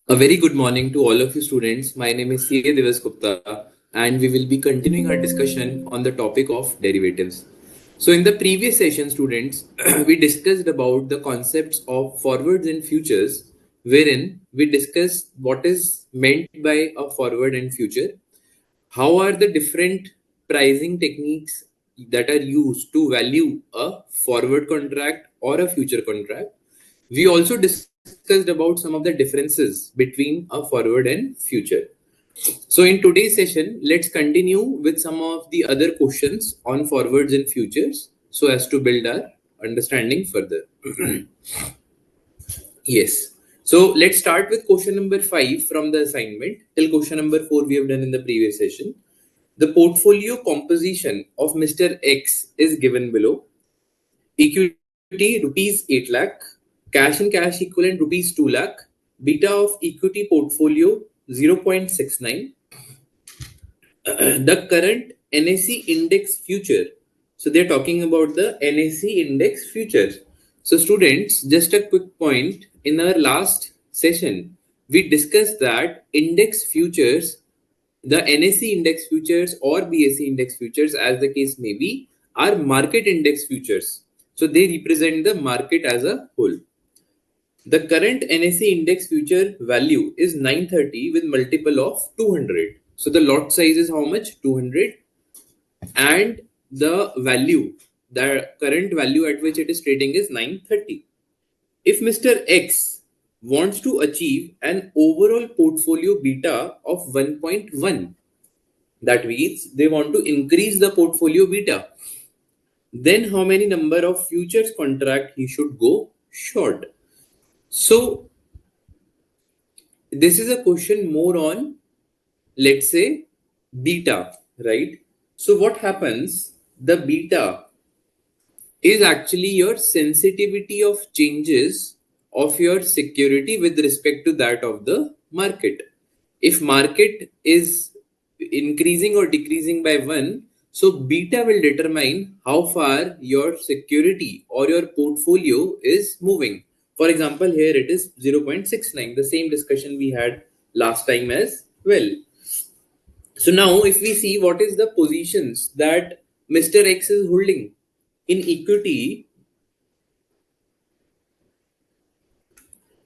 A very good morning to all of you students. My name is C.A. Divas Gupta and we will be continuing our discussion on the topic of derivatives. So in the previous session students, we discussed about the concepts of forwards and futures wherein we discussed what is meant by a forward and future, how are the different pricing techniques that are used to value a forward contract or a future contract. We also discussed about some of the differences between a forward and future. So in today's session, let's continue with some of the other questions on forwards and futures so as to build our understanding further. Yes. So let's start with question number 5 from the assignment. Till question number 4 we have done in the previous session. The portfolio composition of Mr. X is given below. Equity rupees 8 lakh, cash and cash equivalent rupees 2 lakh, beta of equity portfolio 0.69. The current NSE index future. So they're talking about the NSE index futures. So students, just a quick point. In our last session, we discussed that index futures, the NSE index futures or BSE index futures as the case may be, are market index futures. So they represent the market as a whole. The current NSE index future value is 930 with multiple of 200. So the lot size is how much? 200. And the value, the current value at which it is trading is 930. If Mr. X wants to achieve an overall portfolio beta of 1.1, that means they want to increase the portfolio beta, then how many number of futures contract he should go short? So this is a question more on, let's say, beta, right? So what happens? The beta is actually your sensitivity of changes of your security with respect to that of the market. If market is increasing or decreasing by 1, so beta will determine how far your security or your portfolio is moving. For example, here it is 0.69, the same discussion we had last time as well. So now if we see what is the positions that Mr. X is holding in equity,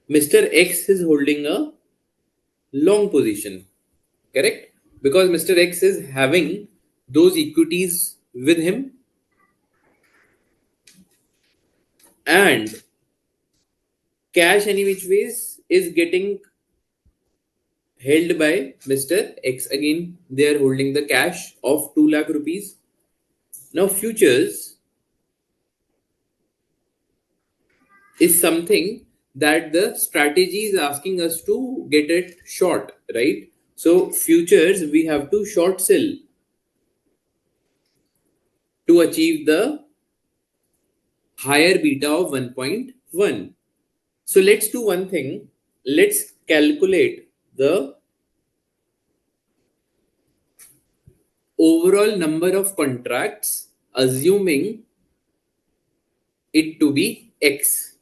Mr. X is holding a long position, correct? Because Mr. X is having those equities with him and cash any which ways is getting held by Mr. X. Again, they are holding the cash of 2 lakh rupees. Now futures is something that the strategy is asking us to get it short, right? So futures we have to short sell to achieve the higher beta of 1.1. So let's do one thing. Let's calculate the overall number of contracts assuming it to be X.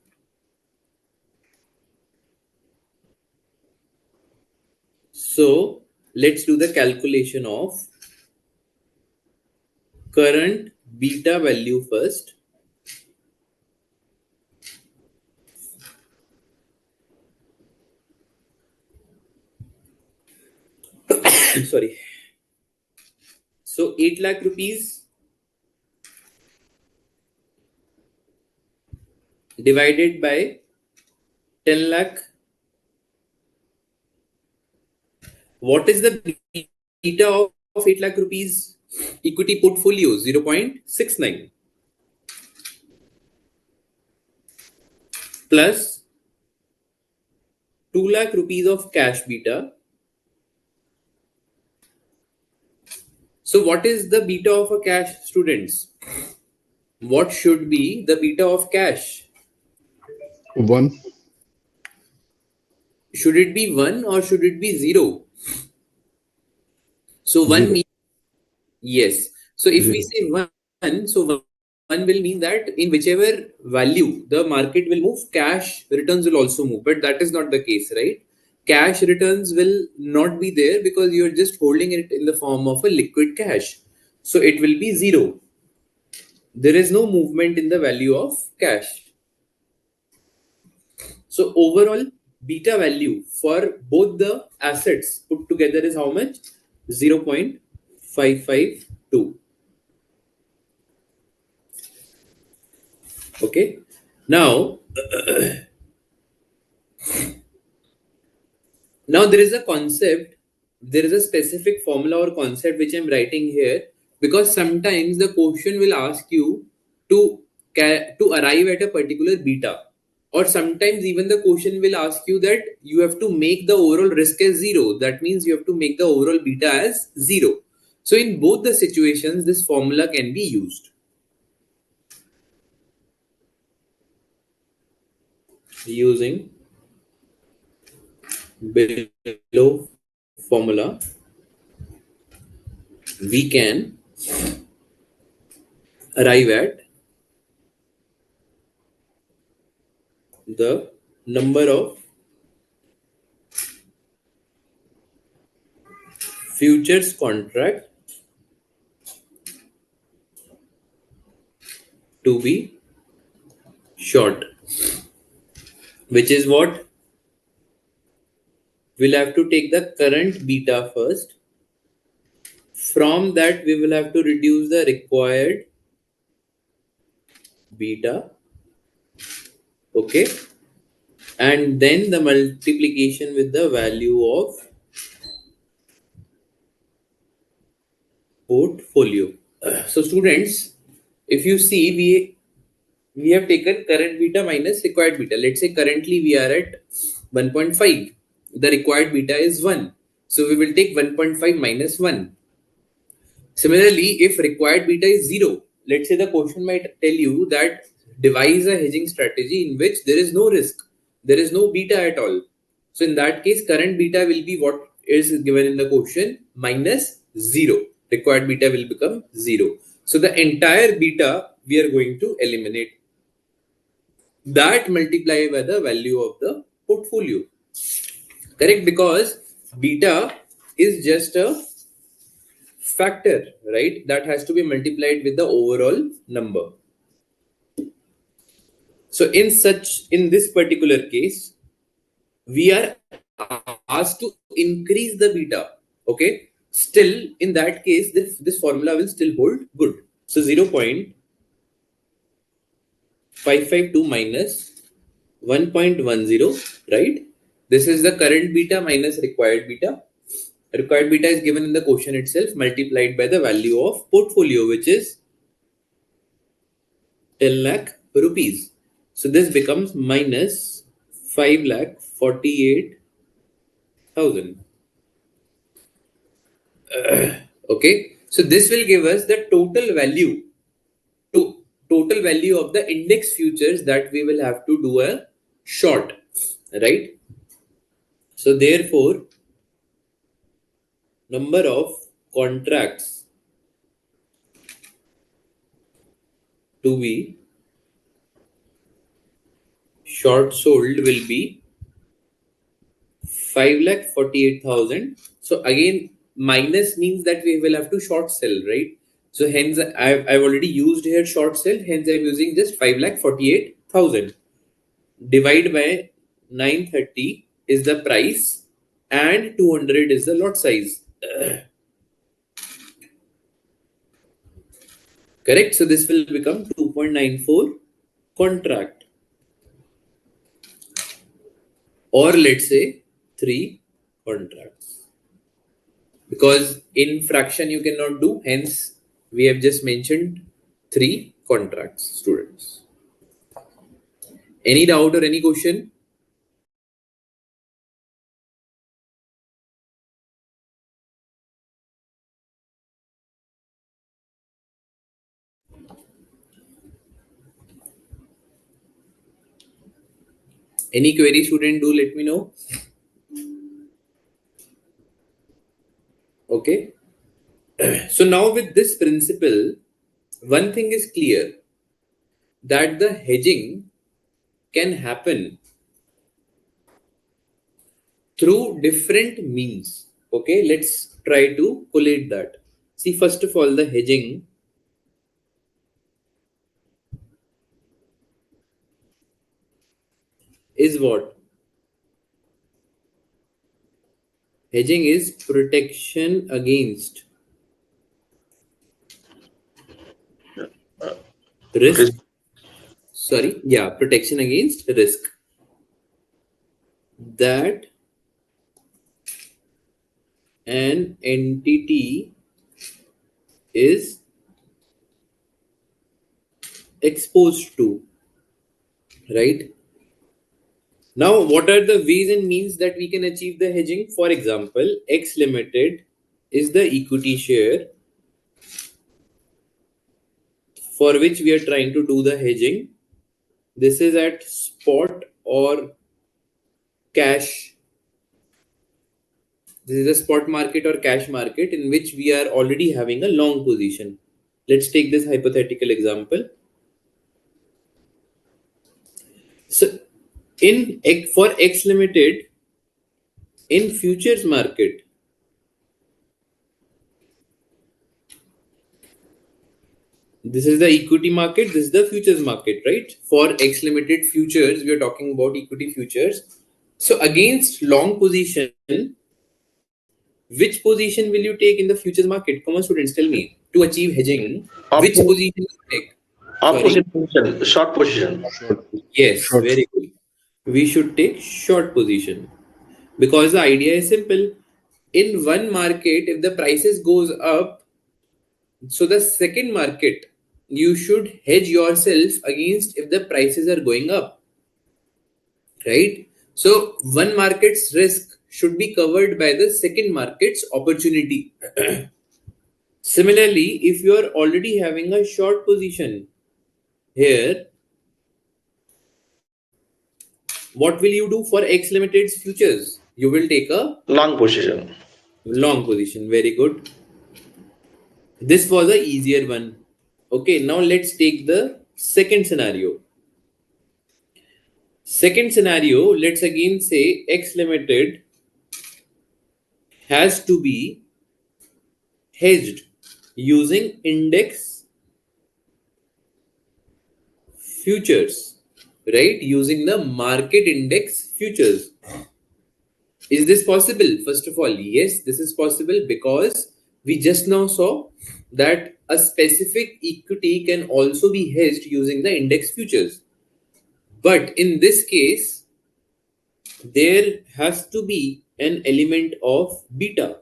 So let's do the calculation of current beta value first. Sorry. So 8 lakh rupees divided by 10 lakh. What is the beta of 8 lakh rupees equity portfolio? 0.69 plus 2 lakh rupees of cash beta. So what is the beta of a cash, students? What should be the beta of cash? 1. Should it be 1 or should it be 0? So 1 0. means yes. So if we say 1, so 1 will mean that in whichever value the market will move, cash returns will also move. But that is not the case, right? cash returns will not be there because you're just holding it in the form of a liquid cash. So it will be zero. There is no movement in the value of cash. So overall beta value for both the assets put together is how much? 0.552. Okay. Now, there is a concept, there is a specific formula or concept which I'm writing here because sometimes the question will ask you to to arrive at a particular beta, or sometimes even the question will ask you that you have to make the overall risk as zero. That means you have to make the overall beta as zero. So in both the situations, this formula can be used. Using below formula, we can arrive at the number of futures contract to be short, which is what we'll have to take the current beta first. From that, we will have to reduce the required beta, okay, and then the multiplication with the value of portfolio. So students, if you see, we have taken current beta minus required beta. Let's say currently we are at 1.5. The required beta is 1. So we will take 1.5 minus 1. Similarly, if required beta is 0, let's say the question might tell you that devise a hedging strategy in which there is no risk, there is no beta at all. So in that case, current beta will be what is given in the question minus 0. Required beta will become 0. So the entire beta we are going to eliminate. That multiply by the value of the portfolio. Correct? Because beta is just a factor, right? That has to be multiplied with the overall number. So in this particular case, we are asked to increase the beta. Okay. Still, in that case, this formula will still hold good. So 0.552 minus 1.10, right? This is the current beta minus required beta. Required beta is given in the question itself, multiplied by the value of portfolio, which is 10 lakh rupees. So this becomes minus 5 lakh 48,000. Okay. So this will give us the total value of the index futures that we will have to do a short, right? So therefore, number of contracts to be short sold will be 5,48,000. So again, minus means that we will have to short sell, right? So hence I've already used here short sell. Hence I'm using just 5,48,000. Divide by 930 is the price and 200 is the lot size. Correct? So this will become 2.94 contract, or let's say 3 contracts, because in fraction you cannot do, hence we have just mentioned 3 contracts. Students, any doubt or any question? Any query, student, do let me know. Okay. So now with this principle, one thing is clear, that the hedging can happen through different means. Okay, let's try to collate that. See, first of all, the hedging is what? Hedging is protection against risk. Risk. Sorry, yeah, protection against risk that an entity is exposed to, right? Now, what are the ways and means that we can achieve the hedging? For example, X Limited is the equity share for which we are trying to do the hedging. This is at spot or cash. This is a spot market or cash market in which we are already having a long position. Let's take this hypothetical example. So, for X Limited, in futures market, this is the equity market, this is the futures market, right? For X Limited futures, we are talking about equity futures. So against long position, which position will you take in the futures market? Come on, students, tell me. To achieve hedging, which Opposite, position will you take? Sorry? opposite position, short position. Short. Yes, Short. very good. We should take short position because the idea is simple. In one market, if the prices goes up, so the second market, you should hedge yourself against if the prices are going up, right? So one market's risk should be covered by the second market's opportunity. Similarly, if you are already having a short position here, what will you do for X Limited's futures? You will take a Long position. long position. Very good. This was a easier one. Okay, now let's take the second scenario. Second scenario, let's again say X Limited has to be hedged using index futures, right? Using the market index futures. Is this possible? First of all, yes, this is possible because we just now saw that a specific equity can also be hedged using the index futures. But in this case, there has to be an element of beta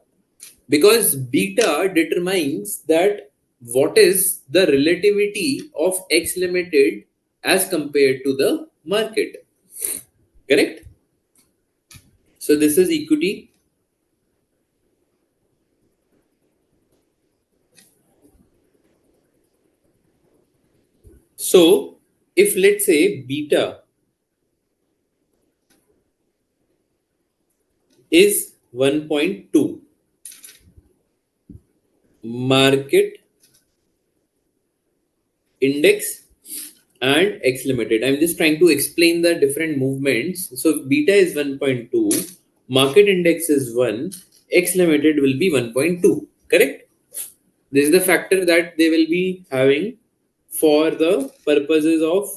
because beta determines that what is the relativity of X Limited as compared to the market. Correct? So this is equity. So if let's say beta is 1.2, market index and X Limited. I'm just trying to explain the different movements. So beta is 1.2, market index is 1, X Limited will be 1.2. Correct? This is the factor that they will be having for the purposes of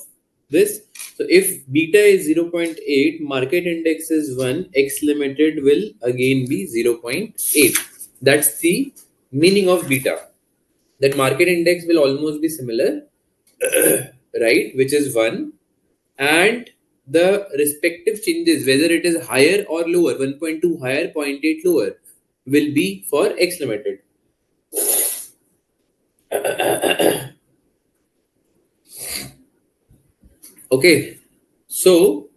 this. So if beta is 0.8, market index is 1, X Limited will again be 0.8. That's the meaning of beta. That market index will almost be similar, right, which is 1, and the respective changes, whether it is higher or lower, 1.2 higher, 0.8 lower, will be for X Limited. Okay, so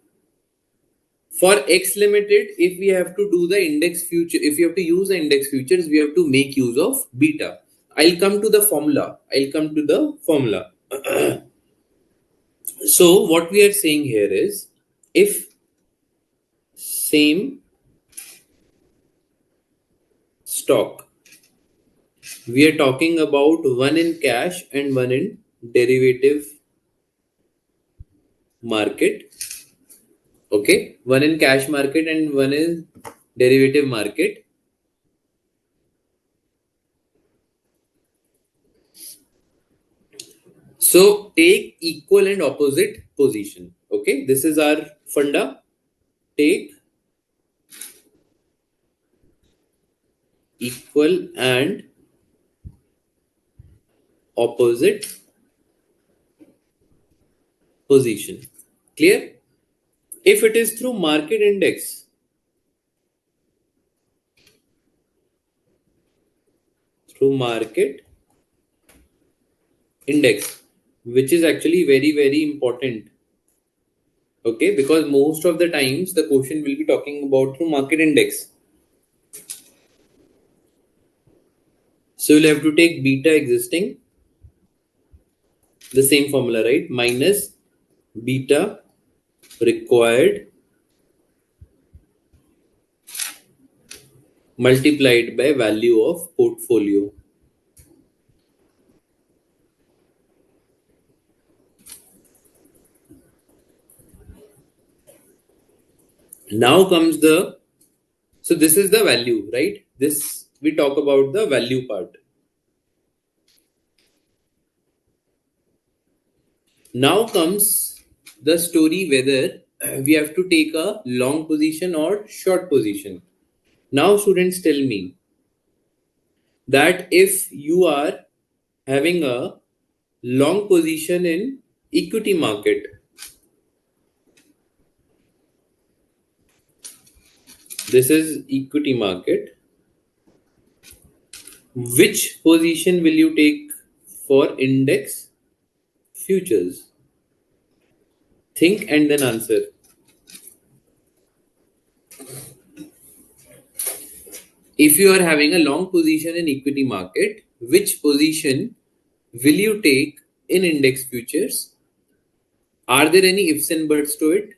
for X Limited, if we have to do the index future, if you have to use the index futures, we have to make use of beta. I'll come to the formula. So what we are saying here is, if same stock, we are talking about one in cash and one in derivative market. Okay, one in cash market and one in derivative market. So take equal and opposite position. Okay, this is our funda. Take equal and opposite position. Clear? If it is through market index, which is actually very, very important. Okay, because most of the times the question will be talking about through market index. So you'll have to take beta existing, the same formula, right? Minus beta required multiplied by value of portfolio. Now comes the, so this is the value, right? This, we talk about the value part. Now comes the story whether we have to take a long position or short position. Now students, tell me that if you are having a long position in equity market, this is equity market, which position will you take for index futures? Think and then answer. If you are having a long position in equity market, which position will you take in index futures? Are there any ifs and buts to it?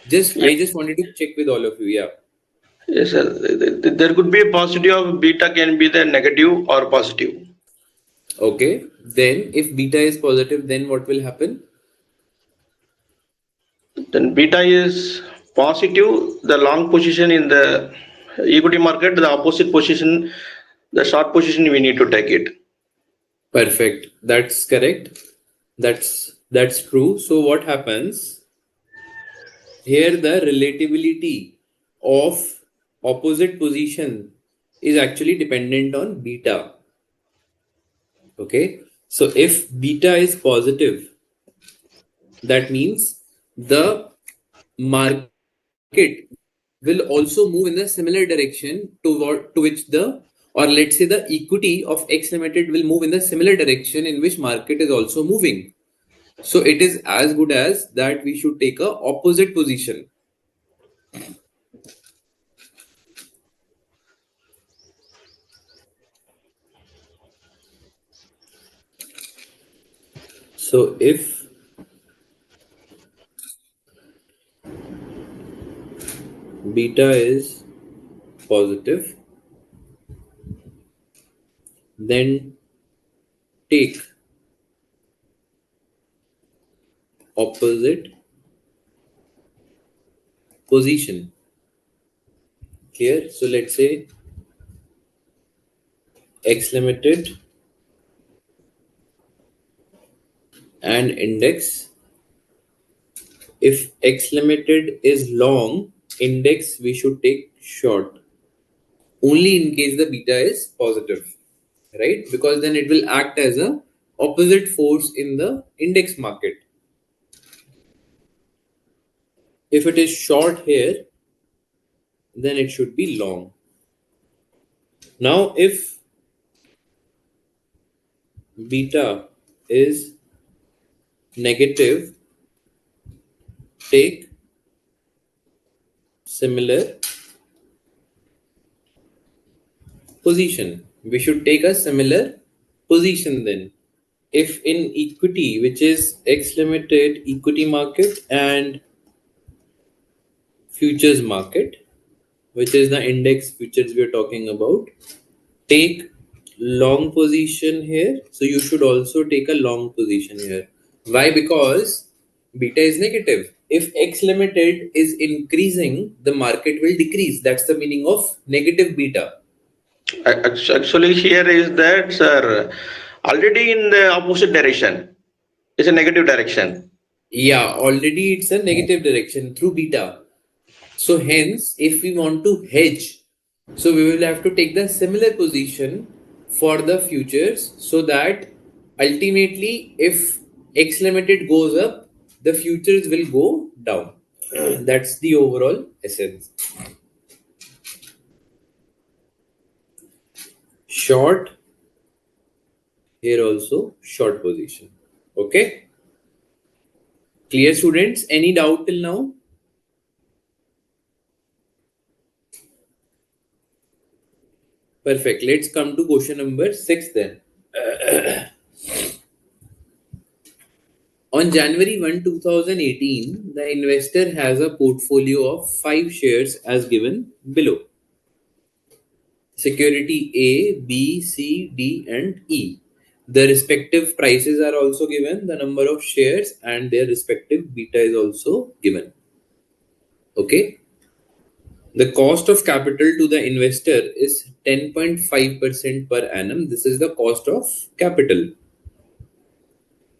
I just wanted to check with all of you. Yeah. Yes, sir. There could be a positive of beta can be the negative or positive. Okay. Then if beta is positive, then what will happen? Then beta is positive, the long position in the equity market, the opposite position, the short position, we need to take it. Perfect. That's correct. That's true. So what happens here? The relativity of opposite position is actually dependent on beta. Okay. So if beta is positive, that means the market will also move in a similar direction to which the, or let's say the equity of X Limited will move in the similar direction in which market is also moving. So it is as good as that we should take a opposite position. So if beta is positive, then take opposite position. Clear? So let's say X Limited and index. If X Limited is long, index we should take short. Only in case the beta is positive, right? Because then it will act as a opposite force in the index market. If it is short here, then it should be long. Now, if beta is negative, take similar position. We should take a similar position then. If in equity, which is X Limited equity market and futures market, which is the index futures we are talking about, take long position here. So you should also take a long position here. Why? Because beta is negative. if X limited is increasing, the market will decrease. That's the meaning of negative beta. Actually, here is that, sir, already in the opposite direction. It's a negative direction. Yeah, already it's a negative direction through beta. So hence, if we want to hedge, so we will have to take the similar position for the futures, so that ultimately if X limited goes up, the futures will go down. That's the overall essence. Short, here also short position. Okay. Clear, students? Any doubt till now? Perfect. Let's come to question number 6 then. On January 1, 2018, the investor has a portfolio of 5 shares as given below. Security A, B, C, D, and E. The respective prices are also given, the number of shares and their respective beta is also given. Okay. The cost of capital to the investor is 10.5% per annum. This is the cost of capital.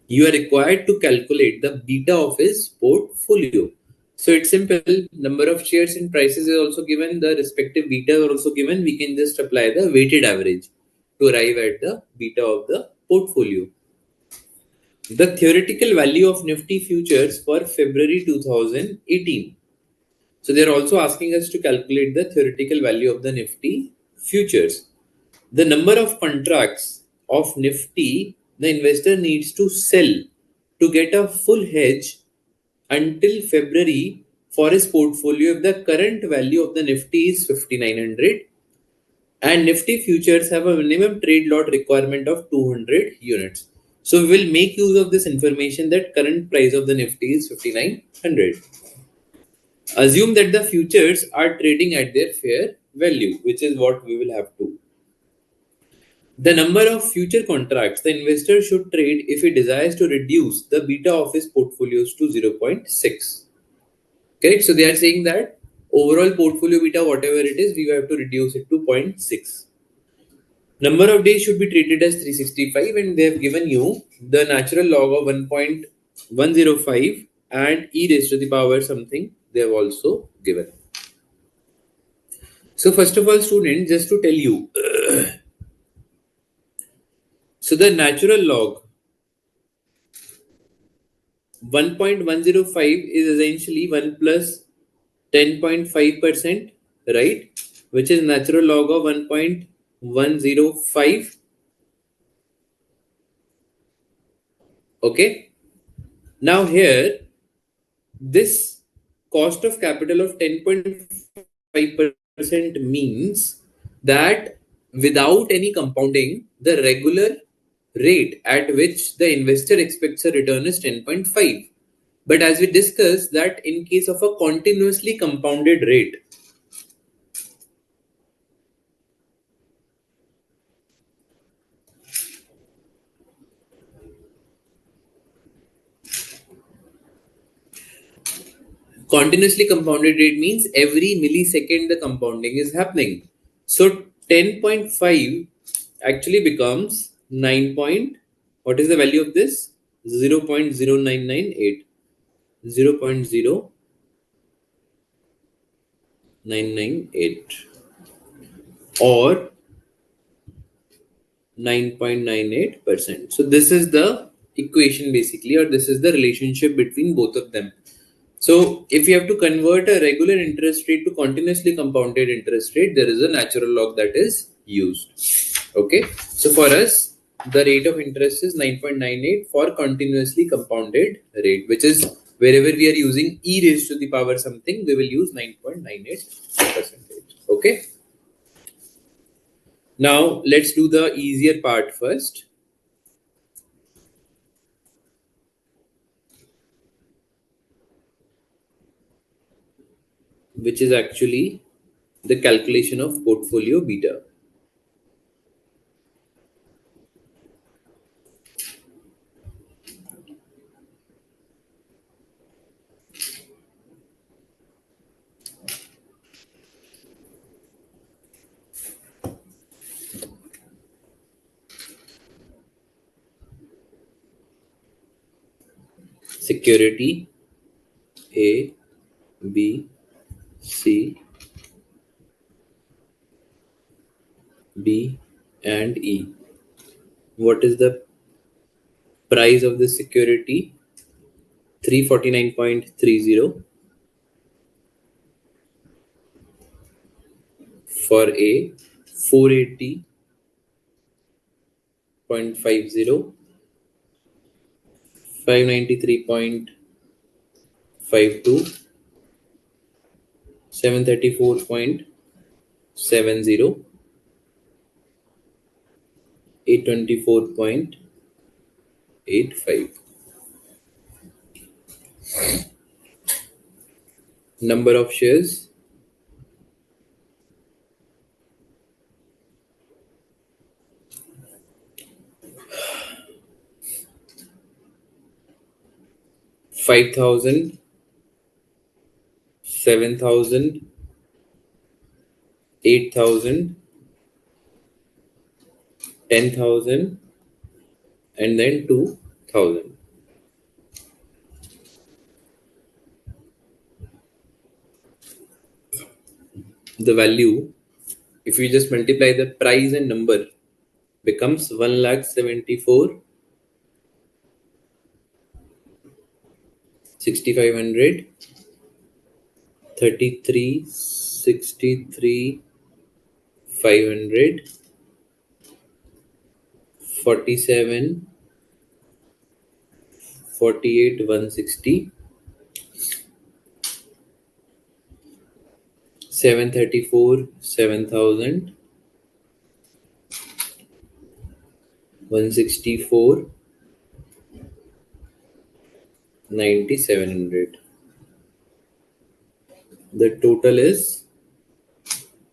You are required to calculate the beta of his portfolio. So it's simple. Number of shares and prices is also given. The respective beta are also given. We can just apply the weighted average to arrive at the beta of the portfolio. The theoretical value of Nifty futures for February 2018. So they're also asking us to calculate the theoretical value of the Nifty futures. The number of contracts of Nifty the investor needs to sell to get a full hedge until February for his portfolio if the current value of the Nifty is 5900 and Nifty futures have a minimum trade lot requirement of 200 units. So we will make use of this information that current price of the Nifty is 5900. Assume that the futures are trading at their fair value, which is what we will have to. The number of future contracts the investor should trade if he desires to reduce the beta of his portfolios to 0.6. Correct? So they are saying that overall portfolio beta, whatever it is, we have to reduce it to 0.6. Number of days should be treated as 365 and they have given you the natural log of 1.105 and e raised to the power something they have also given. So first of all, students, just to tell you, so the natural log 1.105 is essentially 1 plus 10.5%, right? Which is natural log of 1.105. Okay. Now here, this cost of capital of 10.5% means that without any compounding, the regular rate at which the investor expects a return is 10.5. But as we discussed that in case of a continuously compounded rate, continuously compounded rate means every millisecond the compounding is happening. So 10.5 actually becomes 9 point, what is the value of this? 0.0998. 0.0998 or 9.98%. So this is the equation basically, or this is the relationship between both of them. So if you have to convert a regular interest rate to continuously compounded interest rate, there is a natural log that is used. Okay. So for us, the rate of interest is 9.98 for continuously compounded rate, which is wherever we are using e raised to the power something, we will use 9.98%. Okay. Now let's do the easier part first. Which is actually the calculation of portfolio beta. security A, B, C, D, and E. What is the price of the security? 349.30. For A, 480.50, 593.52, 734.70, 824.85. Number of shares, 5,000, 7,000, 8,000, 10,000, and then 2,000. The value, if you just multiply the price and number, becomes 1,74,6,500, 33, 63, 500, 47, 48, 160, 734, 7,000, 164, 9,700. The total is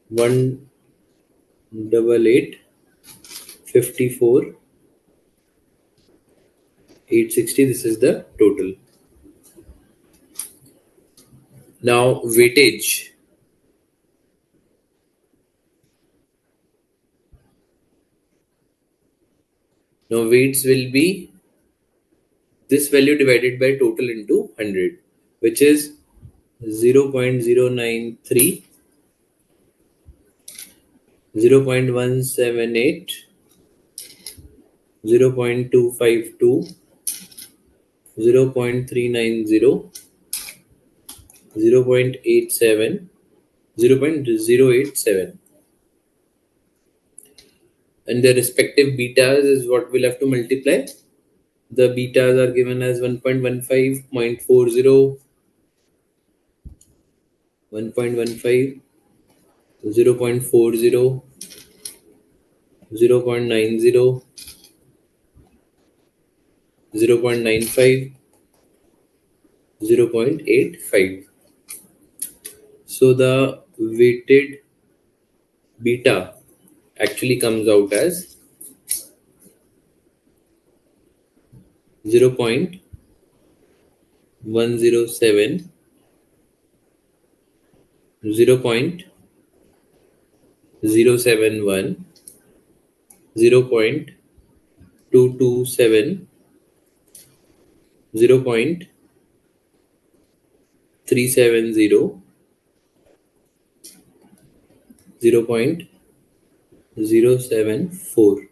188, 54, 860. This is the total. Now weightage. Now weights will be this value divided by total into 100, which is 0.093, 0.178, 0.252, 0.390, 0.87, 0.087. And the respective betas is what we'll have to multiply. The betas are given as 1.15, 0.40, 1.15, 0.40, 0.90, 0.95, 0.85. So the weighted beta actually comes out as 0.107, 0.071, 0.227, 0.370, 0.074,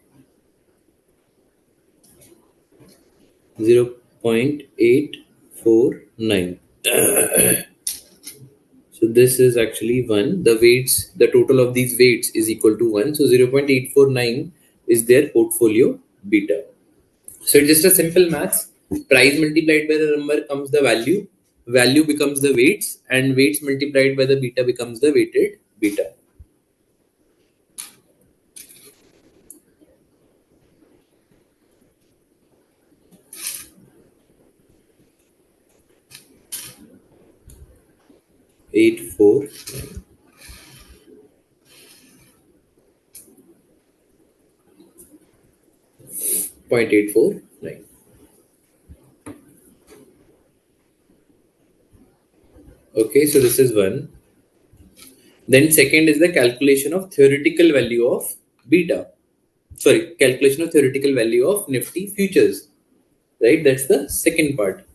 0.849. So this is actually 1. The weights, the total of these weights is equal to 1. So 0.849 is their portfolio beta. So it's just a simple maths. Price multiplied by the number comes the value. Value becomes the weights, and weights multiplied by the beta becomes the weighted beta. Eight, 4, 0.849. Okay, so this is 1. Then second is the calculation of theoretical value of beta. Sorry, calculation of theoretical value of Nifty futures. Right, that's the second part.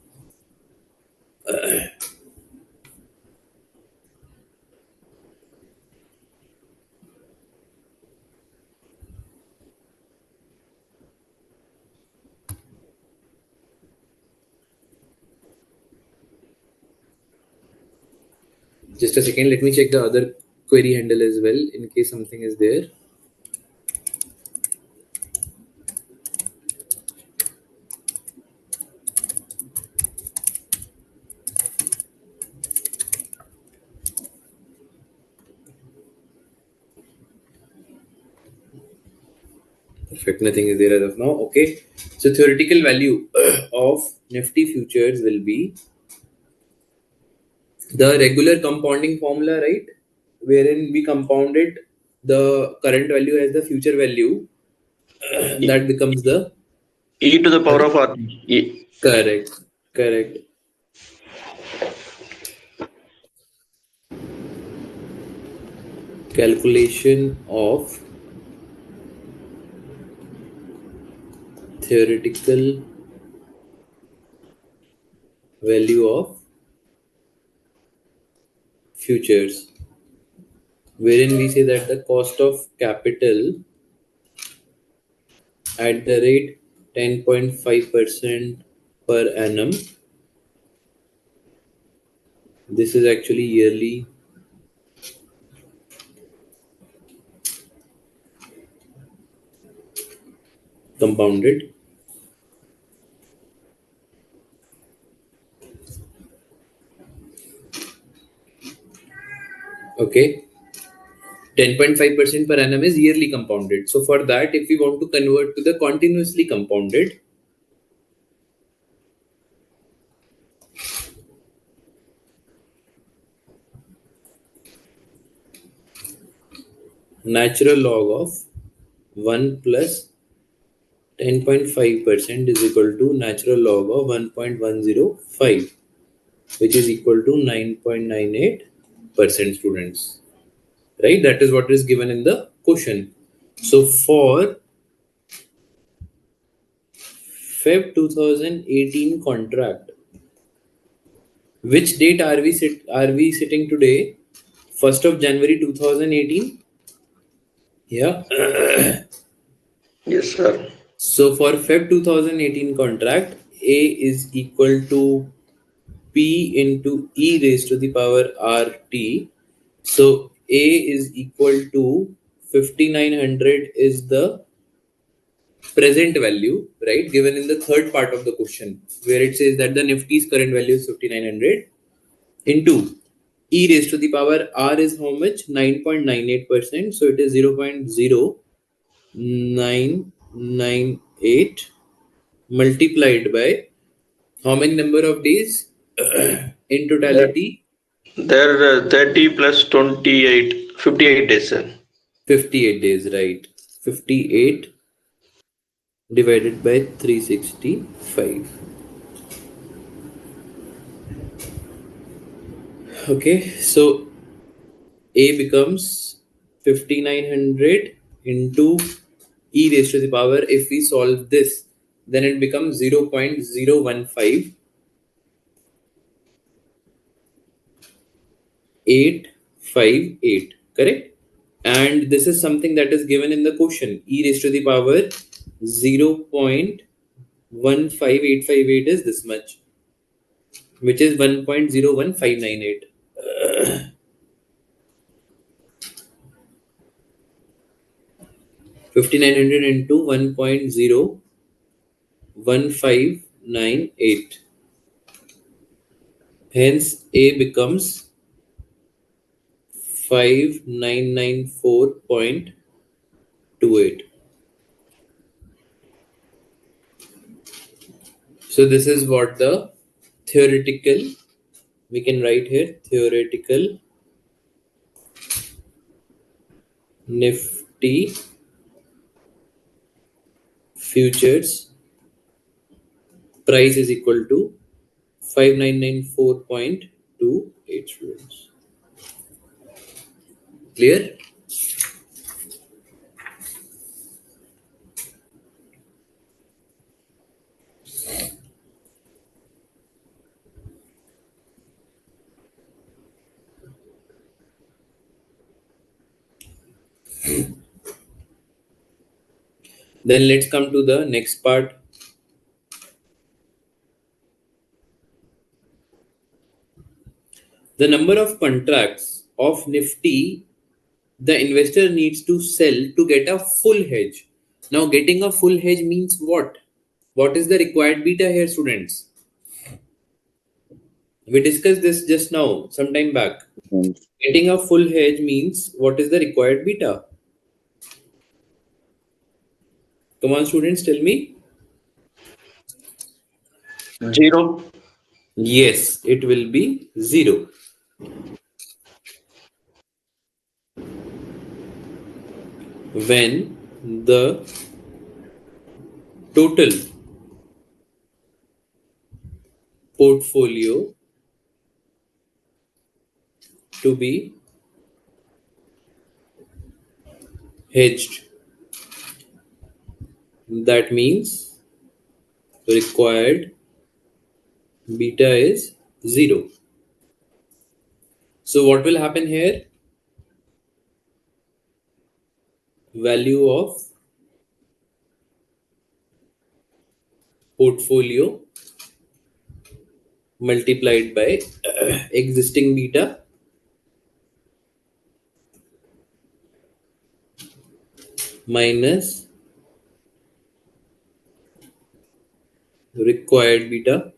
Just a second, let me check the other query handle as well in case something is there. Perfect, nothing is there as of now. Okay, so theoretical value of Nifty futures will be the regular compounding formula, right? Wherein we compounded the current value as the future value, that becomes the E to the power sorry? of RT. E. Correct, correct. Calculation of theoretical value of futures, wherein we say that the cost of capital at the rate 10.5% per annum, this is actually yearly compounded. Okay, 10.5% per annum is yearly compounded. So for that, if we want to convert to the continuously compounded, natural log of 1 plus 10.5% is equal to natural log of 1.105, which is equal to 9.98% students. Right? That is what is given in the question. So for Feb 2018 contract, which date are we sitting today? 1st of January 2018. Yeah. Yes, sir. So for Feb 2018 contract, A is equal to P into E raised to the power RT. So A is equal to 5900 is the present value, right? Given in the third part of the question, where it says that the Nifty's current value is 5900 into E raised to the power R is how much? 9.98%. So it is 0.0998 multiplied by how many number of days in There, totality? there 30 plus 28, 58 days, sir. 58 days, right? 58 divided by 365. Okay, so A becomes 5900 into e raised to the power. If we solve this, then it becomes 0.015858, correct? And this is something that is given in the question. E raised to the power 0.15858 is this much, which is 1.01598. 5900 into 1.01598. Hence, A becomes 5994.28. So, this is what the theoretical, we can write here, theoretical Nifty futures price is equal to 5994.28 students. Clear? Then let's come to the next part. The number of contracts of Nifty the investor needs to sell to get a full hedge. Now, getting a full hedge means what? What is the required beta here, students? We discussed this just now, some time back. Getting a full hedge means what is the required beta? Come on, students, tell me. 0. Yes, it will be 0. When the total portfolio to be hedged, that means required beta is 0. So what will happen here? Value of portfolio multiplied by existing beta minus required beta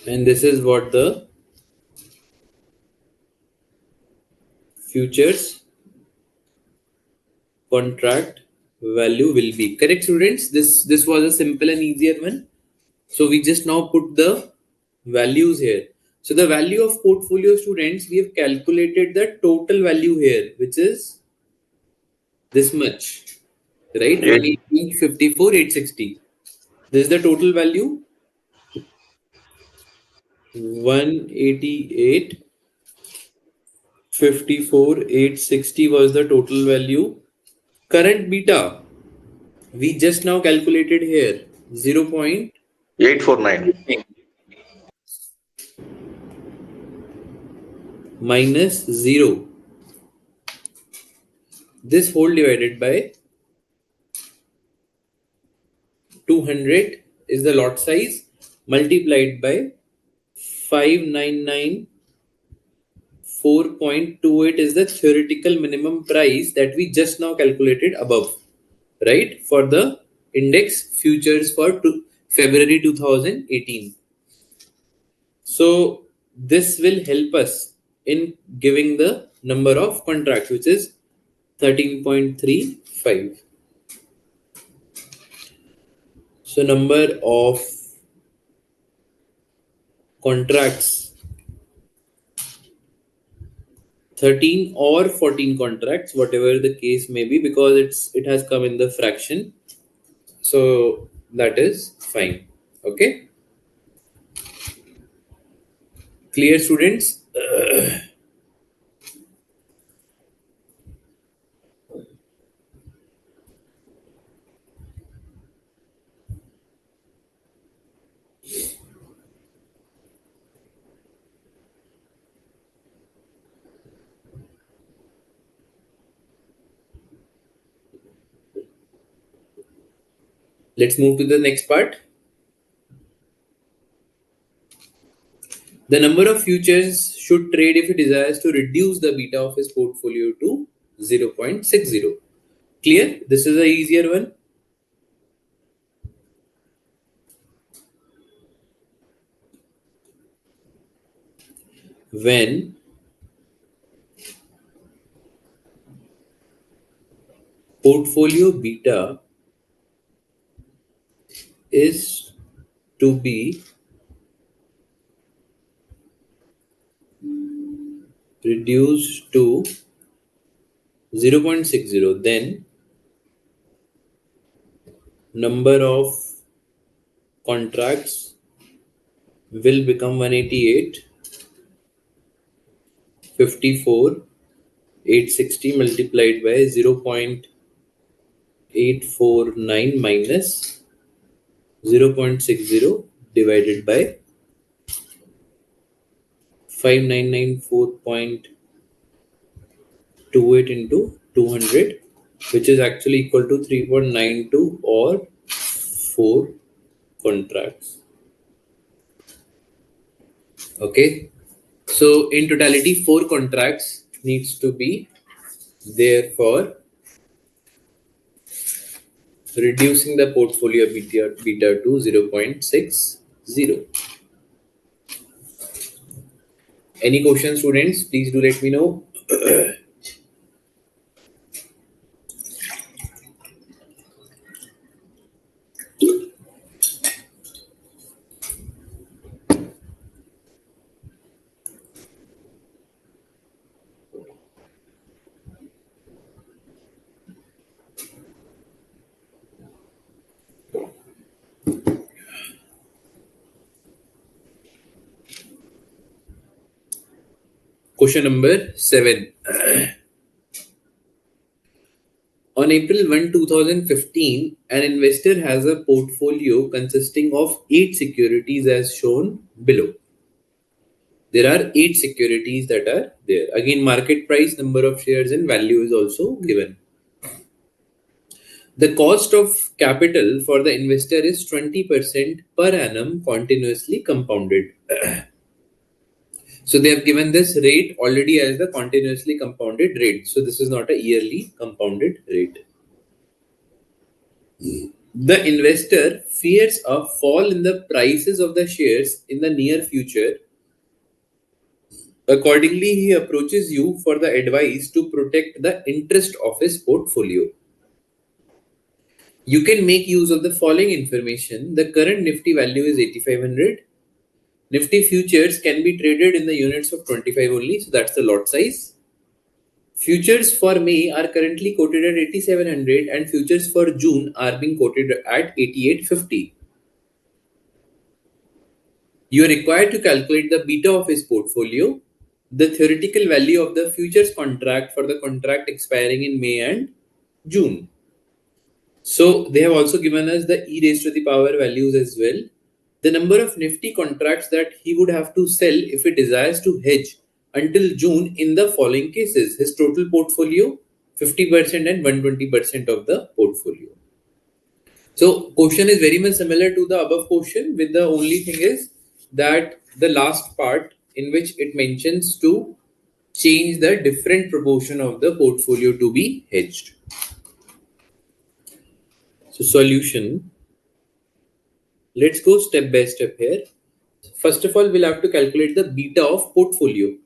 and this is what the futures contract value will be. Correct, students? This was a simple and easier one. So we just now put the values here. So the value of portfolio, students, we have calculated the total value here, which is this much, right? Yes. 180, 54, 860. This is the total value. 188, 54, 860 was the total value. Current beta, we just now calculated here, 849. minus 0. This whole divided by 200 is the lot size multiplied by 5994.28 is the theoretical minimum price that we just now calculated above, right? For the index futures for February 2018. So this will help us in giving the number of contracts, which is 13.35. So number of contracts, 13 or 14 contracts, whatever the case may be, because it has come in the fraction. So that is fine. Okay. Clear, students? Let's move to the next part. The number of futures should trade if he desires to reduce the beta of his portfolio to 0.60. Clear? This is a easier one. When portfolio beta is to be reduced to 0.60, then number of contracts will become 188, 54, 860 multiplied by 0.849 minus 0.60 divided by 5994.28 into 200, which is actually equal to 3.92 or 4 contracts. Okay, so in totality 4 contracts needs to be there for reducing the portfolio beta to 0.60. Any questions, students? Please do let me know. Question number 7. On April 1, 2015, an investor has a portfolio consisting of 8 securities as shown below. There are 8 securities that are there. Again, market price, number of shares and value is also given. The cost of capital for the investor is 20% per annum continuously compounded. So they have given this rate already as the continuously compounded rate. So this is not a yearly compounded rate. The investor fears a fall in the prices of the shares in the near future. Accordingly, he approaches you for the advice to protect the interest of his portfolio. You can make use of the following information. The current Nifty value is 8500. Nifty futures can be traded in the units of 25 only, so that's the lot size. Futures for May are currently quoted at 8700 and futures for June are being quoted at 8850. You are required to calculate the beta of his portfolio, the theoretical value of the futures contract for the contract expiring in May and June. So they have also given us the e raised to the power values as well. The number of Nifty contracts that he would have to sell if he desires to hedge until June in the following cases. His total portfolio, 50% and 120% of the portfolio. So question is very much similar to the above question, with the only thing is that the last part in which it mentions to change the different proportion of the portfolio to be hedged. So solution, let's go step by step here. First of all, we'll have to calculate the beta of portfolio,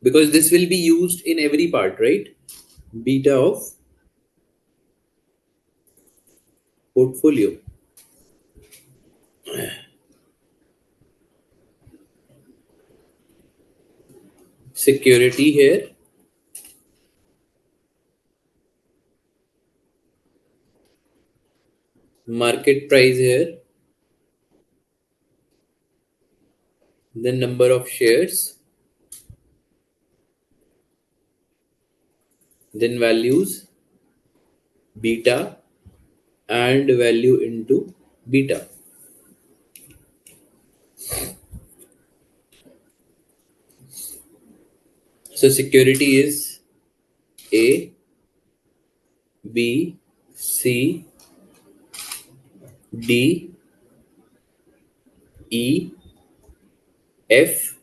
because this will be used in every part, right? Beta of portfolio. Security here. Market price here. Then number of shares. Then values, beta, and value into beta. So security is A, B, C, D, E, F,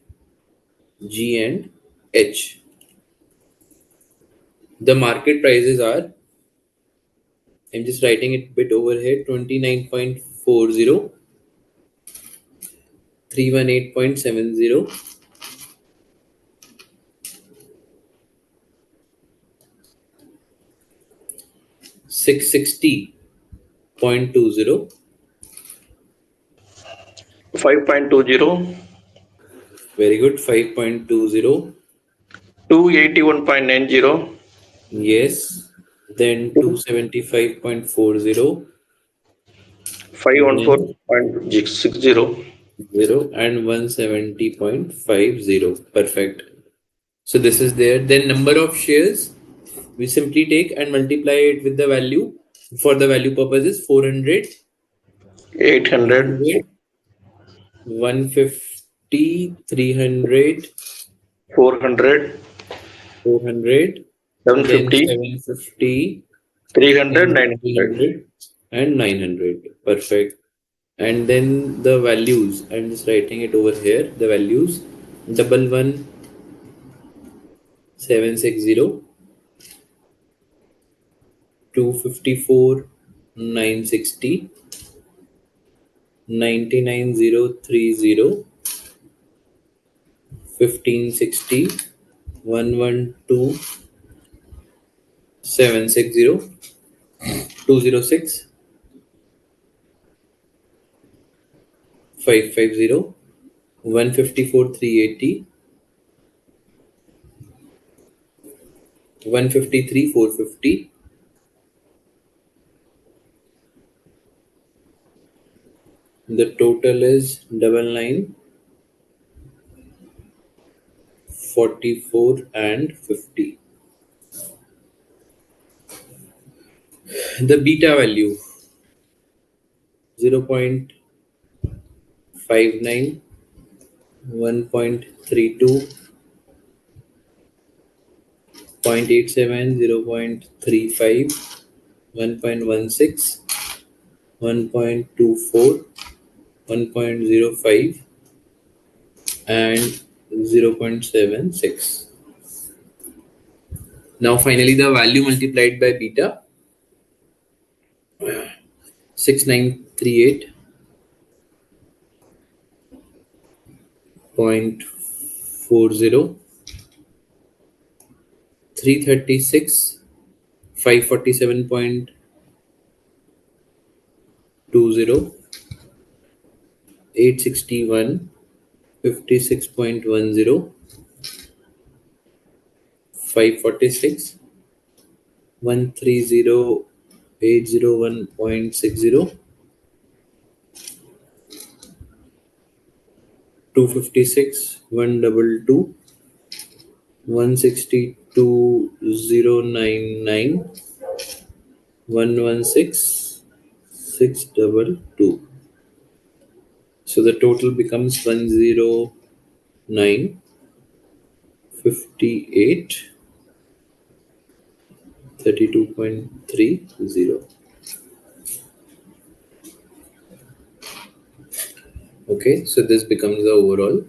G, and H. The market prices are, I'm just writing it a bit over here, 29.40, 318.70, 660.20, 5.20, very good, 5.20, 281.90, yes, then 275.40, then 514.60. 0 and 170.50. Perfect. So this is there. Then number of shares, we simply take and multiply it with the value. For the value purposes, 400, 800, 150, 300, 400, 400, then 750, 750, 300, then 900. 300 and 900. Perfect. And then the values, I'm just writing it over here. The values: 11760, 254, 960, 99030, 1560, 112, 760, 206, 550, 154, 380, 153, 450. The total is 99, 44 and 50. The beta value 0.59, 1.32, 0.87, 0.35, 1.16, 1.24, 1.05 and 0.76. Now finally the value multiplied by beta: 6938.40, 336, 547.20, 861, 56.10, 546, 130,801.60, 256, 122, 162,099, 116, 622. So the total becomes 109, 58, 32.30. Okay, so this becomes the overall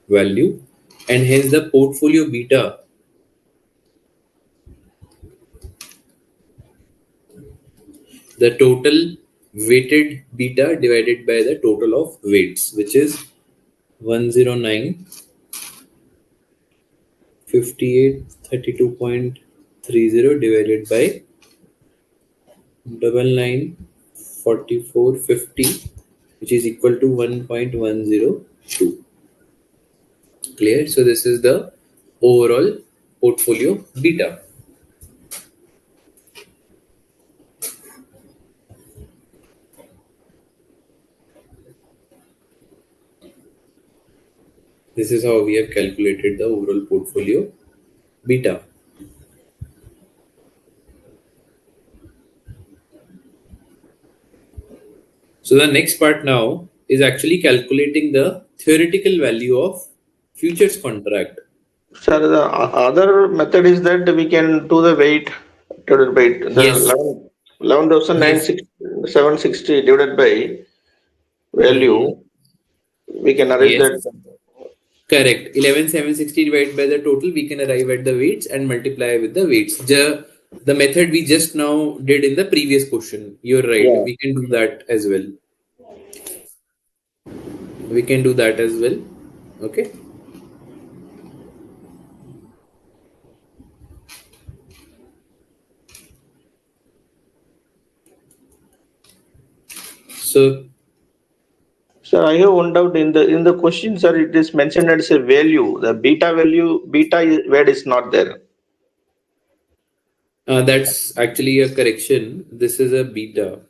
value, and hence the portfolio beta, the total weighted beta divided by the total of weights, which is 109, 58, 32.30 divided by 99, 44, 50, which is equal to 1.102. Clear? So this is the overall portfolio beta. This is how we have calculated the overall portfolio beta. So the next part now is actually calculating the theoretical value of futures contract. Sir, the other method is that we can do the weight divided by the Yes. 11,760 divided by value. We can arrive Yes. that. Correct. 11,760 divided by the total, we can arrive at the weights and multiply with the weights. The method we just now did in the previous question. You're right. Yeah. We can do that as well. We can do that as well. Okay. So Sir, I have one doubt in the question, sir. It is mentioned as a value. The beta value, word is not there. that's actually a correction. This is a beta.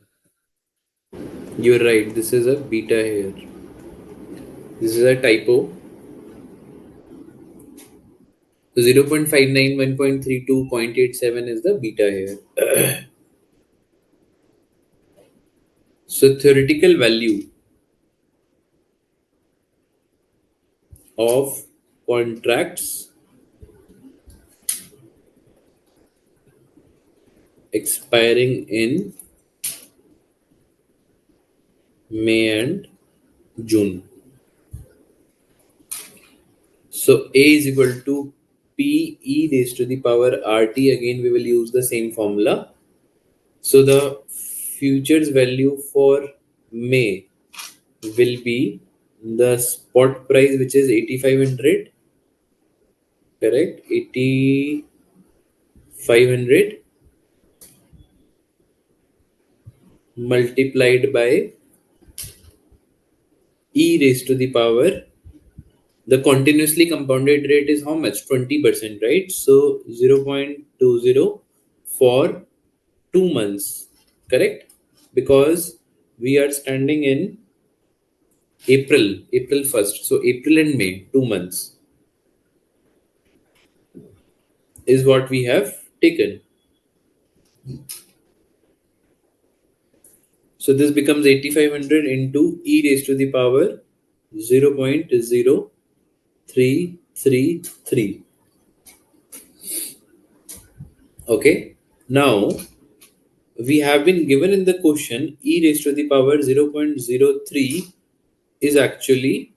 You're right. This is a beta here. This is a typo. So 0.59, 1.32, 0.87 is the beta here. So theoretical value of contracts expiring in May and June. So A is equal to P e raised to the power RT. Again, we will use the same formula. So the futures value for May will be the spot price, which is 8500, correct? 8500 multiplied by e raised to the power, the continuously compounded rate is how much? 20%, right? So 0.20 for 2 months, correct? Because we are standing in April 1st. So April and May, 2 months is what we have taken. So this becomes 8500 into e raised to the power 0.0333. Okay. Now we have been given in the question e raised to the power 0.03 is actually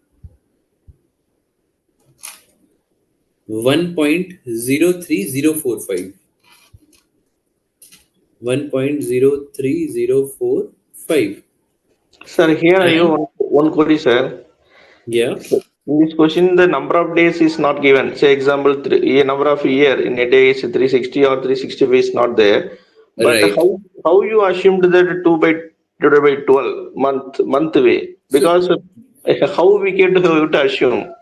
1.03045. 1.03045. Sir, here I have And one query, sir. yeah, In this question, the number of days is not given. Say, example, a number of year in a day is 360 or 365 is not there. But right. how you assumed that 2 by divided by 12 month way? So Because how we can to assume?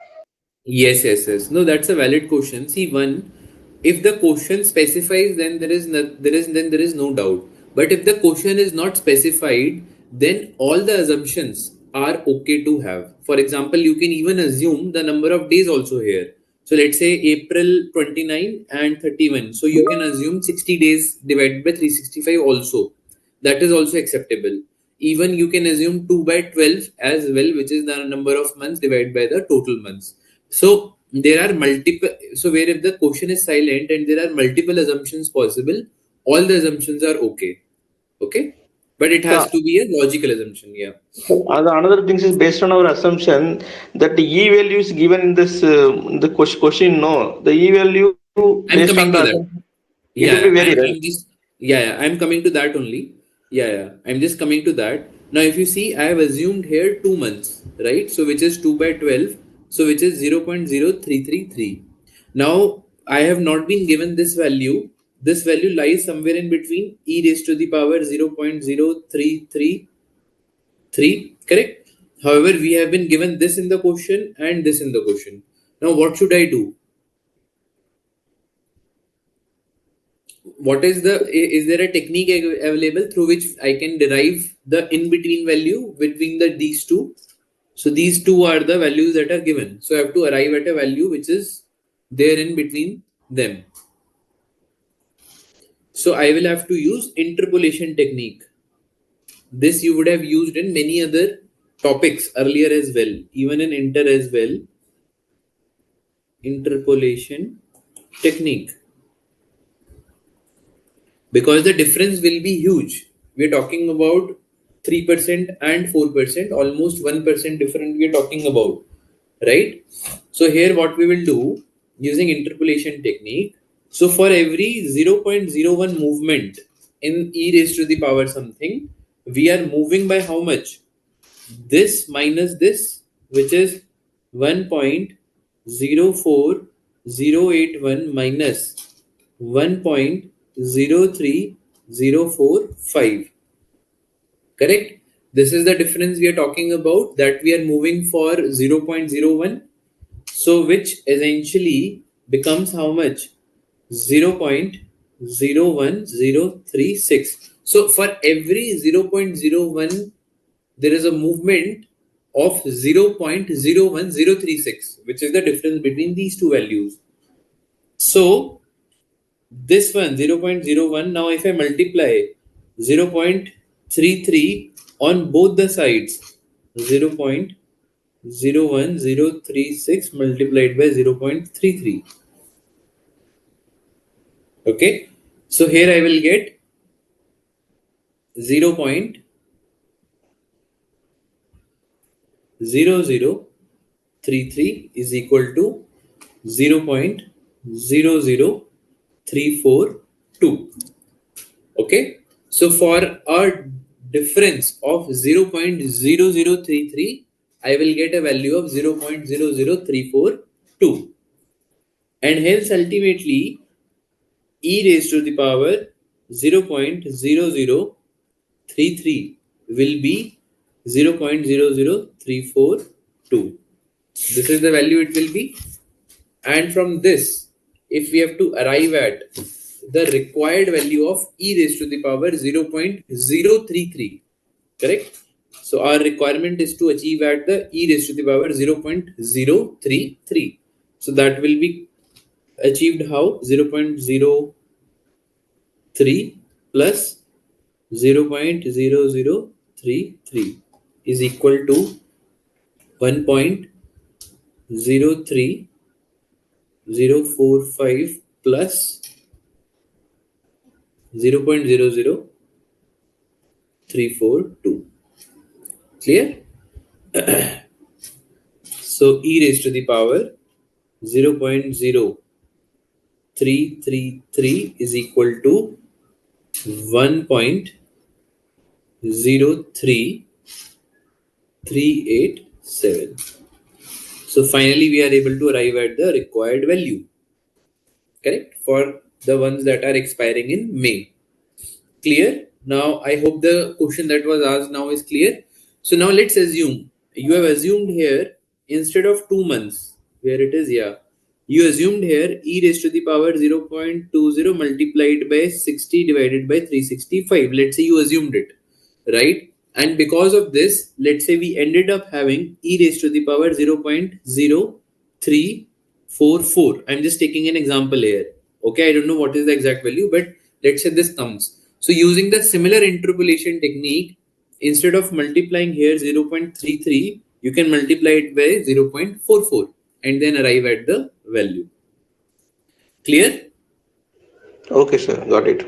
yes. No, that's a valid question. See, one, if the question specifies, then there is no doubt. But if the question is not specified, then all the assumptions are okay to have. For example, you can even assume the number of days also here. So let's say April 29 and 31. So you can assume 60 days divided by 365 also. That is also acceptable. Even you can assume 2 by 12 as well, which is the number of months divided by the total months. So there are multiple. So where if the question is silent and there are multiple assumptions possible, all the assumptions are okay. Okay, but it has So, to be a logical assumption. Yeah. another thing is based on our assumption that the e value is given in this the question. No, the e value I'm based on coming the to that. assumption, it will Yeah, be very right. I'm just I'm coming to that only. I'm just coming to that. Now, if you see, I have assumed here 2 months, right? So which is 2 by 12, so which is 0.0333. Now, I have not been given this value. This value lies somewhere in between e raised to the power 0.0333, correct? However, we have been given this in the question and this in the question. Now, what should I do? What is is there a technique available through which I can derive the in between value between these two? So these two are the values that are given, so I have to arrive at a value which is there in between them. So I will have to use interpolation technique. This you would have used in many other topics earlier as well, even in inter as well. Interpolation technique, because the difference will be huge. We're talking about 3% and 4%, almost 1% difference we're talking about, right? So here what we will do using interpolation technique. So for every 0.01 movement in e raised to the power something, we are moving by how much? This minus this, which is 1.04081 minus 1.03045. Correct? This is the difference we are talking about, that we are moving for 0.01. So which essentially becomes how much? 0.01036. So for every 0.01, there is a movement of 0.01036, which is the difference between these two values. So this one 0.01, now if I multiply 0.33 on both the sides, 0.01036 0.01036 multiplied by 0.33. Okay, so here I will get 0.0033 is equal to 0.00342. Okay, so for a difference of 0.0033, I will get a value of 0.00342, and hence ultimately e raised to the power 0.0033 will be 0.00342. This is the value it will be. And from this, if we have to arrive at the required value of e raised to the power 0.033, correct? So our requirement is to achieve at the e raised to the power 0.033. So that will be achieved how? 0.03 plus 0.0033 is equal to 1.03045 plus 0.00342. Clear? So e raised to the power 0.0333 is equal to 1.03387. So finally we are able to arrive at the required value, correct, for the ones that are expiring in May. Clear? Now I hope the question that was asked now is clear. So now let's assume you have assumed here instead of 2 months, where it is, yeah, you assumed here e raised to the power 0.20 multiplied by 60 divided by 365. Let's say you assumed it, right? And because of this, let's say we ended up having e raised to the power 0.0344. I'm just taking an example here. Okay, I don't know what is the exact value, but let's say this comes. So using the similar interpolation technique, instead of multiplying here 0.33, you can multiply it by 0.44 and then arrive at the value. Clear? Okay, sir. Got it.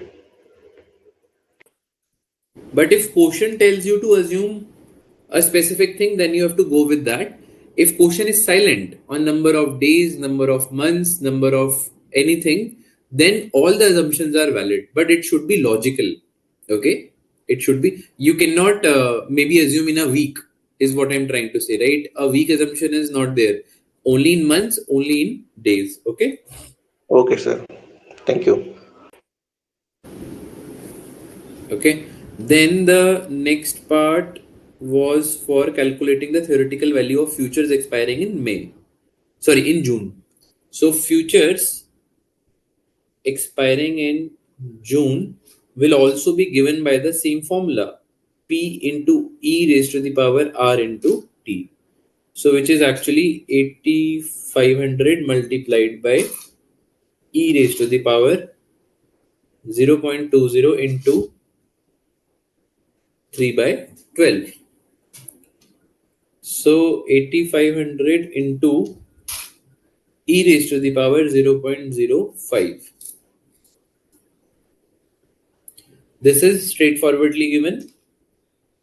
But if quotient tells you to assume a specific thing, then you have to go with that. If quotient is silent on number of days, number of months, number of anything, then all the assumptions are valid, but it should be logical. Okay, it should be. You cannot maybe assume in a week, is what I'm trying to say, right? A week assumption is not there. Only in months, only in days. Okay. Okay, sir. Thank you. Okay, then the next part was for calculating the theoretical value of futures expiring in in June. So futures expiring in June will also be given by the same formula, P into e raised to the power r into t. So which is actually 8500 multiplied by e raised to the power 0.20 into 3 by 12. So 8500 into e raised to the power 0.05. This is straightforwardly given.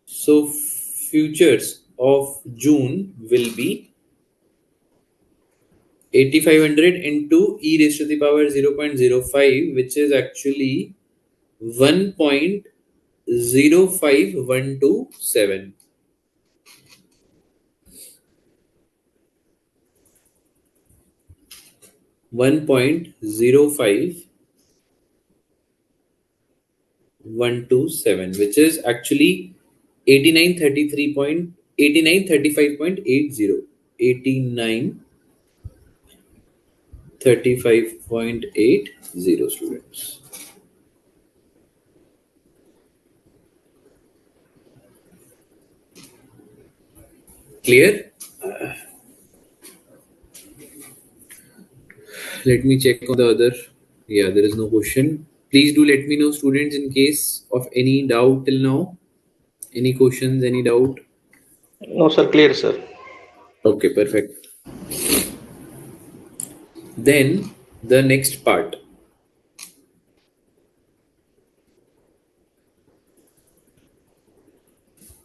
So futures of June will be 8500 into e raised to the power 0.05, which is actually 1.05127. One point 05127, which is actually 8935.80. 8935.80 students. Clear? Let me check on the other. Yeah, there is no question. Please do let me know, students, in case of any doubt till now. Any questions, any doubt? No, sir. Clear, sir. Okay, perfect. Then the next part.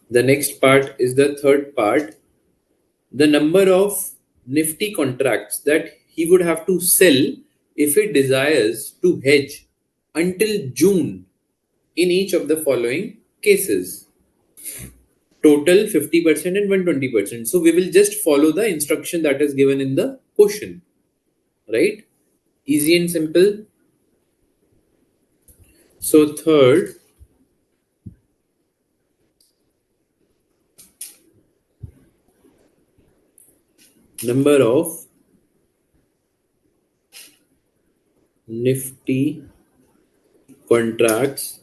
The next part is the third part. The number of Nifty contracts that he would have to sell if he desires to hedge until June in each of the following cases. Total 50% and 120%. So we will just follow the instruction that is given in the question. Right? Easy and simple. So third, number of Nifty contracts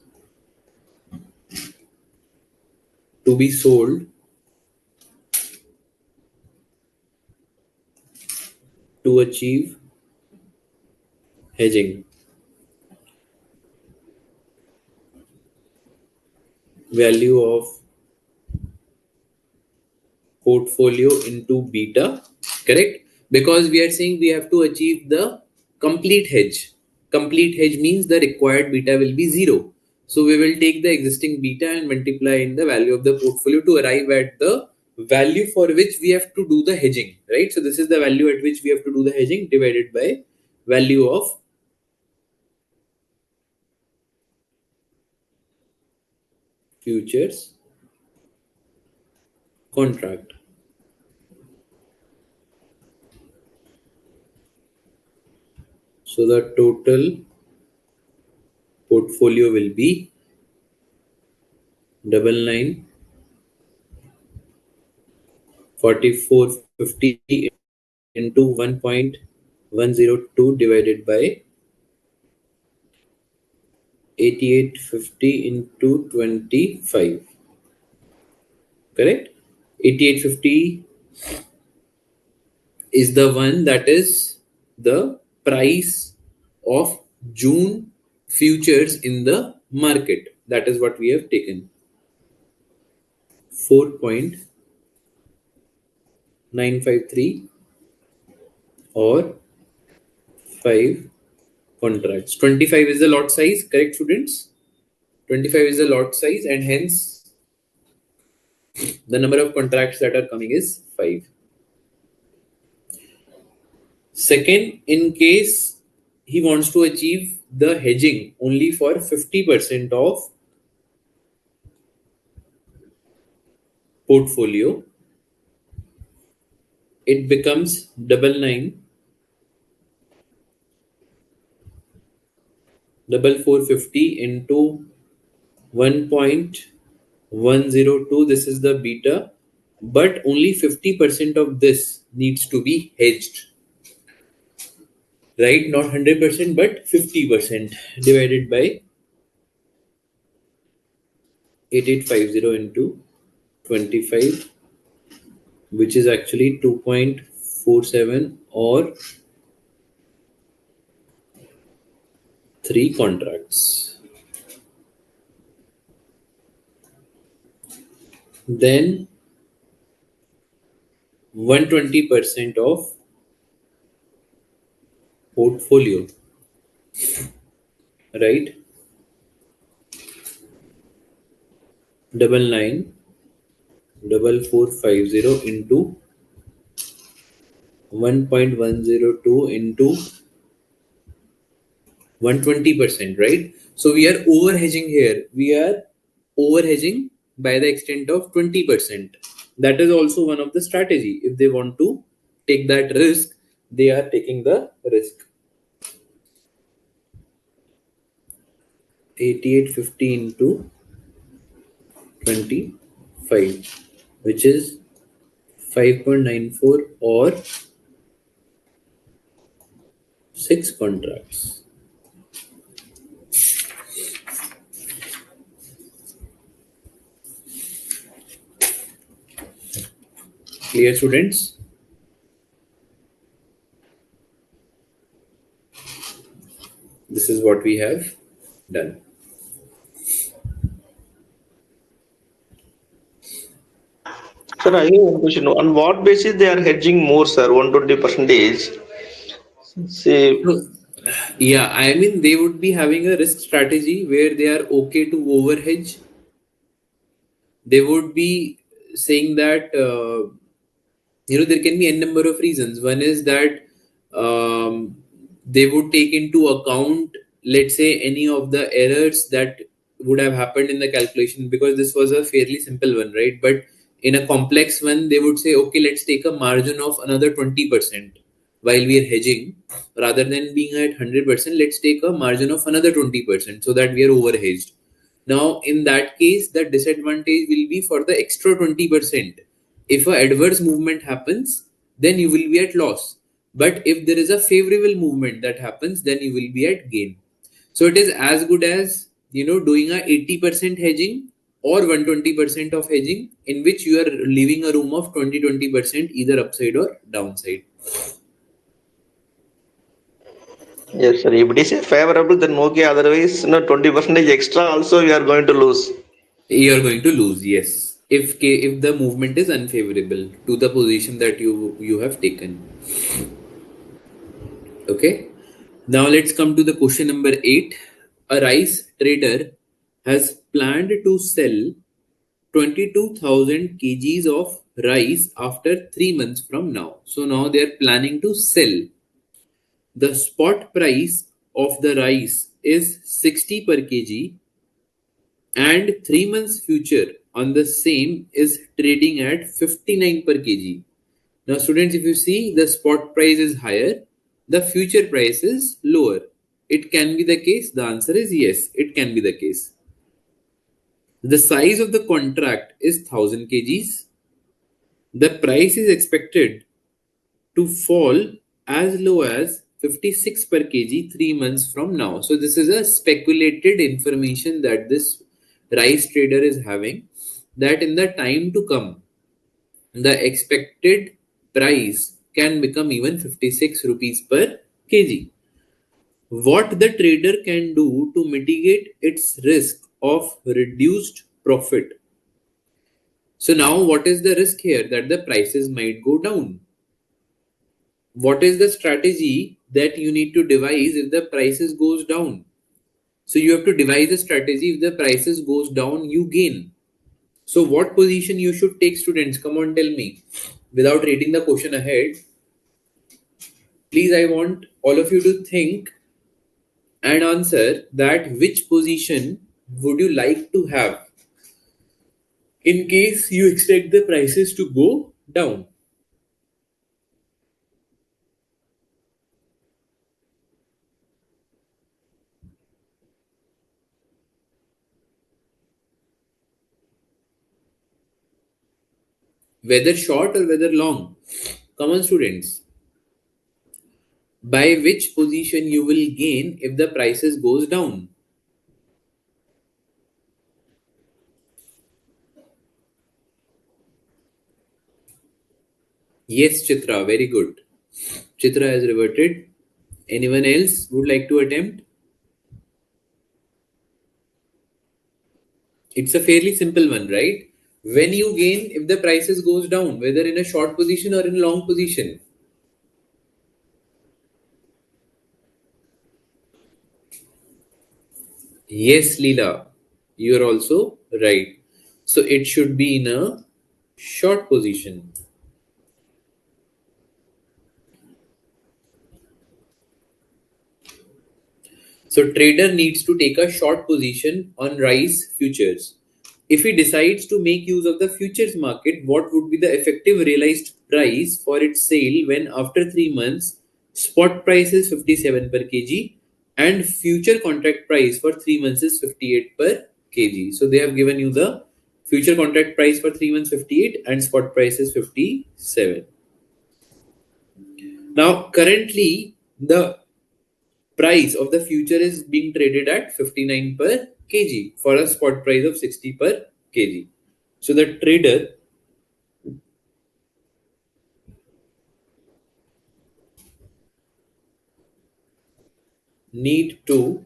to be sold to achieve hedging. Value of portfolio into beta, correct? Because we are saying we have to achieve the complete hedge. Complete hedge means the required beta will be 0. So we will take the existing beta and multiply in the value of the portfolio to arrive at the value for which we have to do the hedging, right? So this is the value at which we have to do the hedging divided by value of futures contract. So the total portfolio will be 994450 into 1.102 divided by 8850 into 25. Correct? 8850 is the one that is the price of June futures in the market. That is what we have taken. 4.953 or 5 contracts. 25 is the lot size, correct, students? 25 is the lot size, and hence the number of contracts that are coming is 5. Second, in case he wants to achieve the hedging only for 50% of portfolio, it becomes 994450 into 1.102. This is the beta, but only 50% of this needs to be hedged, right? Not 100%, but 50% divided by 8850 into 25, which is actually 2.47 or 3 contracts. Then 120% of portfolio, right? 994450 into 1.102 into 120%, right? So we are over hedging here. We are over hedging by the extent of 20%. That is also one of the strategy. If they want to take that risk, they are taking the risk. 8850 into 25, which is 5.94 or 6 contracts. Clear, students? This is what we have done. Sir, I have one question. On what basis they are hedging more, sir? 120%. See, So, yeah, I mean, they would be having a risk strategy where they are okay to overhedge. They would be saying that, there can be n number of reasons. One is that they would take into account, let's say, any of the errors that would have happened in the calculation, because this was a fairly simple one, right? But in a complex one, they would say, okay, let's take a margin of another 20% while we are hedging. Rather than being at 100%, let's take a margin of another 20% so that we are overhedged. Now, in that case, the disadvantage will be for the extra 20%. If a adverse movement happens, then you will be at loss. But if there is a favorable movement that happens, then you will be at gain. So it is as good as doing a 80% hedging or 120% of hedging, in which you are leaving a room of 20% either upside or downside. yes, sir. If it is favorable, then okay. Otherwise, 20% extra also we are going to lose. You are going to lose, yes, if the movement is unfavorable to the position that you have taken. Okay. Now let's come to the question number 8. A rice trader has planned to sell 22,000 kgs of rice after 3 months from now. So now they are planning to sell. The spot price of the rice is 60 per kg, and 3 months future on the same is trading at 59 per kg. Now, students, if you see, the spot price is higher, the future price is lower. It can be the case. The answer is yes, it can be the case. The size of the contract is 1000 kgs. The price is expected to fall as low as 56 per kg 3 months from now. So, this is a speculated information that this rice trader is having, that in the time to come, the expected price can become even 56 rupees per kg. What the trader can do to mitigate its risk of reduced profit. So now what is the risk here? That the prices might go down. What is the strategy that you need to devise if the prices goes down? So you have to devise a strategy. If the prices goes down, you gain. So what position you should take, students? Come on, tell me. Without reading the question ahead, please, I want all of you to think and answer that which position would you like to have in case you expect the prices to go down. Whether short or whether long. Come on, students. By which position you will gain if the prices goes down? Yes, Chitra, very good. Chitra has reverted. Anyone else would like to attempt? It's a fairly simple one, right? When you gain if the prices goes down, whether in a short position or in a long position. Yes, Leela, you are also right. So it should be in a short position. So trader needs to take a short position on rice futures. If he decides to make use of the futures market, what would be the effective realized price for its sale when after 3 months spot price is 57 per kg and future contract price for 3 months is 58 per kg. So they have given you the future contract price for 3 months 58 and spot price is 57. Now currently the price of the future is being traded at 59 per kg for a spot price of 60 per kg. So the trader need to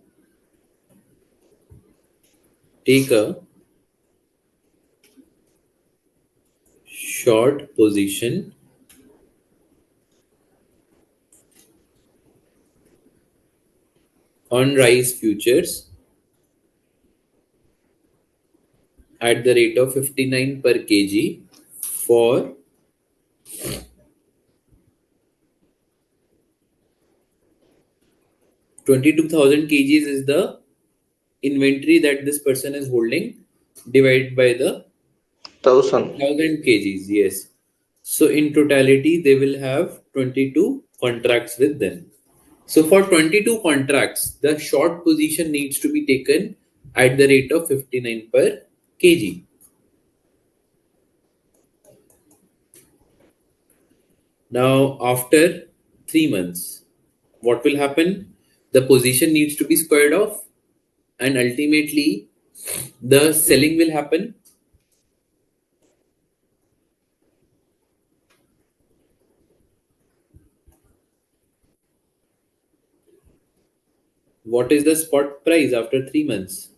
take a short position on rice futures at the rate of 59 per kg for 22,000 kgs is the inventory that this person is holding divided by the 1000. 1000 kgs. Yes. So in totality, they will have 22 contracts with them. So for 22 contracts, the short position needs to be taken at the rate of 59 per kg. Now, after 3 months, what will happen? The position needs to be squared off, and ultimately, the selling will happen. What is the spot price after 3 months?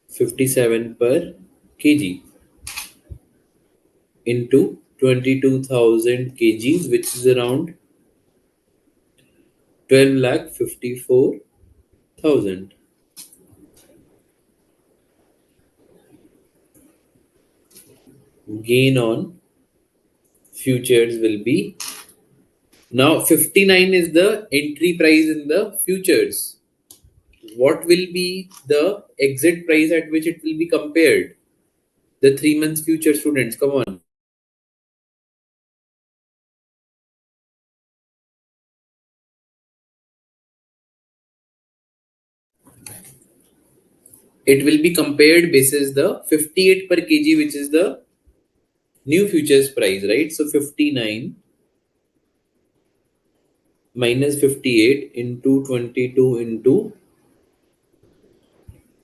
57 per kg into 22,000 kgs, which is around 12,54,000. Gain on futures will be, now 59 is the entry price in the futures. What will be the exit price at which it will be compared? The 3 months future, students, come on. It will be compared basis the 58 per kg, which is the new futures price, right? So 59 minus 58 into 22 into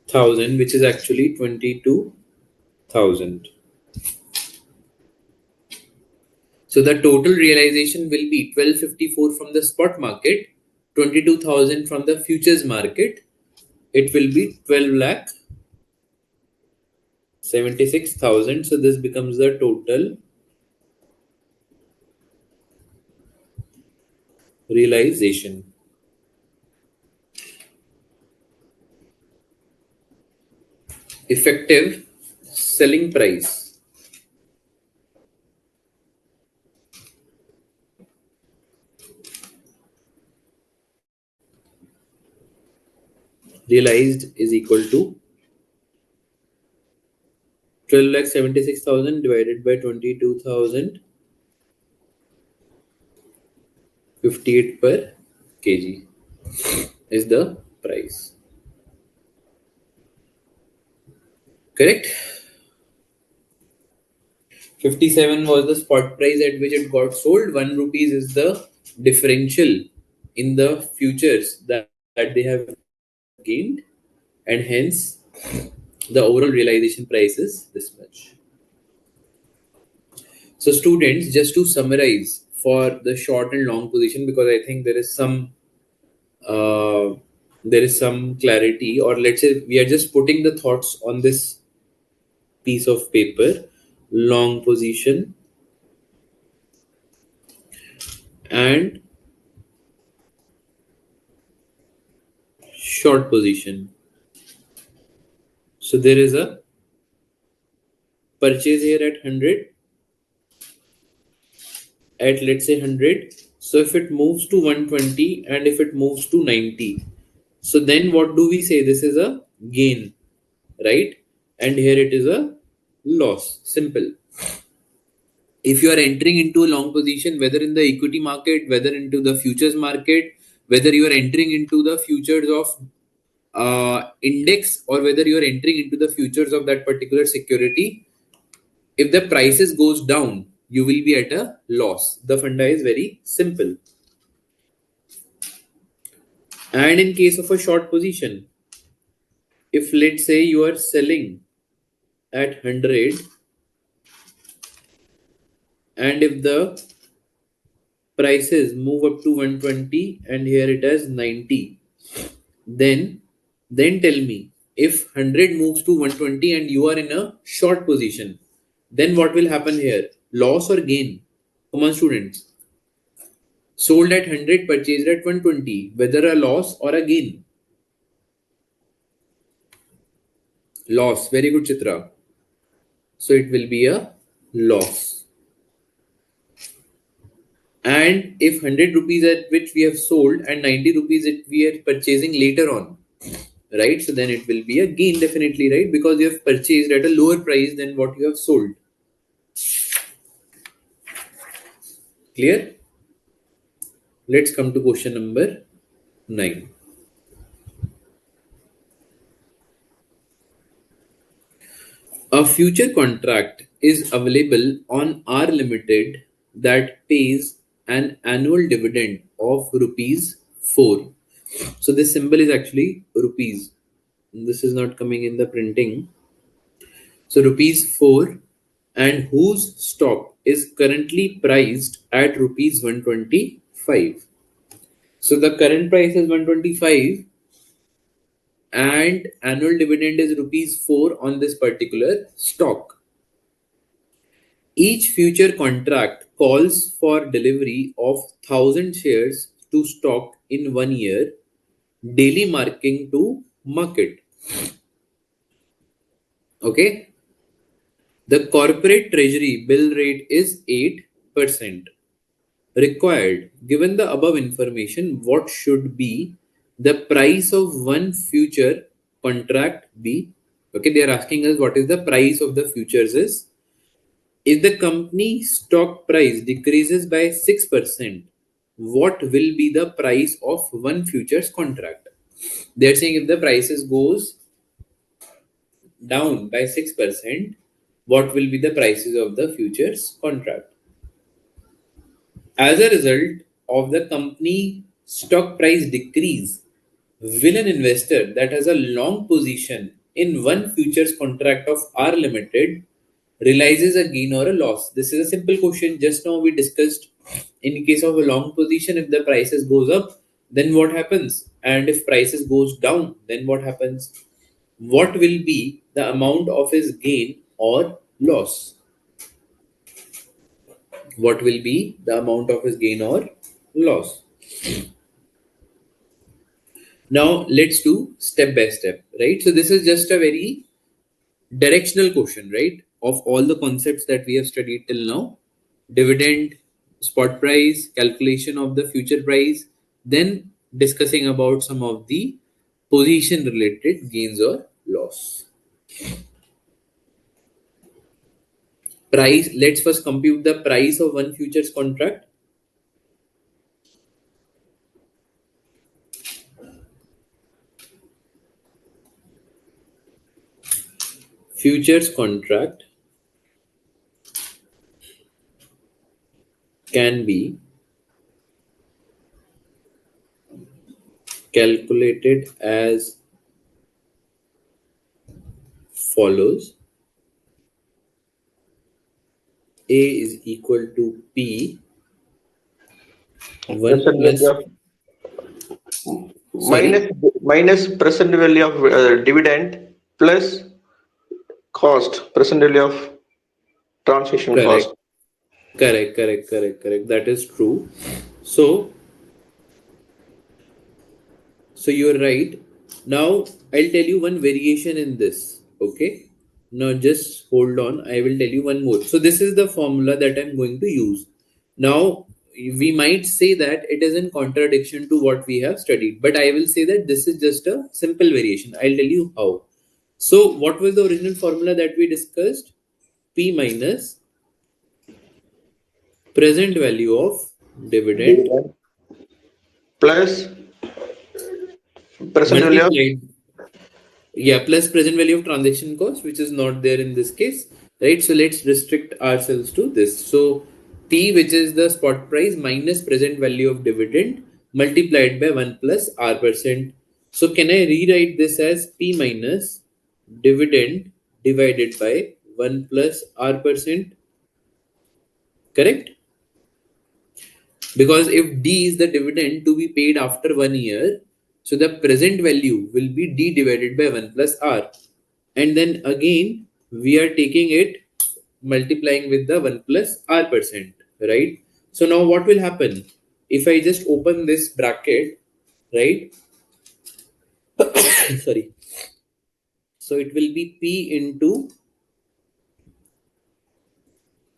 1000, which is actually 22,000. So the total realization will be 1254 from the spot market, 22,000 from the futures market. It will be 12,76,000. So this becomes the total realization. Effective selling price. Realized is equal to 12,76,000 divided by 22,000, 58 per kg is the price. Correct? 57 was the spot price at which it got sold. 1 rupees is the differential in the futures that they have gained, and hence the overall realization price is this much. So students, just to summarize for the short and long position, because I think there is some clarity, or let's say we are just putting the thoughts on this piece of paper. Long position and short position. So there is a purchase here at 100, at let's say 100. So if it moves to 120 and if it moves to 90, so then what do we say? This is a gain, right? And here it is a loss. Simple. If you are entering into a long position, whether in the equity market, whether into the futures market, whether you are entering into the futures of index, or whether you are entering into the futures of that particular security, if the prices goes down, you will be at a loss. The funda is very simple. And in case of a short position, if let's say you are selling at 100, and if the prices move up to 120 and here it has 90, then tell me, if 100 moves to 120 and you are in a short position, then what will happen here? Loss or gain? Come on, students. Sold at 100, purchased at 120. Whether a loss or a gain? Loss. Very good, Chitra. So it will be a loss. And if 100 rupees at which we have sold and 90 rupees that we are purchasing later on, right? So then it will be a gain definitely, right? Because you have purchased at a lower price than what you have sold. Clear? Let's come to question number 9. A future contract is available on R Limited that pays an annual dividend of rupees 4. So this symbol is actually rupees. This is not coming in the printing. So rupees 4, and whose stock is currently priced at rupees 125. So the current price is 125 and annual dividend is rupees 4 on this particular stock. Each future contract calls for delivery of 1,000 shares to stock in 1 year, daily marking to market. Okay. The corporate treasury bill rate is 8%. Required. Given the above information, what should be the price of one future contract be? Okay, they are asking us what is the price of the futures is. If the company stock price decreases by 6%, what will be the price of one futures contract? They are saying if the prices goes down by 6%, what will be the prices of the futures contract? As a result of the company stock price decrease, will an investor that has a long position in one futures contract of R Limited realizes a gain or a loss? This is a simple question. Just now we discussed in case of a long position, if the prices goes up, then what happens? And if prices goes down, then what happens? What will be the amount of his gain or loss? What will be the amount of his gain or loss? Now let's do step by step, right? So this is just a very directional question, right? Of all the concepts that we have studied till now: dividend, spot price, calculation of the future price, then discussing about some of the position related gains or loss. Price, let's first compute the price of one futures contract. Futures contract can be calculated as follows. A is equal to P 1 Present plus, value of sorry, minus present value of dividend plus cost, present value of transaction correct, cost. correct. That is true. So you're right. Now I'll tell you one variation in this. Okay. Now just hold on. I will tell you one more. So this is the formula that I'm going to use. Now we might say that it is in contradiction to what we have studied, but I will say that this is just a simple variation. I'll tell you how. So what was the original formula that we discussed? P minus present value of dividend Dividend plus present value of multiplied, yeah, plus present value of transaction cost, which is not there in this case, right? So let's restrict ourselves to this. So T, which is the spot price, minus present value of dividend multiplied by 1 plus R%. So can I rewrite this as P minus dividend divided by 1 plus R%? Correct? Because if D is the dividend to be paid after 1 year, So the present value will be D divided by 1 plus R. And then again, we are taking it multiplying with the 1 plus R percent, right? So now what will happen? If I just open this bracket, right? Sorry. So it will be P into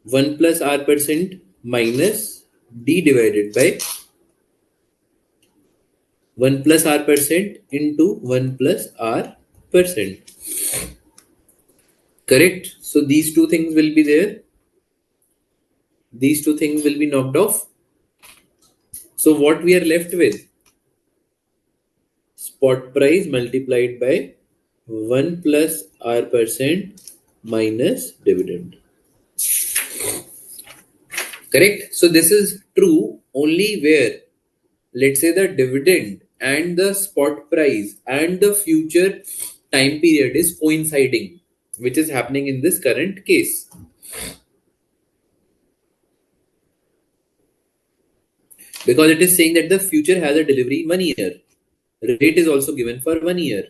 1 plus R percent minus D divided by 1 plus R percent into 1 plus R percent. Correct? So these two things will be there. These two things will be knocked off. So what we are left with? Spot price multiplied by 1 plus R percent minus dividend. Correct? So this is true only where, let's say, the dividend and the spot price and the future time period is coinciding, which is happening in this current case. Because it is saying that the future has a delivery 1 year. Rate is also given for 1 year.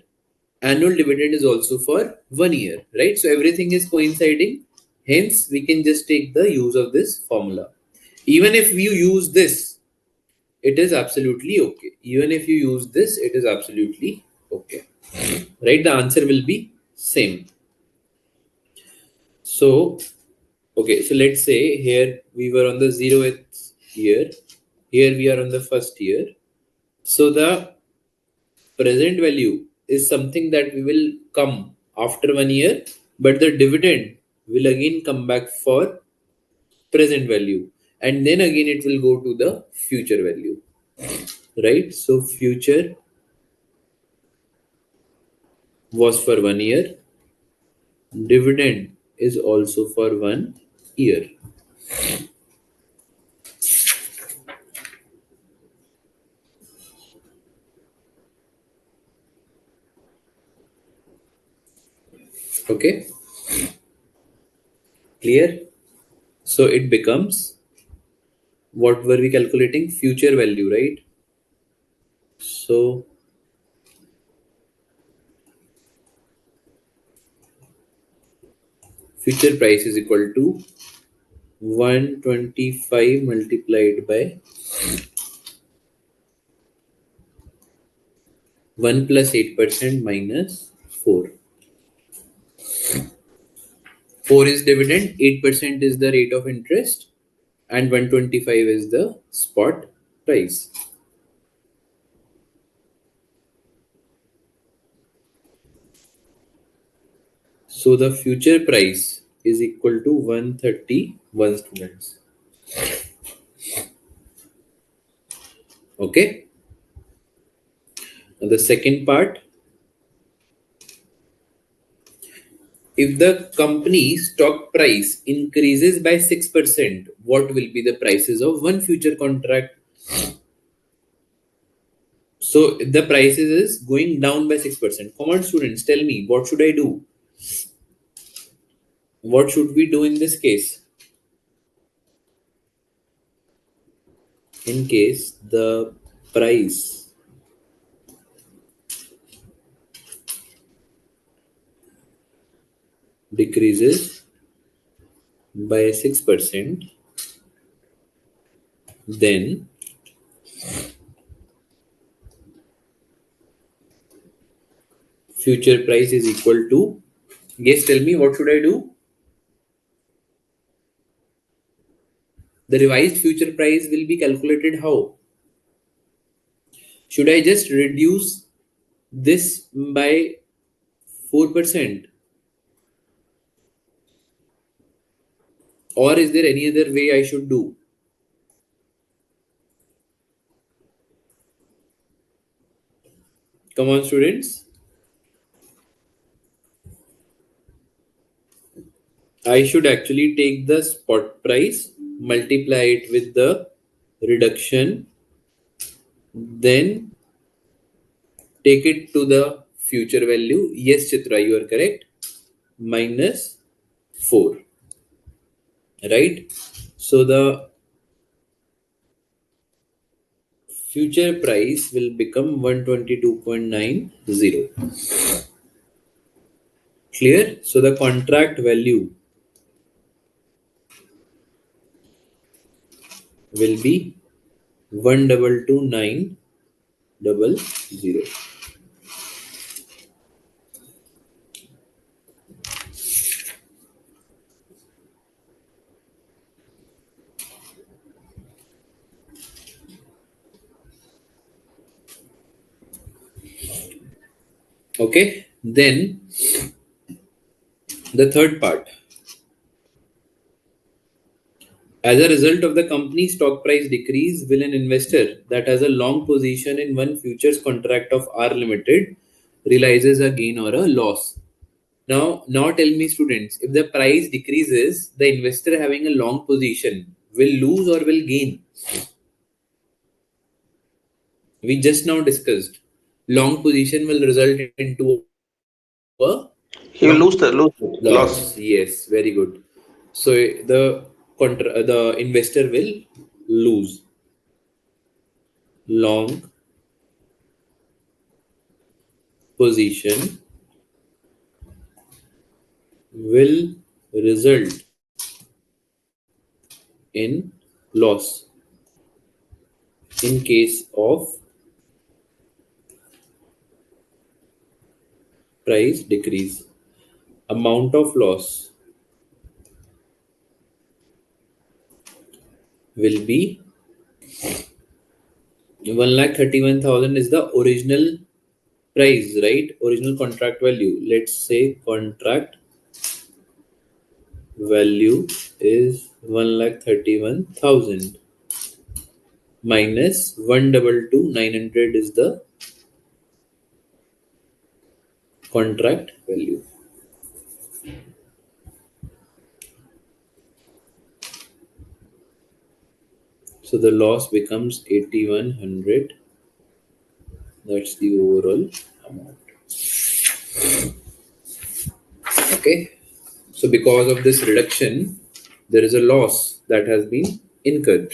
Annual dividend is also for 1 year, right? So everything is coinciding. Hence, we can just take the use of this formula. Even if you use this, it is absolutely okay. Even if you use this, it is absolutely okay. Right? The answer will be same. So, okay. So let's say here we were on the 0th year. Here we are on the first year. So the present value is something that we will come after 1 year, but the dividend will again come back for present value, and then again it will go to the future value, right? So future was for 1 year, dividend is also for 1 year. Okay, clear? So it becomes, what were we calculating? Future value, right? So future price is equal to 125 multiplied by 1 plus 8% minus 4. 4 is dividend, 8% is the rate of interest, and 125 is the spot price. So the future price is equal to 131, students. Okay. Now the second part, if the company's stock price increases by 6%, what will be the prices of one future contract? So the prices is going down by 6%. Come on, students, tell me, what should I do? What should we do in this case? In case the price decreases by 6%, then future price is equal to, guess, tell me, what should I do? The revised future price will be calculated how? Should I just reduce this by 4%? Or is there any other way I should do? Come on, students. I should actually take the spot price, multiply it with the reduction, then take it to the future value. Yes, Chitra, you are correct. Minus 4. Right? So the future price will become 122.90. Clear? So the contract value will be 122,900. Okay, then the third part. As a result of the company's stock price decrease, will an investor that has a long position in one futures contract of R Limited realizes a gain or a loss? Now tell me, students, if the price decreases, the investor having a long position will lose or will gain? We just now discussed long position will result into a He will lose the loss. loss. Yes, very good. So the investor will lose. Long position will result in loss in case of price decrease. Amount of loss will be 1,31,000 is the original price, right? Original contract value. Let's say contract value is 1,31,000 minus 122,900 is the contract value. So the loss becomes 8,100. That's the overall amount. Okay. So because of this reduction, there is a loss that has been incurred.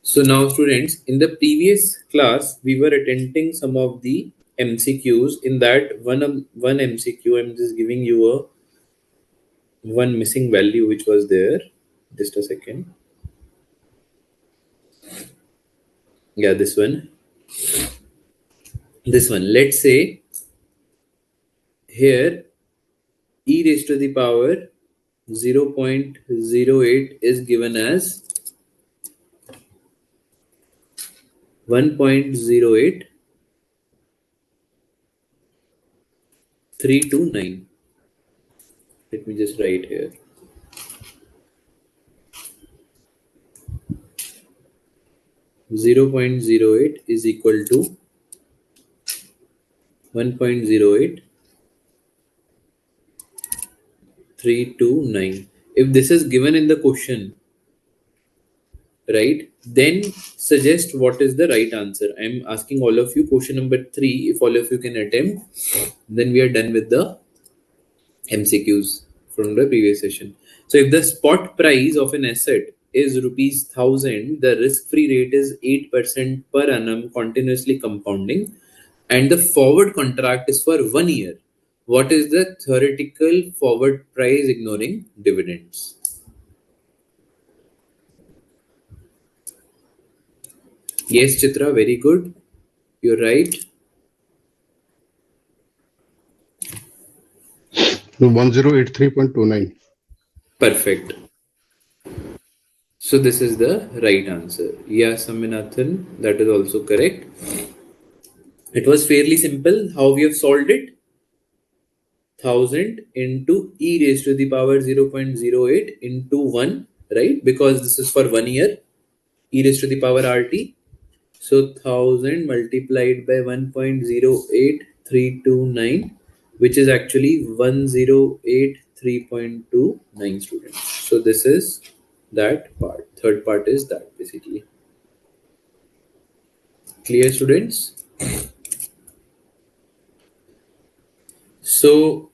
So now students, in the previous class, we were attempting some of the MCQs. In that one MCQ, I'm just giving you a one missing value which was there. Just a second. Yeah, this one. This one. Let's say here e raised to the power 0.08 is given as 1.08329. Let me just write here. .08 is equal to 1.08329. If this is given in the question, right, then suggest what is the right answer. I'm asking all of you question number 3. If all of you can attempt, then we are done with the MCQs from the previous session. So if the spot price of an asset is rupees 1,000, the risk-free rate is 8% per annum continuously compounding, and the forward contract is for 1 year. What is the theoretical forward price ignoring dividends? Yes, Chitra, very good. You're right. 1083.29. Perfect. So this is the right answer. Yeah, Saminathan, that is also correct. It was fairly simple how we have solved it. 1000 into e raised to the power 0.08 into 1, right? Because this is for 1 year, e raised to the power rt. So 1000 multiplied by 1.08329, which is actually 1083.29 students. So this is that part. Third part is that basically. Clear, students? So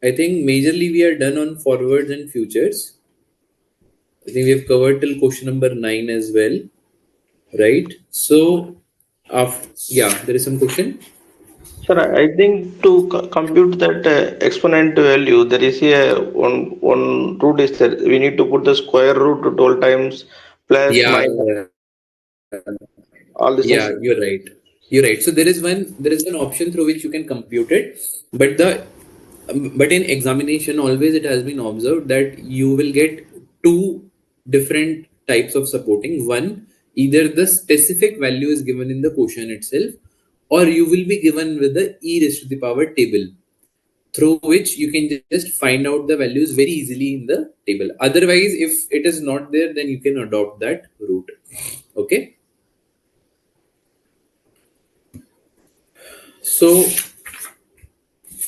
I think majorly we are done on forwards and futures. I think we have covered till question number 9 as well, right? So, yeah, there is some question. Sir, I think to compute that exponent value, there is a one root is that we need to put the square root to 12 times plus Yeah, minus all these yeah, things. you're right. You're right. So there is one option through which you can compute it, but but in examination always it has been observed that you will get two different types of supporting. One, either the specific value is given in the question itself, or you will be given with the e raised to the power table, through which you can just find out the values very easily in the table. Otherwise, if it is not there, then you can adopt that route. Okay. So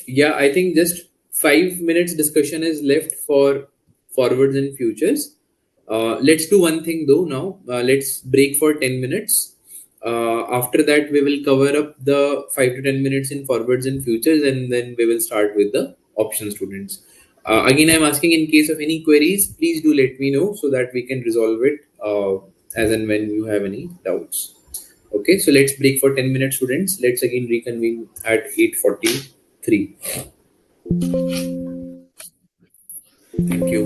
yeah, I think just 5 minutes discussion is left for forwards and futures. Let's do one thing though now. Let's break for 10 minutes. After that, we will cover up the 5 to 10 minutes in forwards and futures, and then we will start with the option students. Again, I'm asking in case of any queries, please do let me know so that we can resolve it as and when you have any doubts. Okay, so let's break for 10 minutes, students. Let's again reconvene at 8:43. Thank you.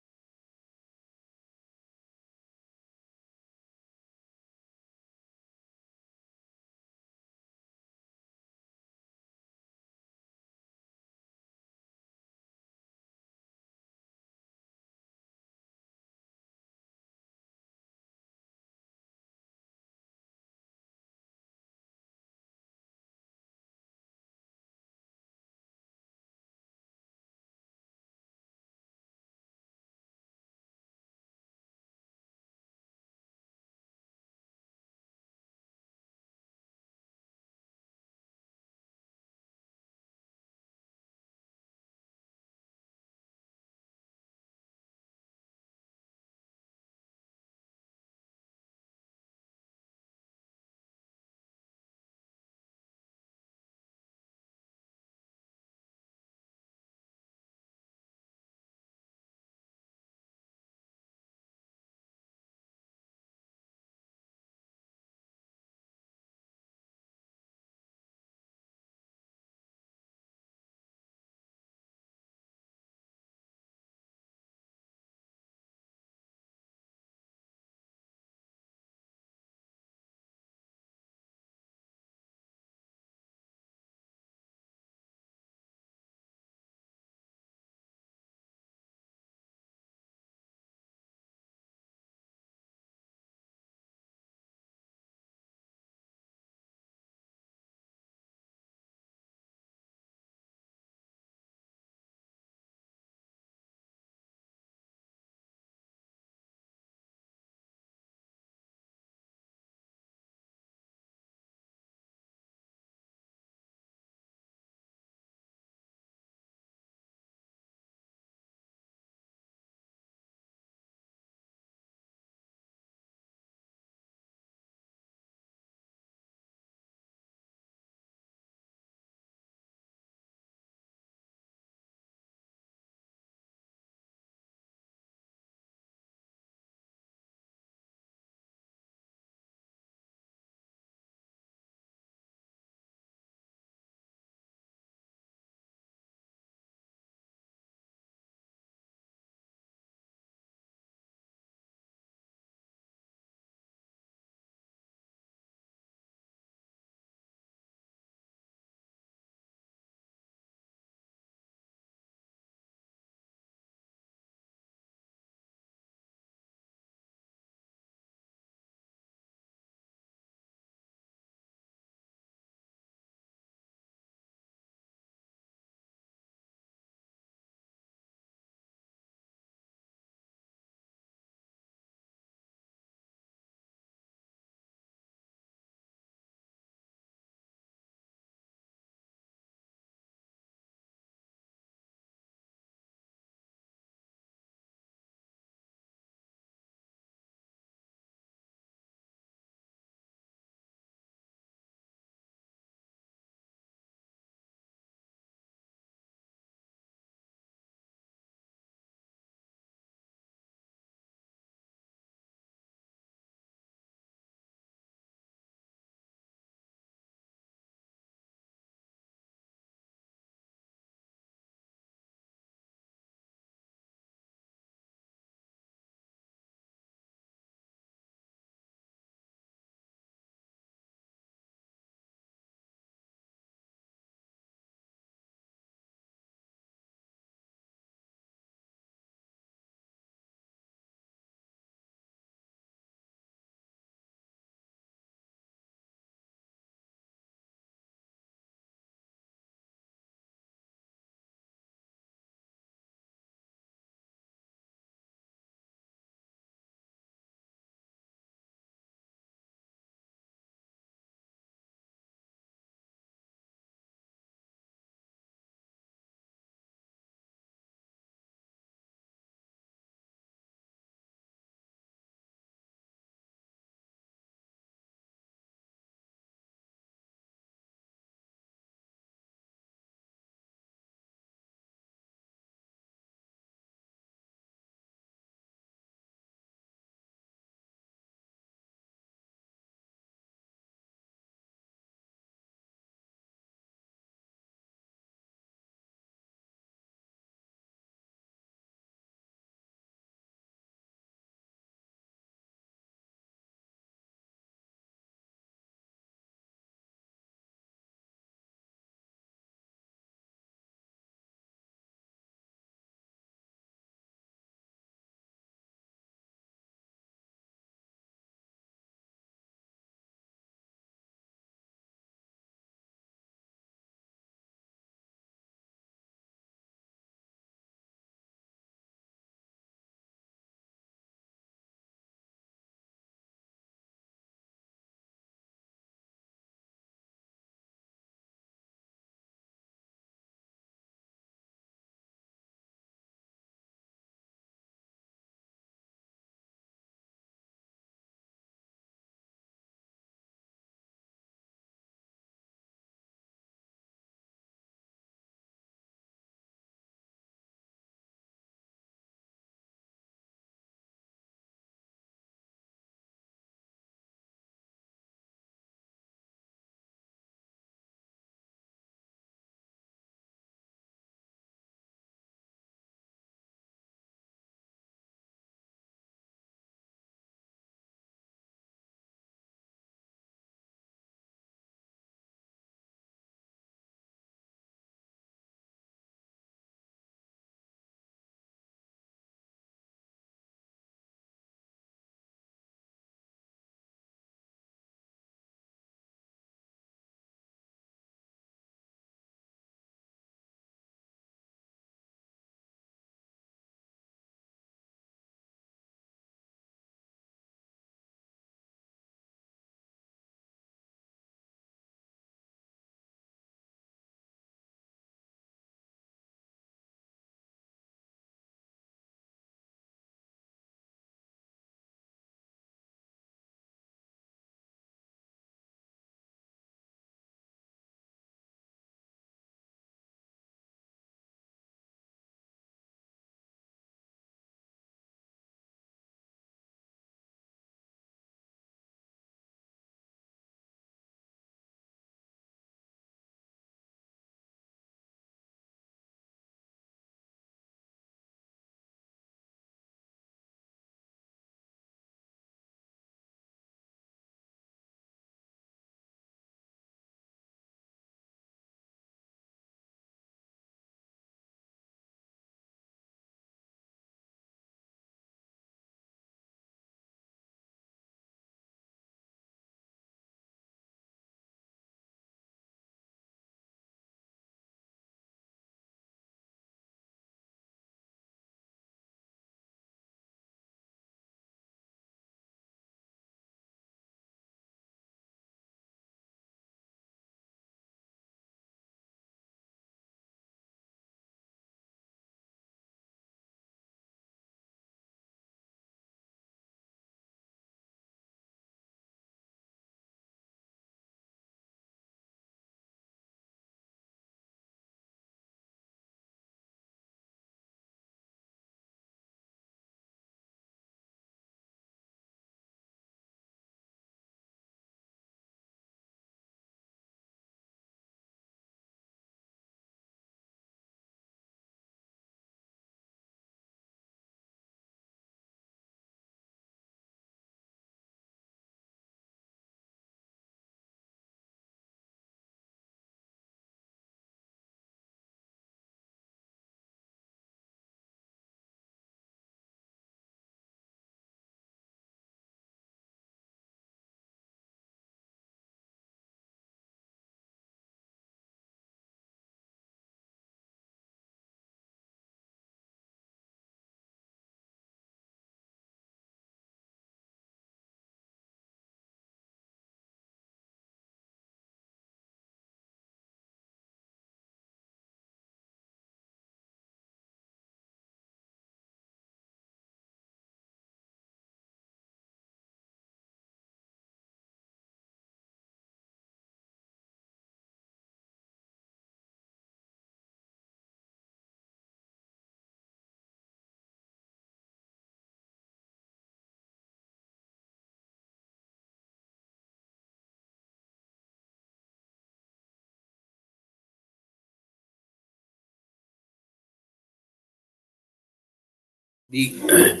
the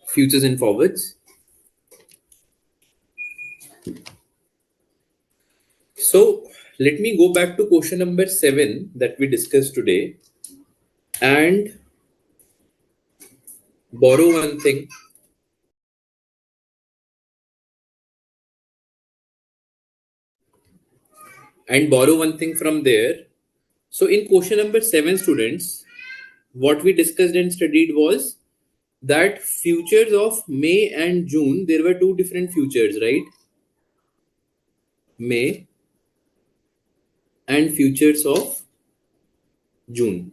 futures and forwards. So let me go back to question number 7 that we discussed today and borrow one thing. From there. So in question number 7, students, what we discussed and studied was that futures of May and June, there were two different futures, right? May and futures of June,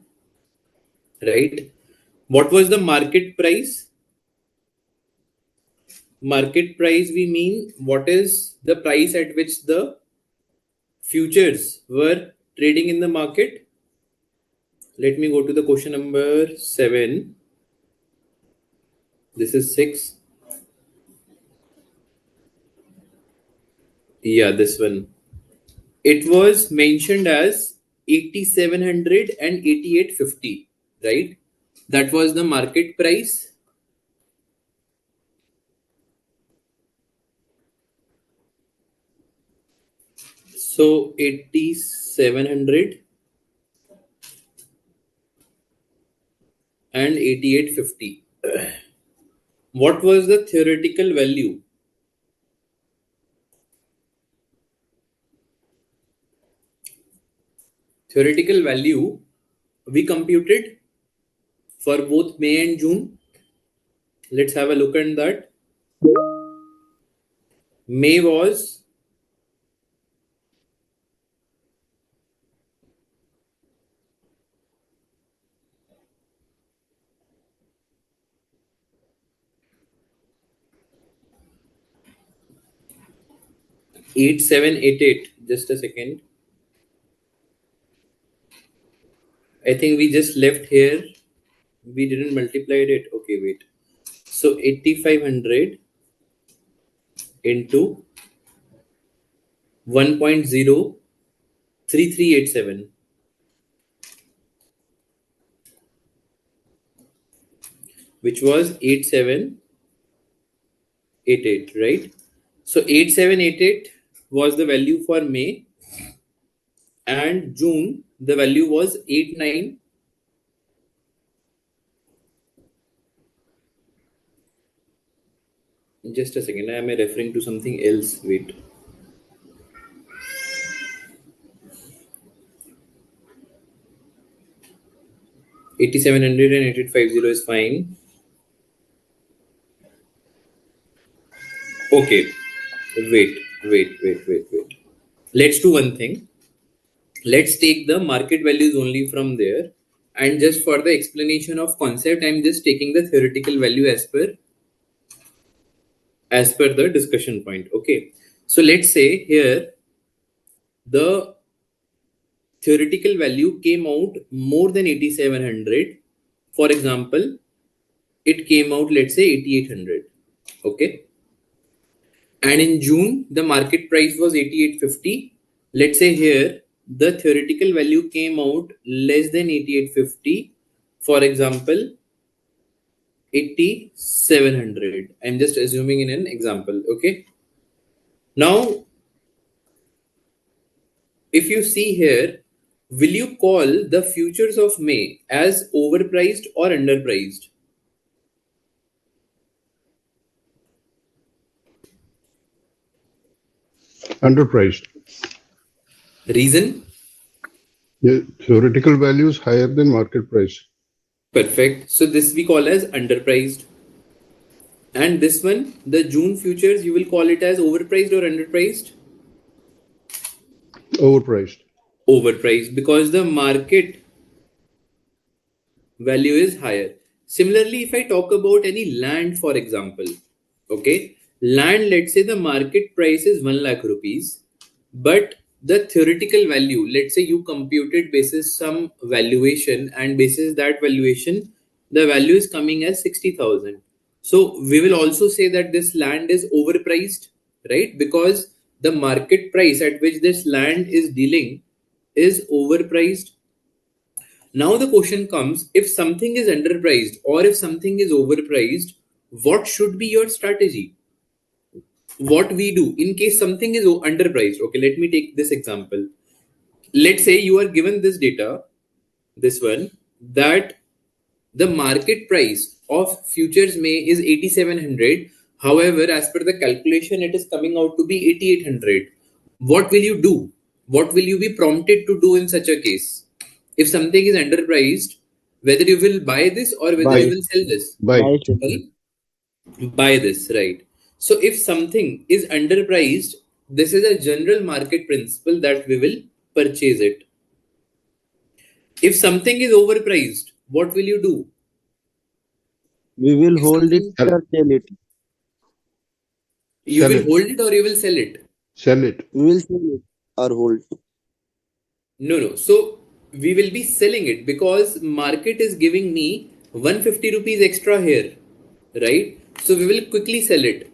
right? What was the market price? Market price, we mean what is the price at which the futures were trading in the market? Let me go to the question number 7. This is 6. Yeah, this one. It was mentioned as 8700 and 8850, right? That was the market price. So 8700 and 8850. What was the theoretical value? Theoretical value we computed for both May and June. Let's have a look at that. May was 8788. Just a second. I think we just left here. We didn't multiply it. Okay, wait. So 8500 into 1.03387, which was 8788, right? So 8788 was the value for May, and June the value was 89. Just a second, I am referring to something else. Wait. $8,700 and 8850 is fine. Okay. Wait. Let's do one thing. Let's take the market values only from there, and just for the explanation of concept, I'm just taking the theoretical value as per the discussion point. Okay, so let's say here the theoretical value came out more than 8700. For example, it came out, let's say, 8800. Okay, and in June the market price was 8850. Let's say here the theoretical value came out less than 8850. For example, 8700. I'm just assuming in an example. Okay, now if you see here, will you call the futures of May as overpriced or underpriced? Underpriced. Reason? The theoretical value is higher than market price. Perfect. So this we call as underpriced. And this one, the June futures, you will call it as overpriced or underpriced? Overpriced. Overpriced, because the market value is higher. Similarly, if I talk about any land, for example, okay, land, let's say the market price is 1 lakh rupees, but the theoretical value, let's say you computed basis some valuation, and basis that valuation, the value is coming as 60,000. So we will also say that this land is overpriced, right? Because the market price at which this land is dealing is overpriced. Now the question comes, if something is underpriced or if something is overpriced, what should be your strategy? What we do in case something is underpriced. Okay, let me take this example. Let's say you are given this data, this one, that the market price of futures May is 8700. However, as per the calculation, it is coming out to be 8800. What will you do? What will you be prompted to do in such a case? If something is underpriced, whether you will buy this or whether you Buy. will sell this? Buy. Sorry? Buy this, right? So if something is underpriced, this is a general market principle that we will purchase it. If something is overpriced, what will you do? We will If hold it something, or sell it. you Sell will it. hold it or you will sell it? Sell it. We will sell it or hold. No. So we will be selling it because market is giving me 150 rupees extra here, right? So we will quickly sell it.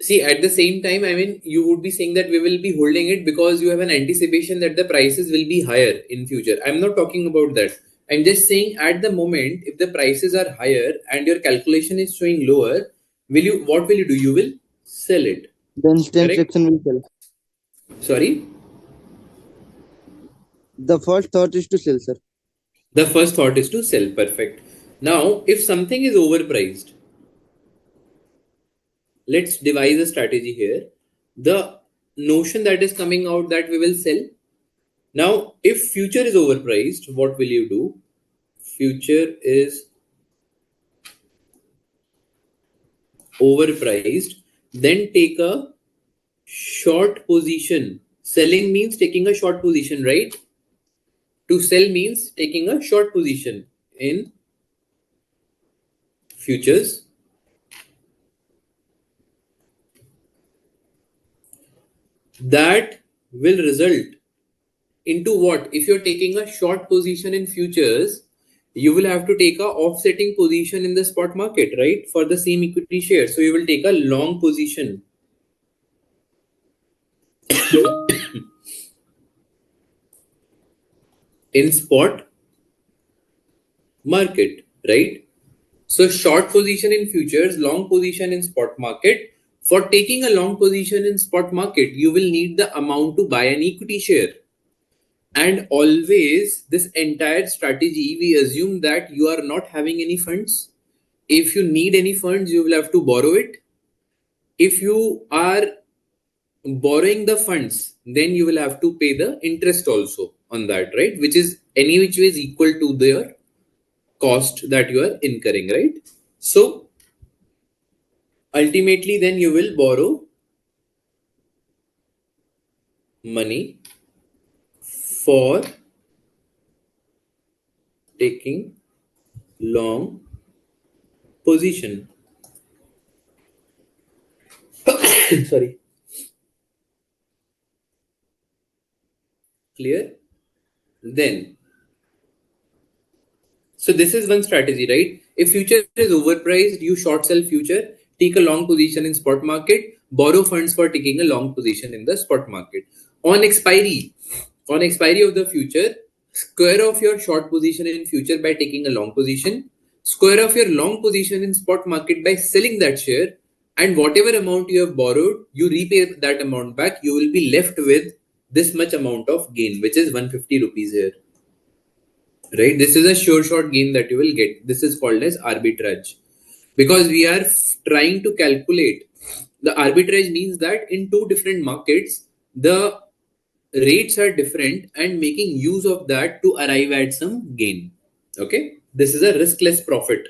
See, at the same time, I mean, you would be saying that we will be holding it because you have an anticipation that the prices will be higher in future. I'm not talking about that. I'm just saying at the moment, if the prices are higher and your calculation is showing lower, what will you do? You will sell it. The instant Correct? section will sell. Sorry? The first thought is to sell, sir. The first thought is to sell. Perfect. Now, if something is overpriced, let's devise a strategy here. The notion that is coming out that we will sell. Now, if future is overpriced, what will you do? Future is overpriced, then take a short position. Selling means taking a short position, right? To sell means taking a short position in futures. That will result into what? If you're taking a short position in futures, you will have to take a offsetting position in the spot market, right? For the same equity share. So you will take a long position in spot market, right? So short position in futures, long position in spot market. For taking a long position in spot market, you will need the amount to buy an equity share. And always this entire strategy, we assume that you are not having any funds. If you need any funds, you will have to borrow it. If you are borrowing the funds, then you will have to pay the interest also on that, right? Which is any which way is equal to their cost that you are incurring, right? So ultimately, then you will borrow money for taking long position. Sorry. Clear? Then, so this is one strategy, right? If future is overpriced, you short sell future, take a long position in spot market, borrow funds for taking a long position in the spot market. On expiry, of the future, square off your short position in future by taking a long position, square off your long position in spot market by selling that share, and whatever amount you have borrowed, you repay that amount back. You will be left with this much amount of gain, which is 150 rupees here. Right? This is a sure shot gain that you will get. This is called as arbitrage. Because we are trying to calculate. The arbitrage means that in two different markets, the rates are different and making use of that to arrive at some gain. Okay? This is a riskless profit.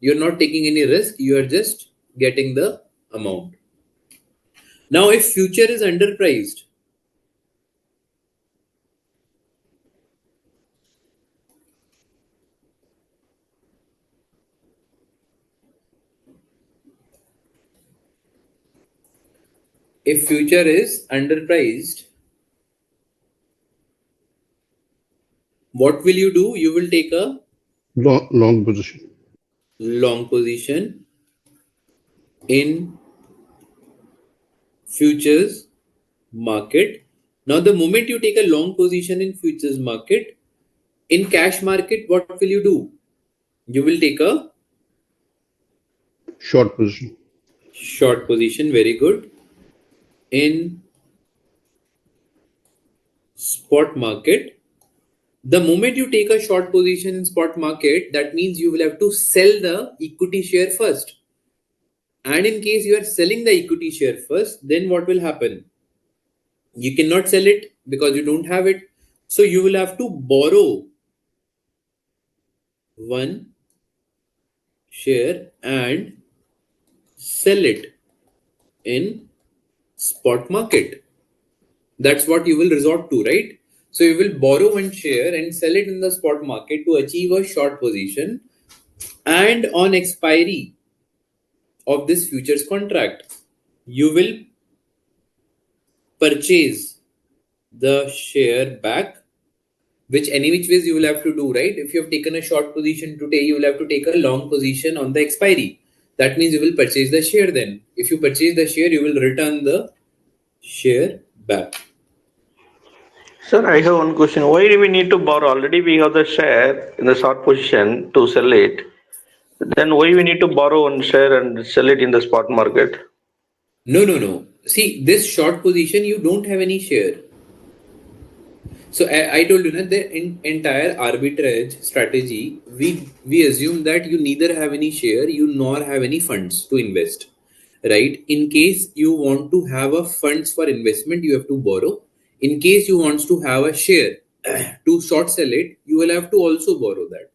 You're not taking any risk, you are just getting the amount. Now, if future is underpriced, what will you do? You will take a Long position. long position in futures market. Now, the moment you take a long position in futures market, In cash market, what will you do? You will take a Short position. short position. Very good. In spot market, the moment you take a short position in spot market, that means you will have to sell the equity share first. And in case you are selling the equity share first, then what will happen? You cannot sell it because you don't have it. So you will have to borrow one share and sell it in spot market. That's what you will resort to, right? So you will borrow one share and sell it in the spot market to achieve a short position. And on expiry of this futures contract, you will purchase the share back, which any which ways you will have to do, right? If you have taken a short position today, you will have to take a long position on the expiry. That means you will purchase the share then. If you purchase the share, you will return the share back. Sir, I have one question. Why do we need to borrow? Already we have the share in the short position to sell it. Then why we need to borrow one share and sell it in the spot market? No. See, this short position, you don't have any share. So I told you that the entire arbitrage strategy, we assume that you neither have any share, you nor have any funds to invest, right? In case you want to have a funds for investment, you have to borrow. In case you want to have a share to short sell it, you will have to also borrow that.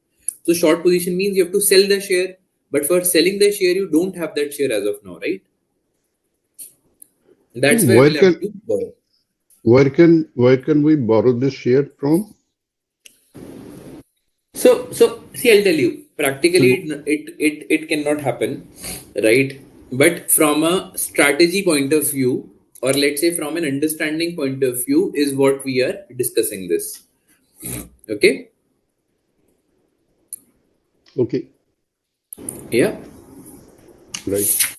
So short position means you have to sell the share, but for selling the share, you don't have that share as of now, right? That's why Where we'll have can to borrow. where can we borrow this share from? So see, I'll tell you. Practically, it cannot happen, right? But from a strategy point of view, or let's say from an understanding point of view, is what we are discussing this. Okay? Okay, Yeah. right.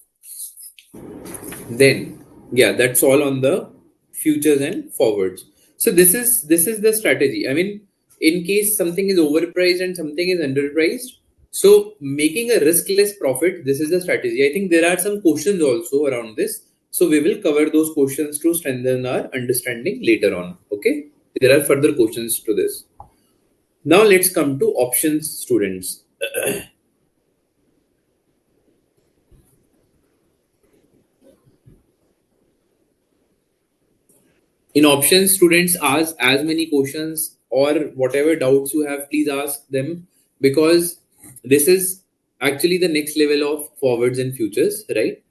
Then yeah, that's all on the futures and forwards. So this is the strategy. I mean, in case something is overpriced and something is underpriced, so making a riskless profit, this is the strategy. I think there are some questions also around this, so we will cover those questions to strengthen our understanding later on. Okay, there are further questions to this. Now let's come to options, students. In options, students, ask as many questions or whatever doubts you have, please ask them, because this is actually the next level of forwards and futures, right?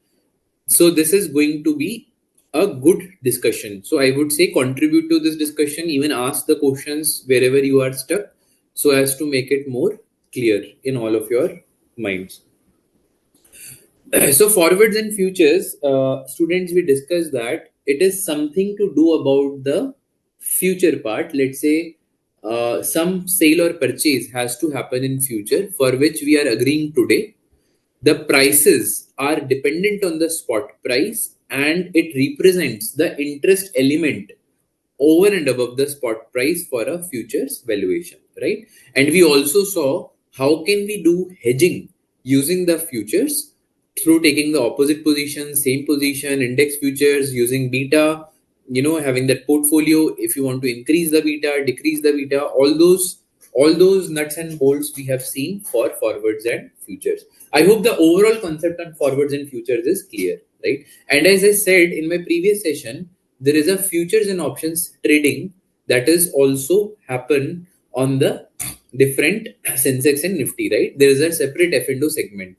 So this is going to be a good discussion. So I would say contribute to this discussion, even ask the questions wherever you are stuck, so as to make it more clear in all of your minds. So forwards and futures, students, we discussed that it is something to do about the future part. Let's say some sale or purchase has to happen in future, for which we are agreeing today. The prices are dependent on the spot price, and it represents the interest element over and above the spot price for a futures valuation, right? And we also saw how can we do hedging using the futures through taking the opposite position, same position, index futures, using beta, having that portfolio. If you want to increase the beta, decrease the beta, all those nuts and bolts we have seen for forwards and futures. I hope the overall concept on forwards and futures is clear, right? And as I said in my previous session, there is a futures and options trading that is also happen on the different Sensex and Nifty, right? There is a separate F&O segment.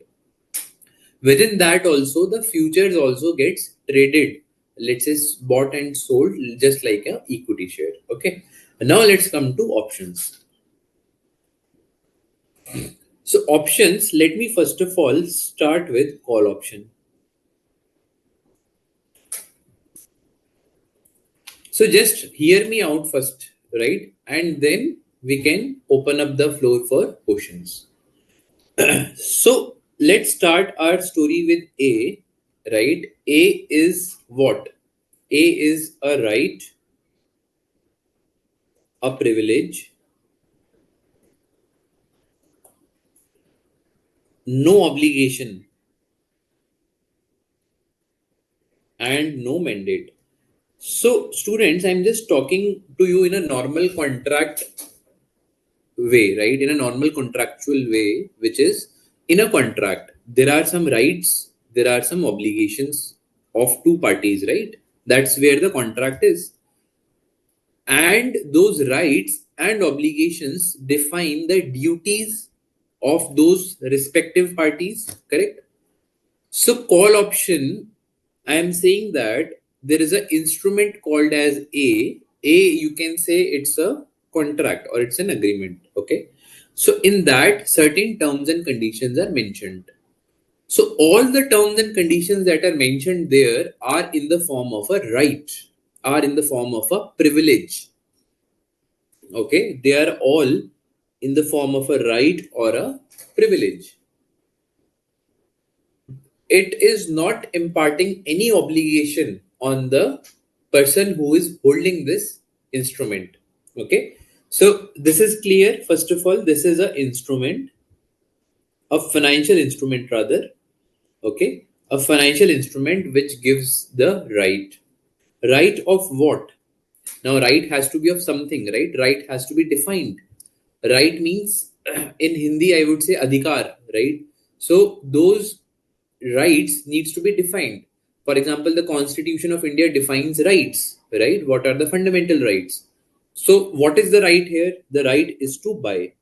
Within that also, the futures also gets traded. Let's say bought and sold just like a equity share. Okay. Now let's come to options. So options, let me first of all start with call option. So just hear me out first, right? And then we can open up the floor for questions. So let's start our story with A, right? A is what? A is a right, a privilege, no obligation, and no mandate. So, students, I'm just talking to you in a normal contract way, right? In a normal contractual way, which is in a contract, there are some rights, there are some obligations of two parties, right? That's where the contract is. And those rights and obligations define the duties of those respective parties, correct? So call option, I am saying that there is an instrument called as A. A, you can say it's a contract or it's an agreement. Okay. So in that, certain terms and conditions are mentioned. So all the terms and conditions that are mentioned there are in the form of a right, are in the form of a privilege. Okay. They are all in the form of a right or a privilege. It is not imparting any obligation on the person who is holding this instrument. Okay, so this is clear. First of all, this is a instrument, a financial instrument rather. Okay, a financial instrument which gives the right of what? Now right has to be of something, right has to be defined. Right means in Hindi I would say adhikar, right? So those rights needs to be defined. For example, the Constitution of India defines rights, right? What are the fundamental rights? So what is the right here? The right is to buy.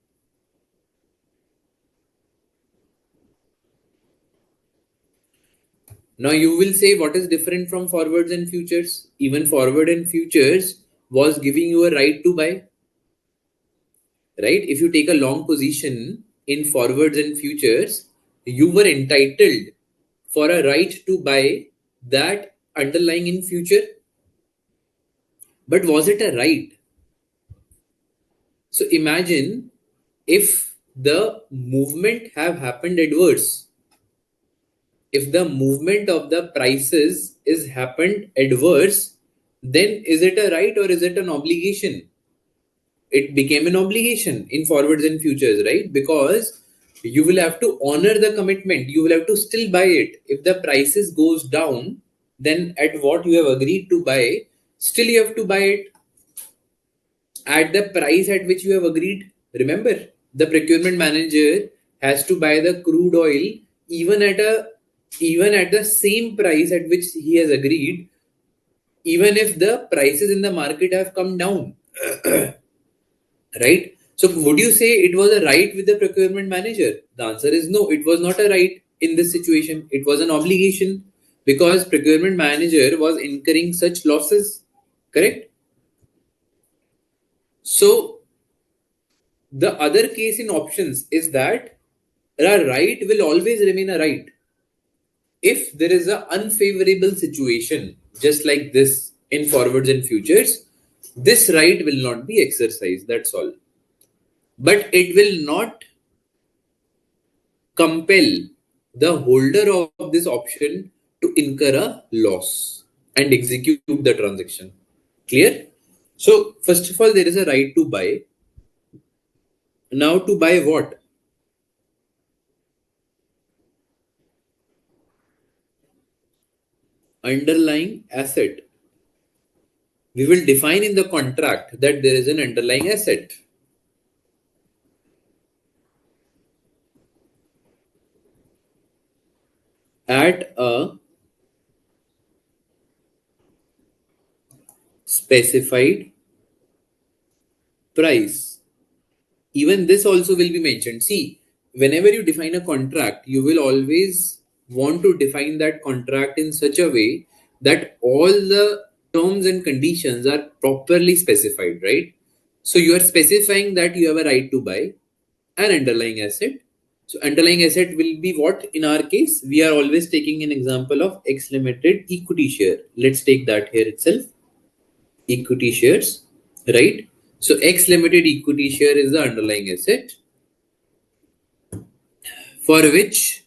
Now you will say, what is different from forwards and futures? Even forward and futures was giving you a right to buy, right? If you take a long position in forwards and futures, you were entitled for a right to buy that underlying in future. But was it a right? So imagine if the movement have happened adverse. If the movement of the prices is happened adverse, then is it a right or is it an obligation? It became an obligation in forwards and futures, right? Because you will have to honor the commitment. You will have to still buy it. If the prices goes down, then at what you have agreed to buy, still you have to buy it at the price at which you have agreed. Remember, the procurement manager has to buy the crude oil even at a even at the same price at which he has agreed, even if the prices in the market have come down. Right? So would you say it was a right with the procurement manager? The answer is no, it was not a right in this situation. It was an obligation because procurement manager was incurring such losses. Correct? So the other case in options is that a right will always remain a right. If there is an unfavorable situation, just like this in forwards and futures, this right will not be exercised. That's all. But it will not compel the holder of this option to incur a loss and execute the transaction. Clear? So, first of all, there is a right to buy. Now, to buy what? Underlying asset. We will define in the contract that there is an underlying asset. At a specified price. Even this also will be mentioned. See, whenever you define a contract, you will always want to define that contract in such a way that all the terms and conditions are properly specified, right? So you are specifying that you have a right to buy an underlying asset. So underlying asset will be what in our case? We are always taking an example of X Limited equity share. Let's take that here itself. Equity shares, right? So X Limited equity share is the underlying asset for which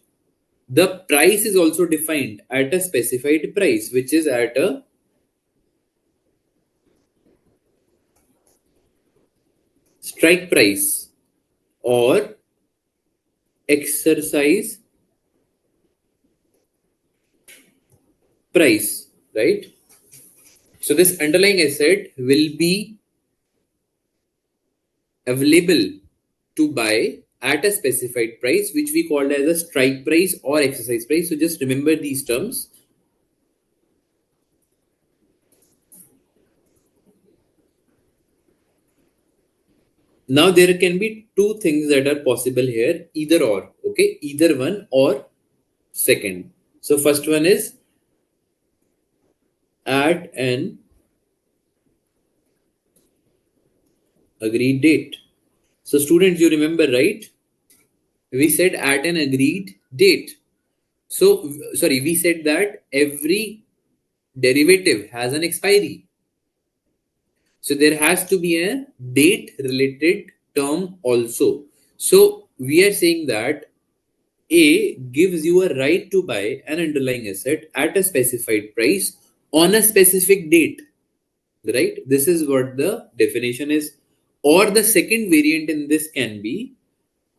the price is also defined at a specified price, which is at a strike price or exercise price, right? So this underlying asset will be available to buy at a specified price, which we called as a strike price or exercise price. So just remember these terms. Now there can be two things that are possible here, either or, okay, either one or second. So first one is at an agreed date. So students, you remember, right? We said at an agreed date. So sorry, we said that every derivative has an expiry. So there has to be a date related term also. So we are saying that A gives you a right to buy an underlying asset at a specified price on a specific date, right? This is what the definition is. Or the second variant in this can be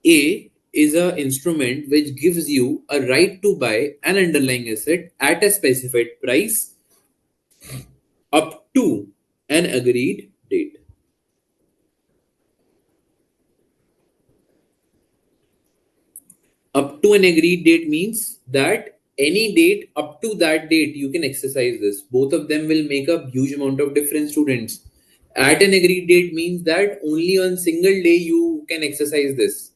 A is an instrument which gives you a right to buy an underlying asset at a specified price up to an agreed date. Up to an agreed date means that any date up to that date you can exercise this. Both of them will make a huge amount of difference, students. At an agreed date means that only on single day you can exercise this.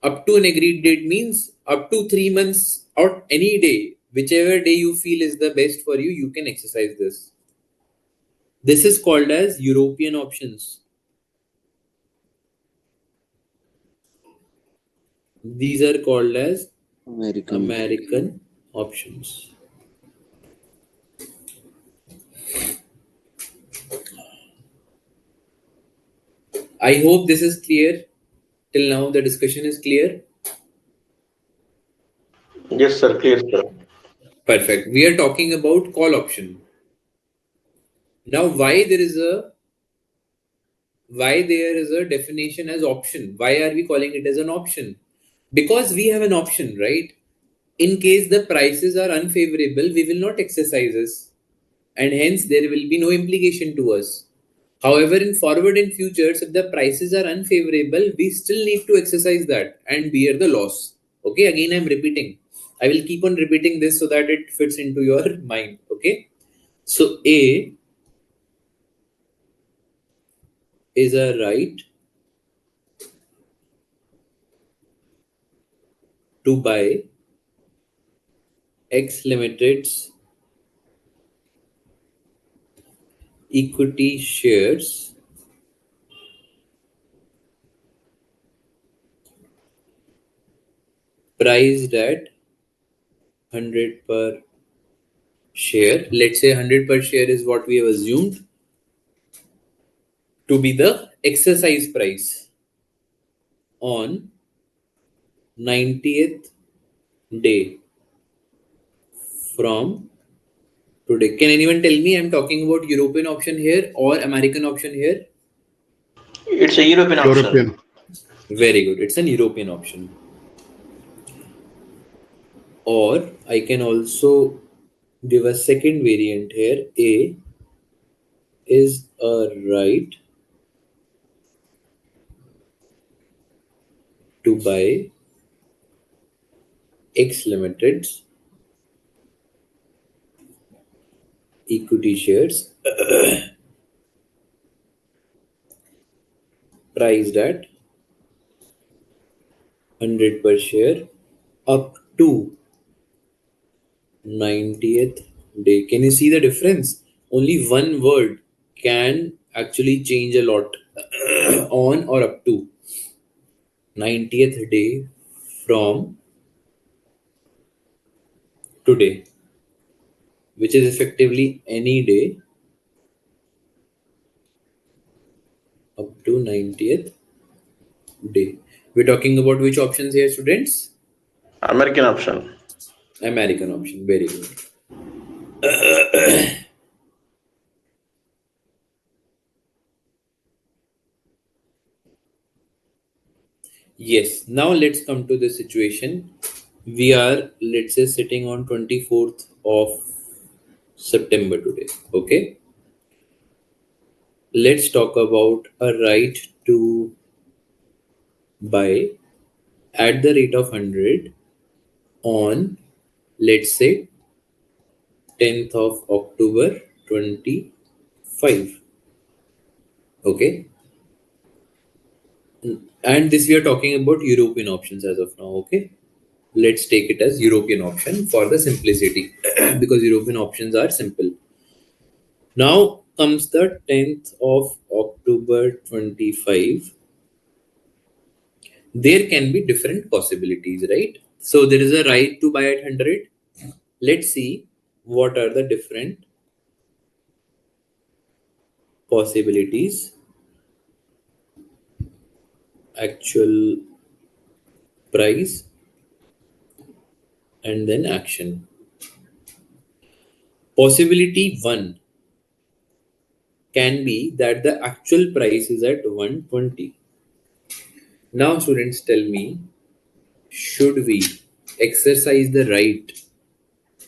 Up to an agreed date means up to 3 months or any day, whichever day you feel is the best for you, you can exercise this. This is called as European options. These are called as American options. I hope this is clear. Till now, the discussion is clear. Yes, sir. Clear, sir. Perfect. We are talking about call option. Now, why there is a definition as option? Why are we calling it as an option? Because we have an option, right? In case the prices are unfavorable, we will not exercise this, and hence there will be no implication to us. However, in forward and futures, if the prices are unfavorable, we still need to exercise that and bear the loss. Okay, again, I'm repeating. I will keep on repeating this so that it fits into your mind. Okay, so A is a right to buy X Limited's equity shares priced at 100 per share. Let's say 100 per share is what we have assumed to be the exercise price on 90th day from today. Can anyone tell me I'm talking about European option here or American option here? It's a European option. European. Very good. It's an European option. Or I can also give a second variant here. A is a right to buy X Limited's equity shares priced at 100 per share up to 90th day. Can you see the difference? Only one word can actually change a lot. On or up to 90th day from today, which is effectively any day up to 90th day. We're talking about which options here, students? American option. American option. Very good. Yes. Now let's come to the situation. We are, let's say, sitting on 24th of September today. Okay. Let's talk about a right to buy at the rate of 100 on, let's say, 10th of October 25. Okay. And this we are talking about European options as of now. Okay. Let's take it as European option for the simplicity because European options are simple. Now comes the 10th of October 25. There can be different possibilities, right? So there is a right to buy at 100. Let's see what are the different possibilities. Actual price and then action. Possibility 1 can be that the actual price is at 120. Now students, tell me, should we exercise the right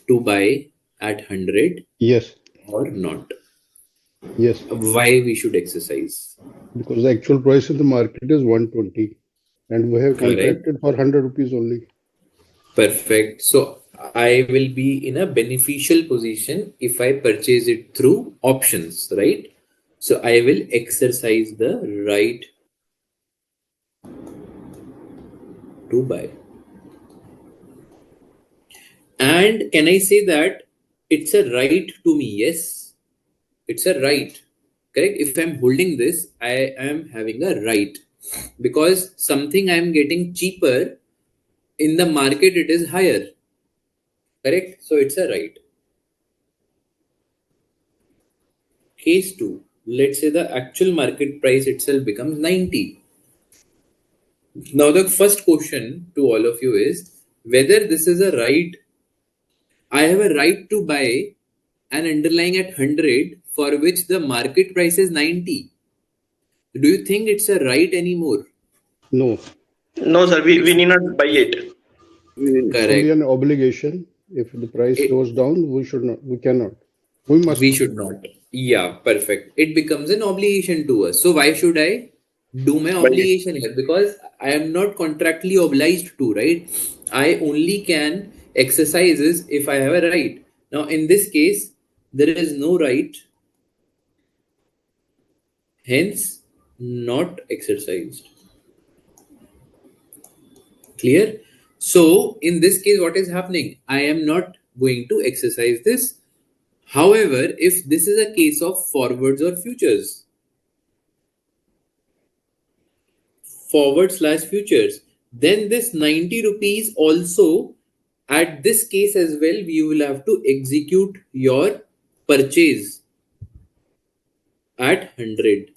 to buy at 100 Yes. or not? Yes. Why we should exercise? Because the actual price in the market is 120 and we have Correct. contracted for 100 rupees only. Perfect. So I will be in a beneficial position if I purchase it through options, right? So I will exercise the right to buy. And can I say that it's a right to me? Yes, it's a right. Correct. If I'm holding this, I am having a right because something I'm getting cheaper in the market, it is higher. Correct. So it's a right. Case 2. Let's say the actual market price itself becomes 90. Now the first question to all of you is whether this is a right. I have a right to buy an underlying at 100 for which the market price is 90. Do you think it's a right anymore? No. No, sir, we need not buy it. It's only Correct. an obligation. If the price goes down, we cannot. We must. We should not. Yeah, perfect. It becomes an obligation to us. So why should I do my Buy it. obligation here? Because I am not contractually obliged to, right? I only can exercise this if I have a right. Now, in this case, there is no right, hence not exercised. Clear? So, in this case, what is happening? I am not going to exercise this. However, if this is a case of forwards or futures, forward/futures, then this 90 rupees also, at this case as well, you will have to execute your purchase at 100,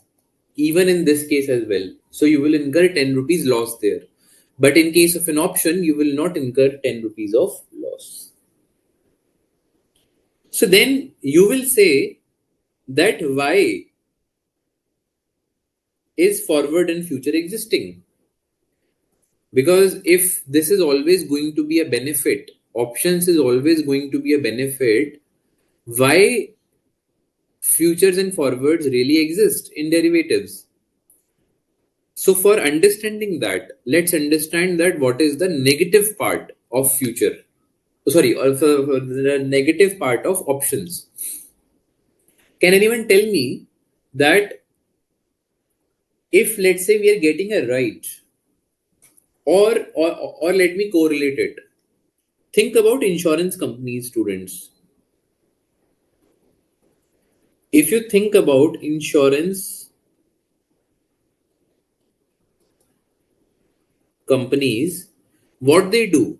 even in this case as well. So you will incur 10 rupees loss there. But in case of an option, you will not incur 10 rupees of loss. So then you will say that why is forward and future existing? Because if this is always going to be a benefit, options is always going to be a benefit, why futures and forwards really exist in derivatives? So for understanding that, let's understand that what is the negative part of future. Sorry, or for the negative part of options. Can anyone tell me that if let's say we are getting a right, or let me correlate it. Think about insurance companies, students. If you think about insurance companies, what they do,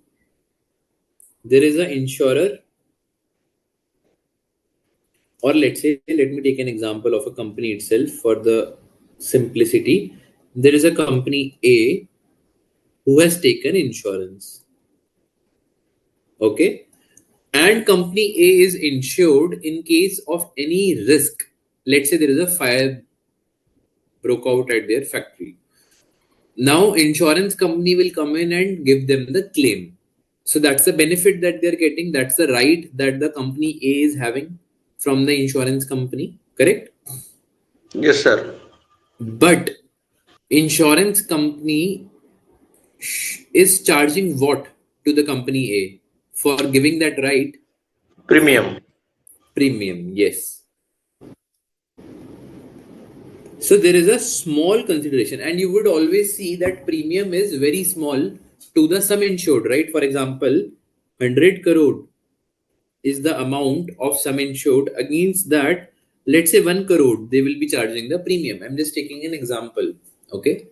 there is an insurer, or let's say, let me take an example of a company itself for the simplicity. There is a company A who has taken insurance. Okay. And company A is insured in case of any risk. Let's say there is a fire broke out at their factory. Now insurance company will come in and give them the claim. So that's the benefit that they're getting. That's the right that the company A is having from the insurance company. Correct? Yes, sir. But insurance company is charging what to the company A for giving that right? Premium. Premium. Yes. So there is a small consideration, and you would always see that premium is very small to the sum insured, right? For example, 100 crore is the amount of sum insured. Against that, let's say 1 crore, they will be charging the premium. I'm just taking an example. Okay.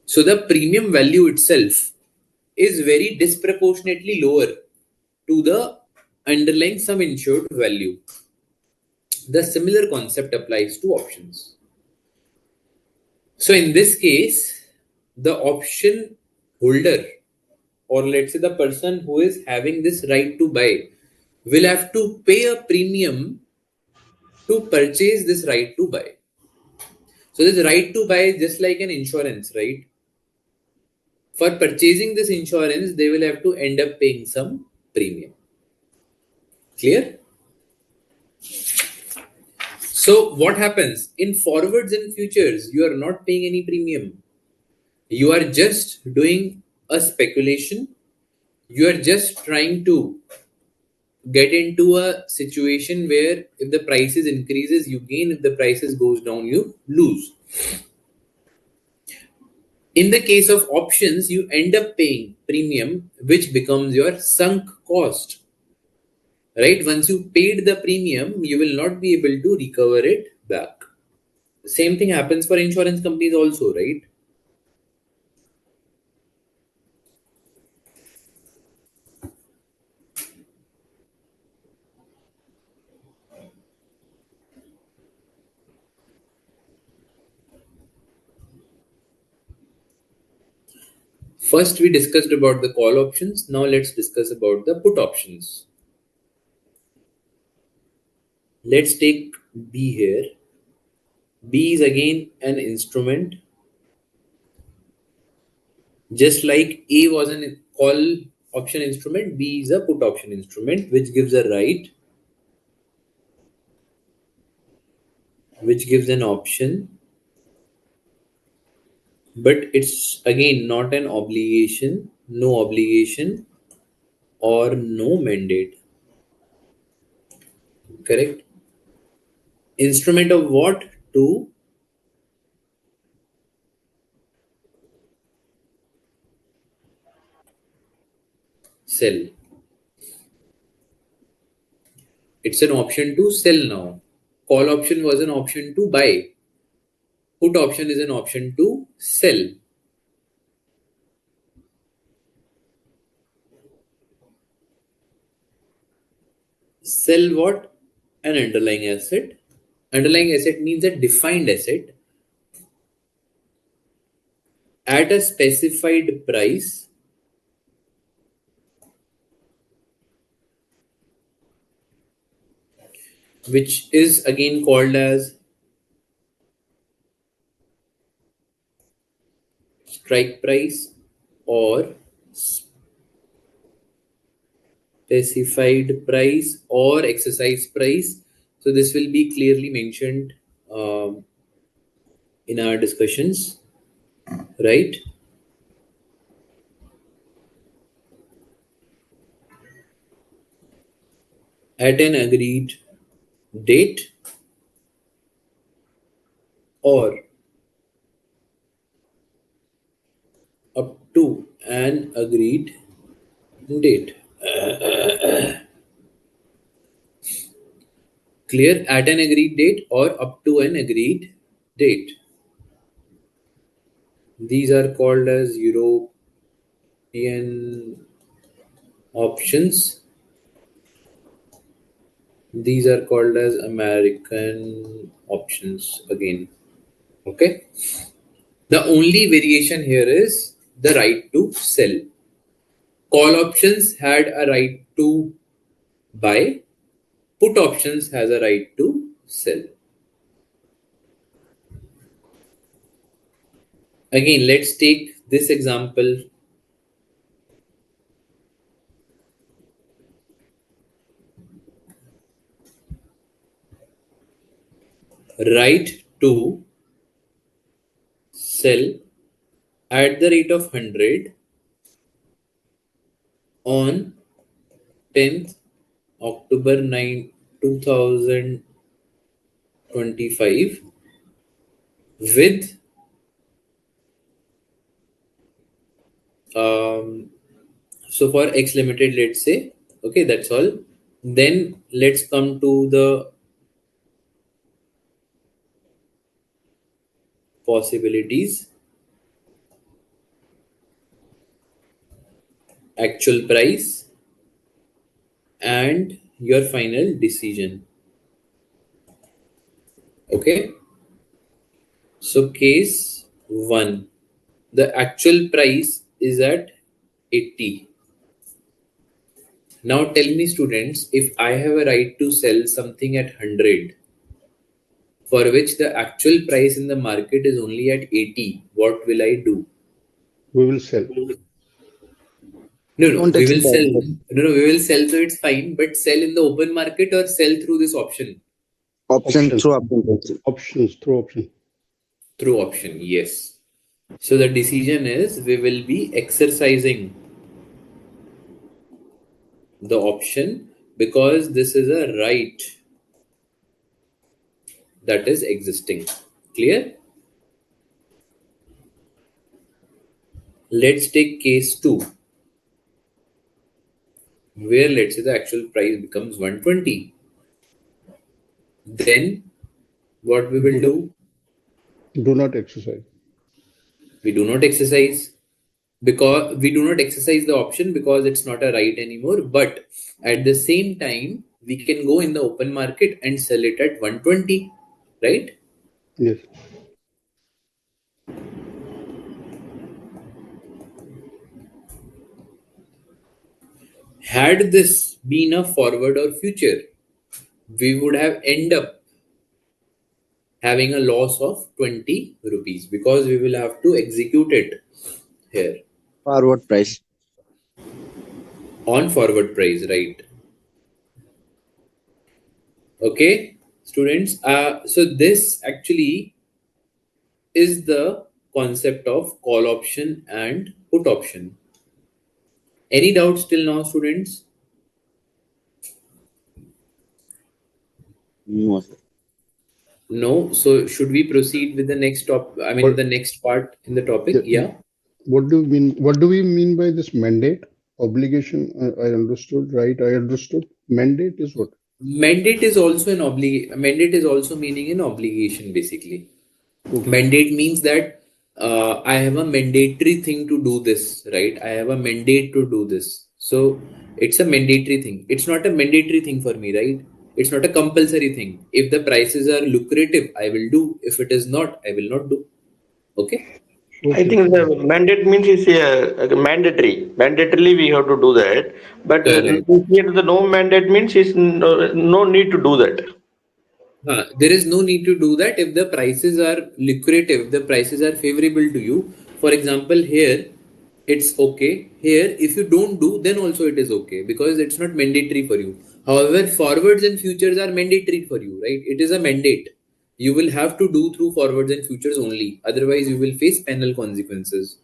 So the premium value itself is very disproportionately lower to the underlying sum insured value. The similar concept applies to options. So in this case, the option holder, or let's say the person who is having this right to buy, will have to pay a premium to purchase this right to buy. So this right to buy is just like an insurance, right? For purchasing this insurance, they will have to end up paying some premium. Clear? So what happens in forwards and futures? You are not paying any premium. You are just doing a speculation. You are just trying to get into a situation where if the prices increases, you gain. If the prices goes down, you lose. In the case of options, you end up paying premium, which becomes your sunk cost. Right? Once you paid the premium, you will not be able to recover it back. Same thing happens for insurance companies also, right? First, we discussed about the call options. Now, let's discuss about the put options. Let's take B here. B is again an instrument. Just like A was an call option instrument, B is a put option instrument, which gives a right, which gives an option, but it's again not an obligation, no obligation, or no mandate. Correct? Instrument of what? To sell. It's an option to sell now. Call option was an option to buy. Put option is an option to sell. Sell what? An underlying asset. Underlying asset means a defined asset at a specified price, which is again called as strike price or specified price or exercise price. So this will be clearly mentioned in our discussions, right? At an agreed date or up to an agreed date. Clear? At an agreed date or up to an agreed date. These are called as European options. These are called as American options again. Okay. The only variation here is the right to sell. Call options had a right to buy. Put options has a right to sell. Again, let's take this example. Right to sell at the rate of 100 on 10th October 2025 with so for X limited, let's say, okay, that's all. Then let's come to the possibilities. Actual price and your final decision. Okay, so case 1, the actual price is at 80. Now tell me, students, if I have a right to sell something at 100 for which the actual price in the market is only at 80, what will I do? We will sell. No, Don't we will sell. exercise. We will sell, so it's fine. But sell in the open market or sell through this option? Option Option. through option. Options through option. Through option, yes. So the decision is we will be exercising the option because this is a right that is existing. Clear? Let's take case 2, where let's say the actual price becomes 120. Then what we will do? Do not exercise. We do not exercise because we do not exercise the option because it's not a right anymore. But at the same time, we can go in the open market and sell it at 120, right? Yes. Had this been a forward or future, we would have end up having a loss of 20 rupees because we will have to execute it here Forward price. on forward price, right? Okay, students. So this actually is the concept of call option and put option. Any doubts till now, students? No, sir. No. So should we proceed with the next What- the next part in the topic? Yeah. What do you mean? What do we mean by this mandate? Obligation, I understood, right? I understood. Mandate is what? Mandate is also mandate is also meaning an obligation, basically. Okay. Mandate means that I have a mandatory thing to do this, right? I have a mandate to do this. So it's a mandatory thing. It's not a mandatory thing for me, right? It's not a compulsory thing. If the prices are lucrative, I will do. If it is not, I will not do. Okay? I think the mandate means it's a mandatory. Mandatorily we have to do that. But Correct. here the no mandate means is no need to do that. There is no need to do that if the prices are lucrative, if the prices are favorable to you. For example, here it's okay. Here, if you don't do, then also it is okay because it's not mandatory for you. However, forwards and futures are mandatory for you, right? It is a mandate. You will have to do through forwards and futures only. Otherwise, you will face penal consequences.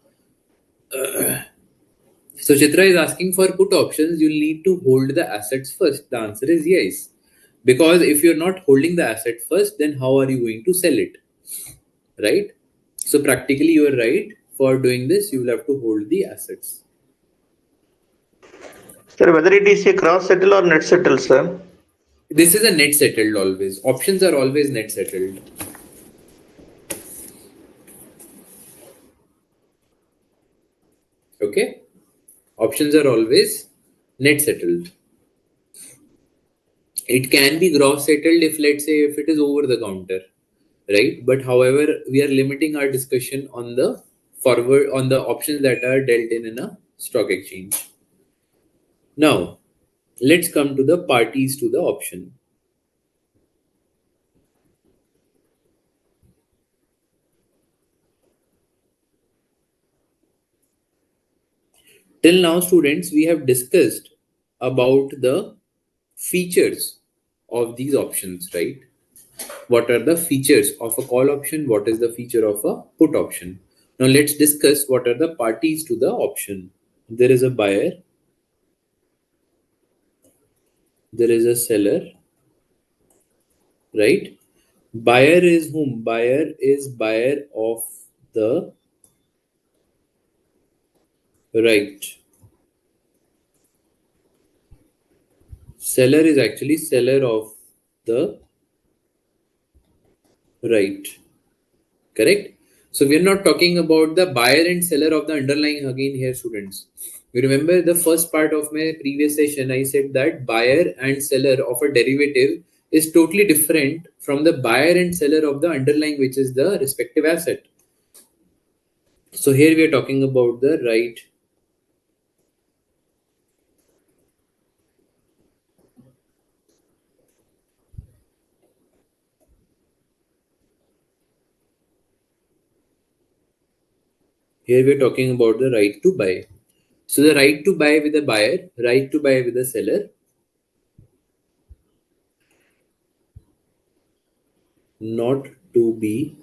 So Chitra is asking for put options, you'll need to hold the assets first. The answer is yes. Because if you're not holding the asset first, then how are you going to sell it? Right? So practically you are right. For doing this, you will have to hold the assets. Sir, whether it is a cross settle or net settle, sir? This is a net settled always. Options are always net settled. Okay? Options are always net settled. It can be gross settled if, let's say, if it is over the counter, right? But however, we are limiting our discussion on the options that are dealt in a stock exchange. Now, let's come to the parties to the option. Till now, students, we have discussed about the features of these options, right? What are the features of a call option? What is the feature of a put option? Now let's discuss what are the parties to the option. There is a buyer, there is a seller, right? Buyer is whom? Buyer is buyer of the right. Seller is actually seller of the right. Correct? So we are not talking about the buyer and seller of the underlying again here, students. You remember the first part of my previous session, I said that buyer and seller of a derivative is totally different from the buyer and seller of the underlying, which is the respective asset. So here we are talking about the right. Here we are talking about the right to buy. So the right to buy with the buyer, right to buy with the seller, not to be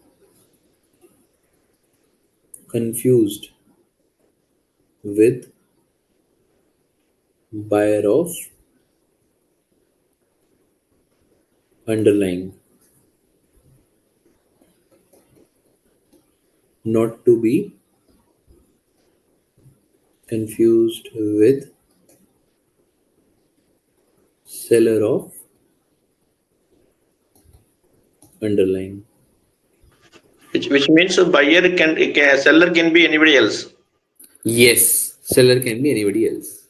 confused with buyer of underlying, not to be confused with seller of underlying. Which means a buyer can seller can be anybody else. Yes, seller can be anybody else.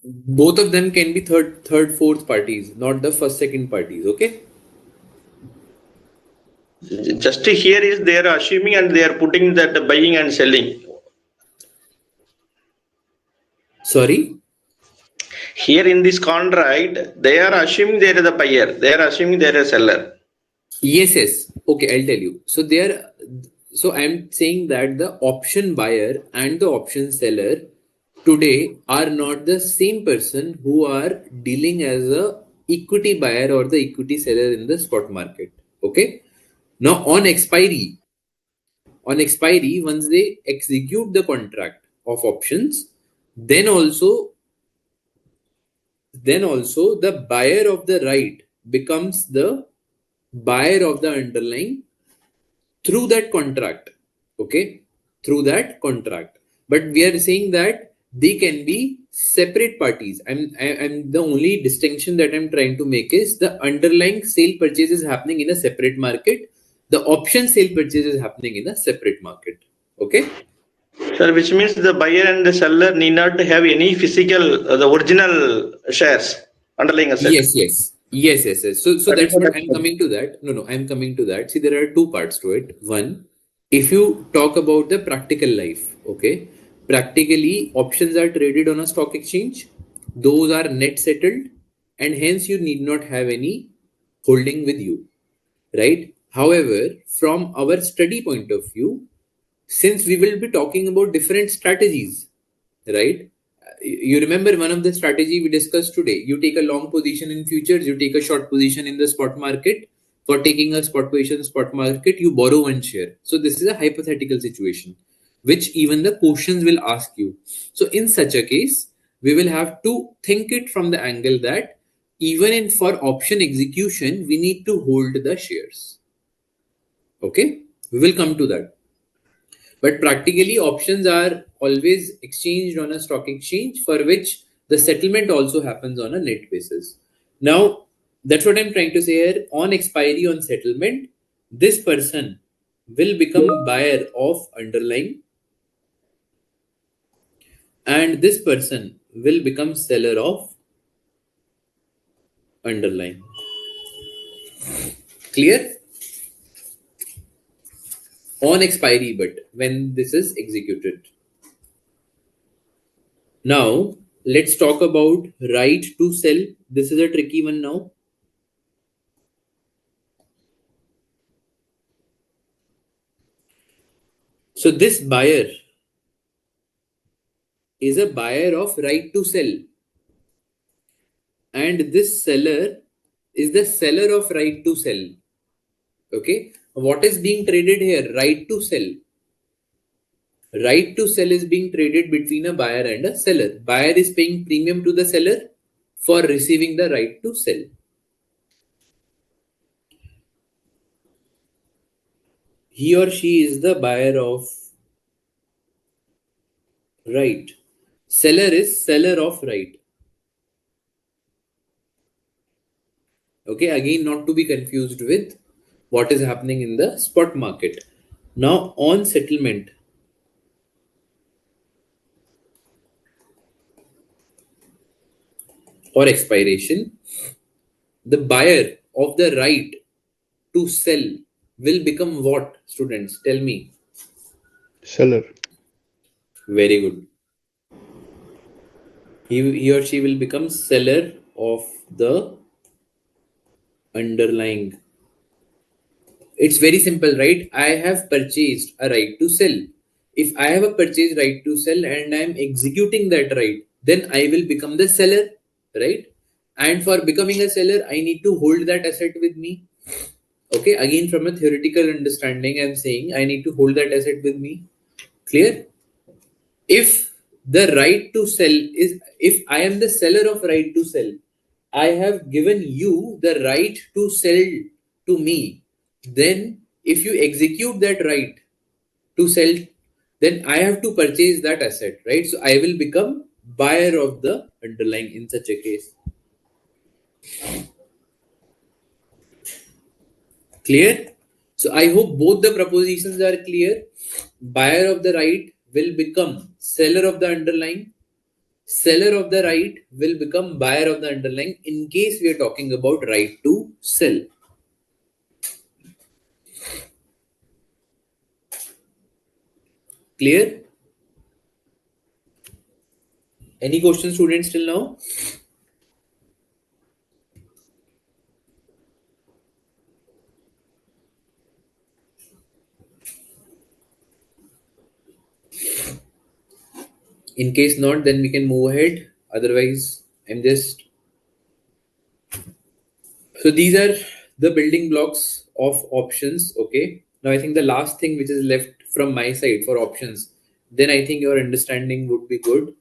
Both of them can be third, fourth parties, not the first, second parties. Okay. Just here is they are assuming and they are putting that buying and selling. Sorry. Here in this contract, they are assuming they are the buyer. They are assuming they are a seller. Yes. Okay, I'll tell you. So there. So I'm saying that the option buyer and the option seller today are not the same person who are dealing as a equity buyer or the equity seller in the spot market. Okay. Now on expiry, once they execute the contract of options, then also the buyer of the right becomes the buyer of the underlying through that contract. Okay, through that contract. But we are saying that they can be separate parties. I'm the only distinction that I'm trying to make is the underlying sale purchase is happening in a separate market, the option sale purchase is happening in a separate market. Okay. Sir, which means the buyer and the seller need not have any physical, the original shares, underlying asset. Yes. So That is that's what what I'm I'm coming to that. No, I'm coming to that. See, there are two parts to it. One, if you talk about the practical life, okay, practically options are traded on a stock exchange. Those are net settled, and hence you need not have any holding with you, right? However, from our study point of view, since we will be talking about different strategies, right? You remember one of the strategy we discussed today. You take a long position in futures, you take a short position in the spot market. For taking a spot position in spot market, you borrow one share. So this is a hypothetical situation, which even the questions will ask you. So in such a case, we will have to think it from the angle that even in for option execution, we need to hold the shares. Okay, we will come to that. But practically, options are always exchanged on a stock exchange for which the settlement also happens on a net basis. Now, that's what I'm trying to say here. On expiry, on settlement, this person will become buyer of underlying and this person will become seller of underlying. Clear? On expiry, but when this is executed. Now, let's talk about right to sell. This is a tricky one now. So this buyer is a buyer of right to sell, and this seller is the seller of right to sell. Okay, what is being traded here? Right to sell. Right to sell is being traded between a buyer and a seller. Buyer is paying premium to the seller for receiving the right to sell. He or she is the buyer of right. Seller is seller of right. Okay, again, not to be confused with what is happening in the spot market. Now, on settlement or expiration, the buyer of the right to sell will become what, students? Tell me. Seller. Very good. He or she will become seller of the underlying. It's very simple, right? I have purchased a right to sell. If I have a purchase right to sell and I am executing that right, then I will become the seller, right? And for becoming a seller, I need to hold that asset with me. Okay, again, from a theoretical understanding, I'm saying I need to hold that asset with me. Clear? If the right to sell is, if I am the seller of right to sell, I have given you the right to sell to me. Then, if you execute that right to sell, then I have to purchase that asset, right? So I will become buyer of the underlying in such a case. Clear? So I hope both the propositions are clear. Buyer of the right will become seller of the underlying. Seller of the right will become buyer of the underlying in case we are talking about right to sell. Clear? Any questions, students, till now? In case not, then we can move ahead. Otherwise, I'm just... So these are the building blocks of options. Okay. Now I think the last thing which is left from my side for options, then I think your understanding would be good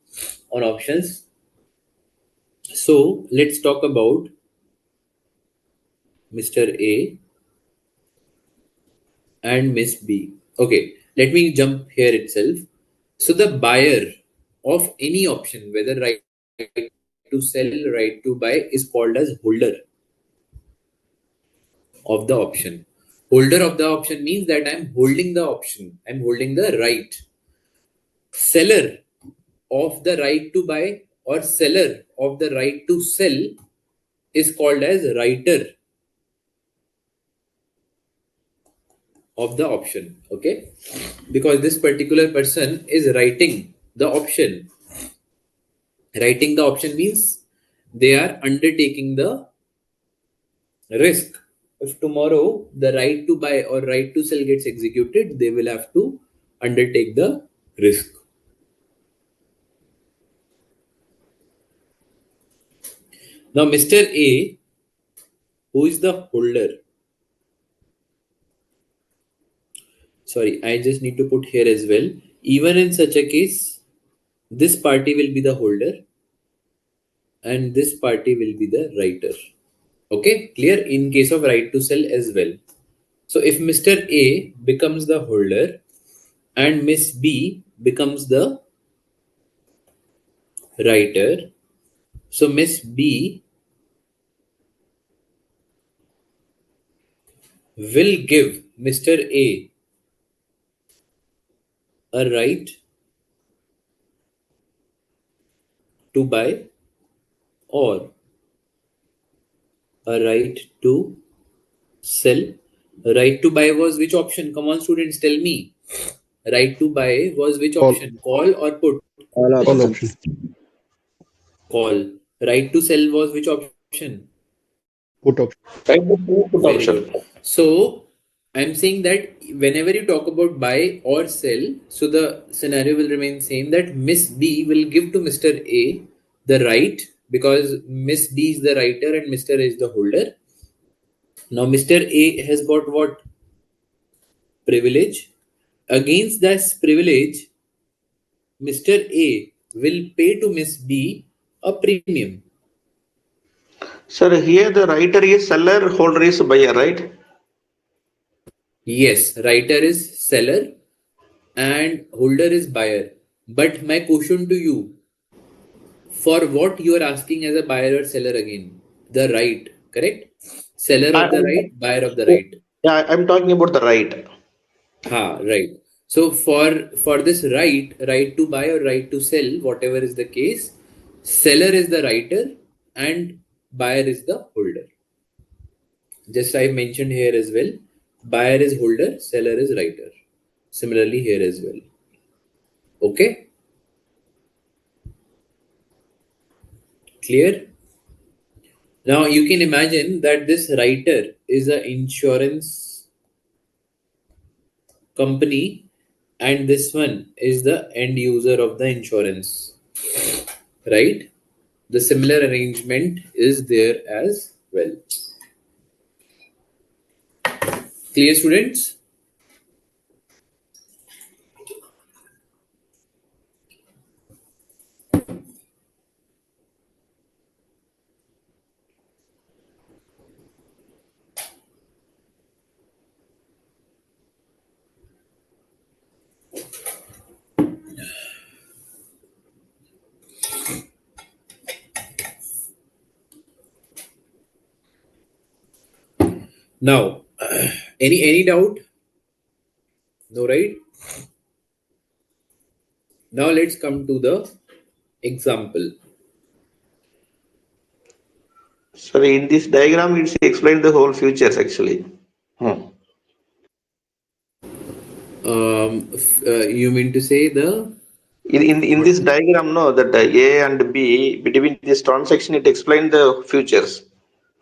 on options. So let's talk about Mr. A and Miss B. Okay, let me jump here itself. So the buyer of any option, whether right to sell, right to buy, is called as holder of the option. Holder of the option means that I'm holding the option. I'm holding the right. Seller of the right to buy or seller of the right to sell is called as writer of the option. Okay, because this particular person is writing the option. Writing the option means they are undertaking the risk. If tomorrow the right to buy or right to sell gets executed, they will have to undertake the risk. Now, Mr. A, who is the holder? Sorry, I just need to put here as well. Even in such a case, this party will be the holder and this party will be the writer. Okay, clear? In case of right to sell as well. So if Mr. A becomes the holder and Miss B becomes the writer, so Miss B will give Mr. A right to buy or a right to sell. Right to buy was which option? Come on, students, tell me. Right to buy was which option? Call or put? All All options. option. Call. Right to sell was which option? Put option. Put Very option. good. So I'm saying that whenever you talk about buy or sell, so the scenario will remain same, that Miss B will give to Mr. A the right, because Miss B is the writer and Mr. A is the holder. Now Mr. A has got what? Privilege. Against that privilege, Mr. A will pay to Miss B a premium. Sir, here the writer is seller, holder is buyer, right? Yes, writer is seller and holder is buyer. But my question to you, for what you are asking as a buyer or seller again? The right, correct? Seller I, of the I'm, right, buyer of the right. yeah, I'm talking about the right. Ha, right. So for this right to buy or right to sell, whatever is the case, seller is the writer and buyer is the holder. Just I mentioned here as well. Buyer is holder, seller is writer. Similarly here as well. Okay, clear? Now you can imagine that this writer is an insurance company and this one is the end user of the insurance, right? The similar arrangement is there as well. Clear, students? Now, any doubt? No, right? Now let's come to the example. So in this diagram, it's explained the whole futures actually. You mean to say the In this diagram, no, that A and B between this transaction, it explained the futures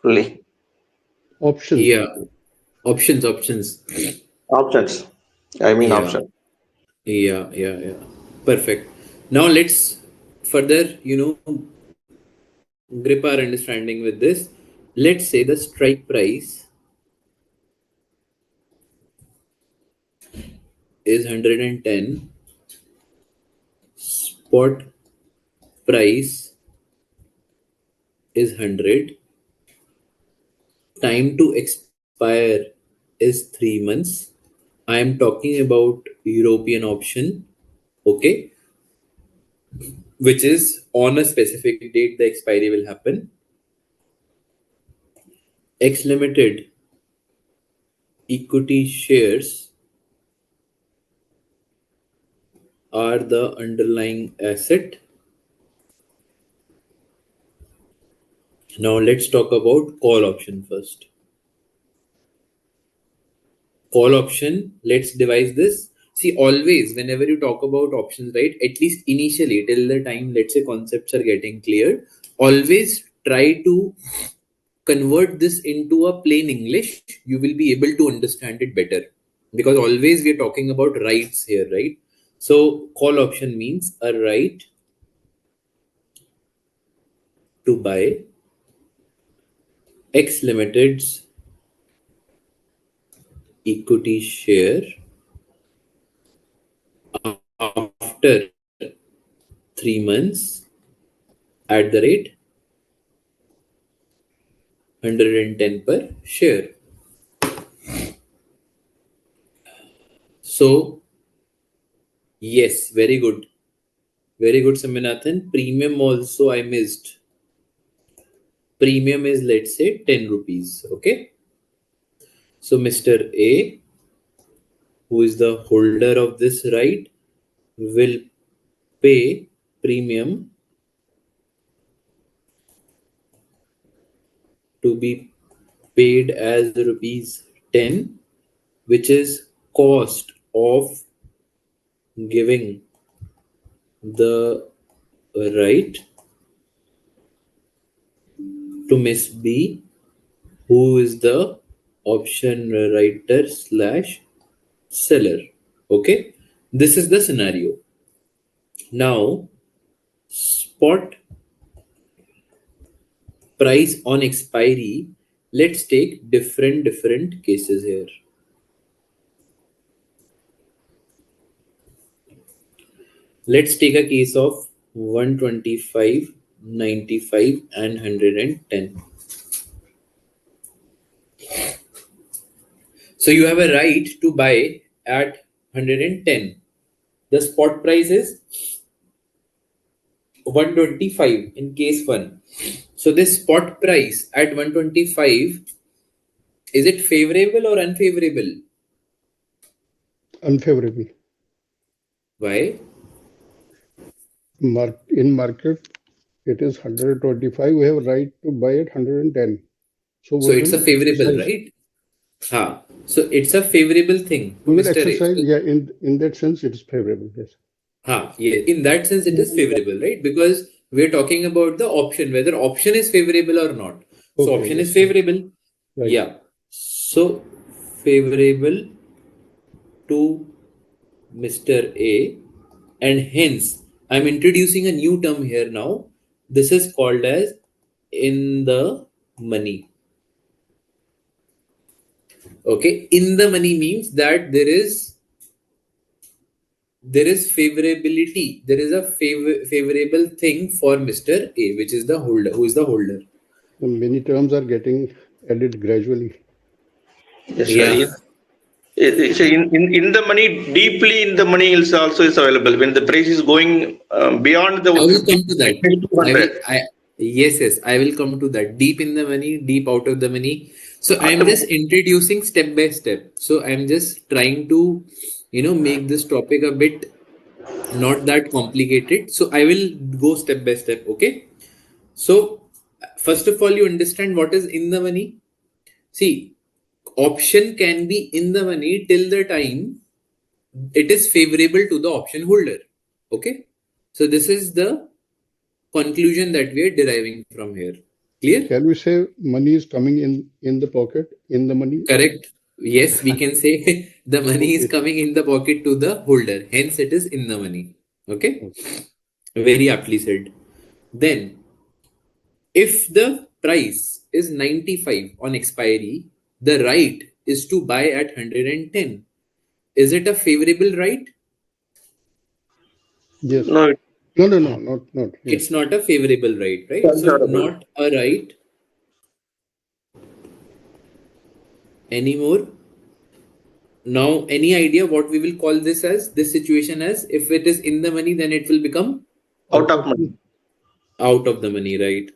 fully. Options. yeah, options. Options. I mean Yeah, option. yeah. Perfect. Now let's further, grip our understanding with this. Let's say the strike price is 110, spot price is 100, time to expire is 3 months. I am talking about European option, okay, which is on a specific date the expiry will happen. X limited equity shares are the underlying asset. Now let's talk about call option first. Call option, let's devise this. See, always whenever you talk about options, right, at least initially till the time, let's say, concepts are getting clear, always try to convert this into a plain English. You will be able to understand it better, because always we're talking about rights here, right? So call option means a right to buy X Limited's equity share after 3 months at the rate 110 per share. So, yes, very good, Saminathan. Premium also I missed. Premium is, let's say, 10 rupees. Okay. So, Mr. A, who is the holder of this right, will pay premium to be paid as rupees 10, which is cost of giving the right to Miss B, who is the option writer slash seller. Okay, this is the scenario. Now spot price on expiry, let's take different cases here. Let's take a case of 125, 95 and 110. So you have a right to buy at 110. The spot price is 125 in case 1. So this spot price at 125, is it favorable or unfavorable? Unfavorable. Why? In market, it is 125. We have right to buy at 110. So we it's a favorable, right? So it's a favorable thing. We will Mr. exercise, yeah, in that sense, it is favorable, yes. Yeah, in that sense, it is favorable, right? Because we're talking about the option, whether option is favorable or not. So Okay, option yes, is favorable. right. Yeah. So favorable to Mr. A, and hence I'm introducing a new term here now. This is called as in the money. Okay, in the money means that there is favorability. There is a favorable thing for Mr. A, which is the holder, who is the holder. And many terms are getting added gradually. Yes, Yeah. sir. So in the money, deeply in the money is also is available. When the price is going beyond the I will 50 come to that. to 100. Yes, I will come to that. Deep in the money, deep out of the money. So I'm just introducing step by step. So I'm just trying to, make this topic a bit not that complicated. So I will go step by step. Okay. So first of all, you understand what is in the money. See, option can be in the money till the time it is favorable to the option holder. Okay. So this is the conclusion that we are deriving from here. Clear? Can we say money is coming in the pocket, in the money? Correct. Yes, we can say the money is coming in the pocket to the holder. Hence, it is in the money. Okay? Very aptly said. Then, if the price is 95 on expiry, the right is to buy at 110. Is it a favorable right? Yes. No, No, not. Yes. It's not a favorable right, right? So, not a right anymore. Now, any idea what we will call this as? This situation as? If it is in the money, then it will become out of money. out of the money, right?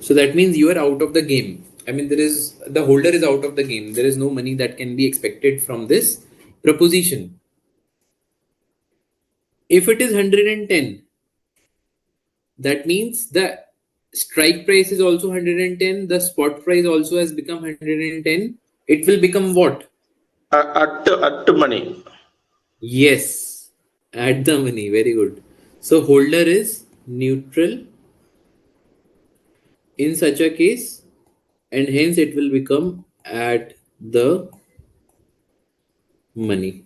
So that means you are out of the game. I mean, the holder is out of the game. There is no money that can be expected from this proposition. If it is 110, that means the strike price is also 110. The spot price also has become 110. It will become what? At money. Yes, at the money. Very good. So holder is neutral in such a case, and hence it will become at the money.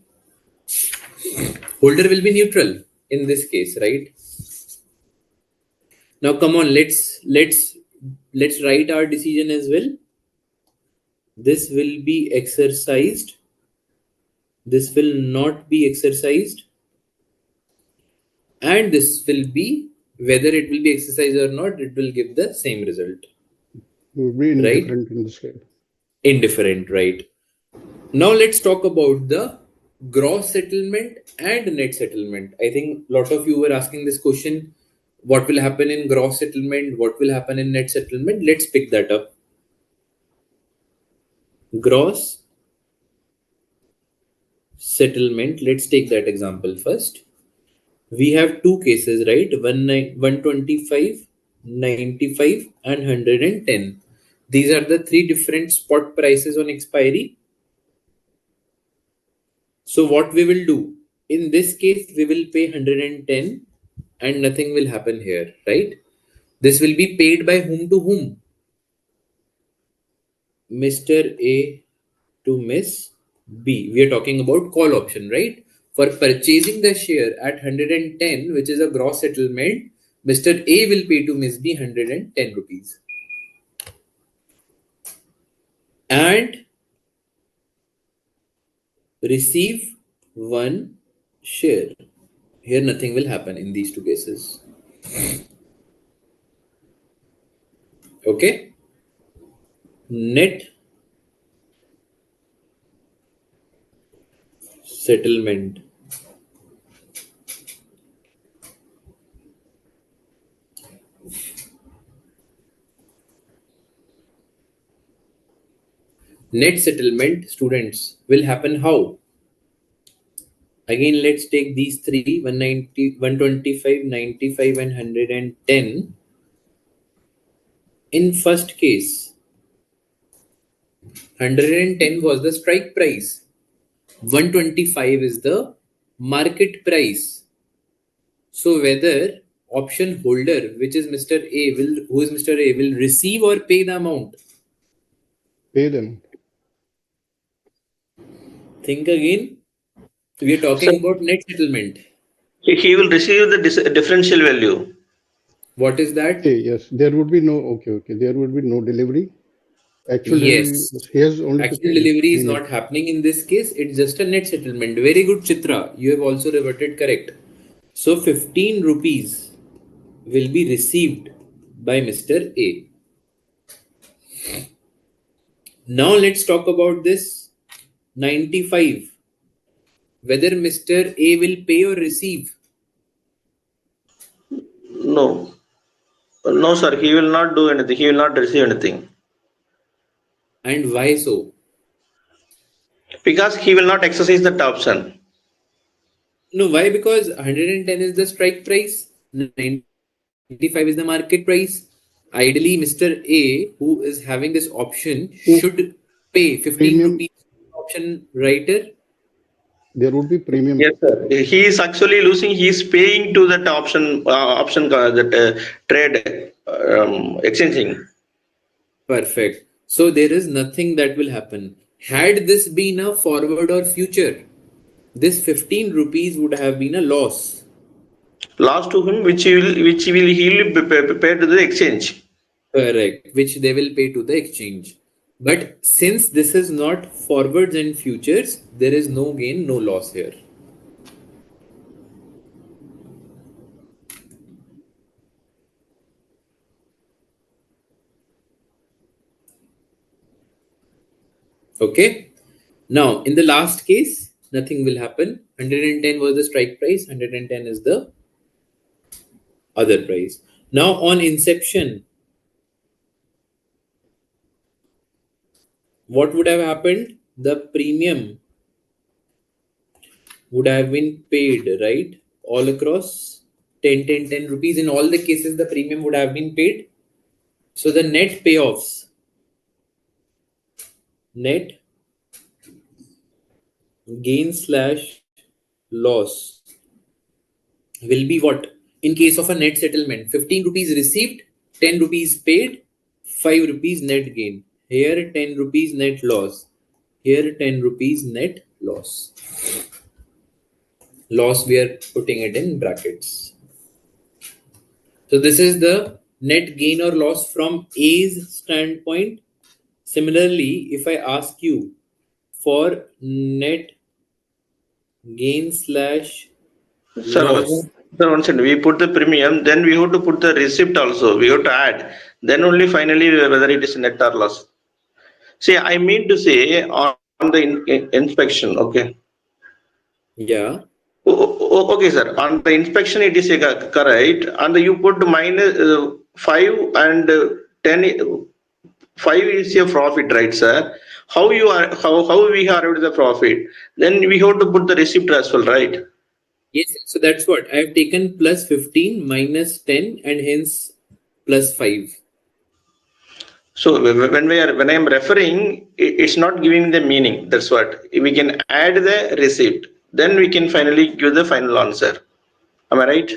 Holder will be neutral in this case, right? Now come on, let's write our decision as well. This will be exercised. This will not be exercised. And this will be, whether it will be exercised or not, it will give the same result. Will be indifferent in this case. Indifferent, right? Now let's talk about the gross settlement and net settlement. I think a lot of you were asking this question. What will happen in gross settlement? What will happen in net settlement? Let's pick that up. Gross settlement. Let's take that example first. We have two cases, right? 125, 95 and 110. These are the three different spot prices on expiry. So what we will do, in this case, we will pay 110 and nothing will happen here, right? This will be paid by whom to whom? Mr. A to Miss B. We are talking about call option, right? For purchasing the share at 110, which is a gross settlement, Mr. A will pay to Miss B 110 rupees. And receive one share. Here nothing will happen in these two cases. Okay? Net settlement. Net settlement, students, will happen how? Again, let's take these three, 190, 125, 95 and 110. In first case, 110 was the strike price. 125 is the market price. So whether option holder, which is Mr. A, who is Mr. A, will receive or pay the amount? Pay them. Think again. We are talking about net settlement. He will receive the differential value. What is that? Okay, yes. There would be no, okay. There would be no delivery. Actual Yes. delivery, here's only Actual delivery is not happening in this case. It's just a net settlement. Very good, Chitra. You have also reverted correct. So 15 rupees will be received by Mr. A. Now let's talk about this 95. Whether Mr. A will pay or receive. No. No, sir. He will not do anything. He will not receive anything. And why so? Because he will not exercise that option. No, why? Because 110 is the strike price, 95 is the market price. Ideally, Mr. A, who is having this option, should pay 15 rupees option writer. There would be premium. Yes, sir. He is actually losing. He is paying to that option that trade exchanging. Perfect. So there is nothing that will happen. Had this been a forward or future, this 15 rupees would have been a loss. Loss to him, which he will pay to the exchange. Correct. Which they will pay to the exchange. But since this is not forwards and futures, there is no gain, no loss here. Okay. Now, in the last case, nothing will happen. 110 was the strike price. 110 is the other price. Now, on inception, what would have happened? The premium would have been paid, right? All across 10, 10, 10 rupees. In all the cases, the premium would have been paid. So the net payoffs, net gain slash loss will be what? In case of a net settlement, 15 rupees received, 10 rupees paid, 5 rupees net gain. Here 10 rupees net loss. Here 10 rupees net loss. Loss, we are putting it in brackets. So this is the net gain or loss from A's standpoint. Similarly, if I ask you for net gain slash loss. Sir, once we put the premium, then we have to put the receipt also. We have to add. Then only finally whether it is net or loss. See, I mean to say on the inspection, okay. Yeah. Okay, sir. On the inspection, it is correct. And you put minus 5 and 10. 5 is your profit, right, sir? How we arrived at the profit? Then we have to put the receipt as well, right? Yes. So that's what I have taken plus 15 minus 10 and hence plus 5. So when I am referring, it's not giving the meaning. That's what we can add the receipt. Then we can finally give the final answer. Am I right?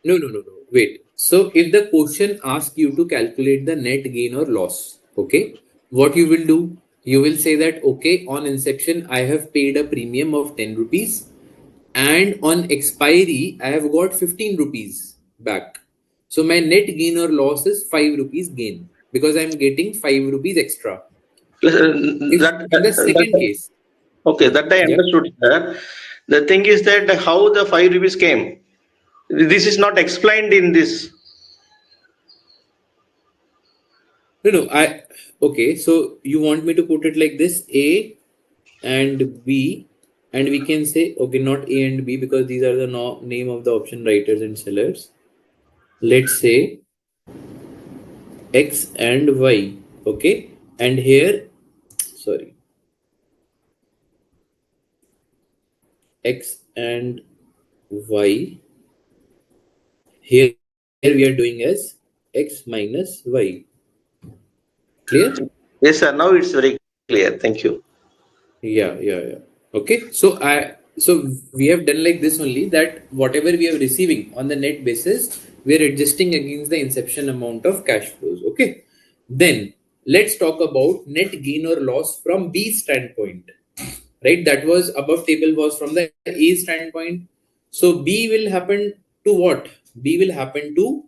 No. Wait. So if the question asks you to calculate the net gain or loss, okay, what you will do, you will say that okay, on inception I have paid a premium of 10 rupees, and on expiry I have got 15 rupees back. So my net gain or loss is 5 rupees gain because I'm getting 5 rupees extra. Plus, If that, in the that, second that case, okay, that I yeah, understood, sir. The thing is that how the 5 rupees came. This is not explained in this. no, okay, so you want me to put it like this: A and B, and we can say, okay, not A and B because these are the name of the option writers and sellers. Let's say X and Y, okay, and here, sorry, X and Y. Here we are doing as X minus Y. Clear? Yes, sir. Now it's very clear. Thank you. Yeah. Okay. So we have done like this only, that whatever we are receiving on the net basis, we are adjusting against the inception amount of cash flows. Okay. Then let's talk about net gain or loss from B standpoint. Right? That was above table was from the A standpoint. So B will happen to what? B will happen to,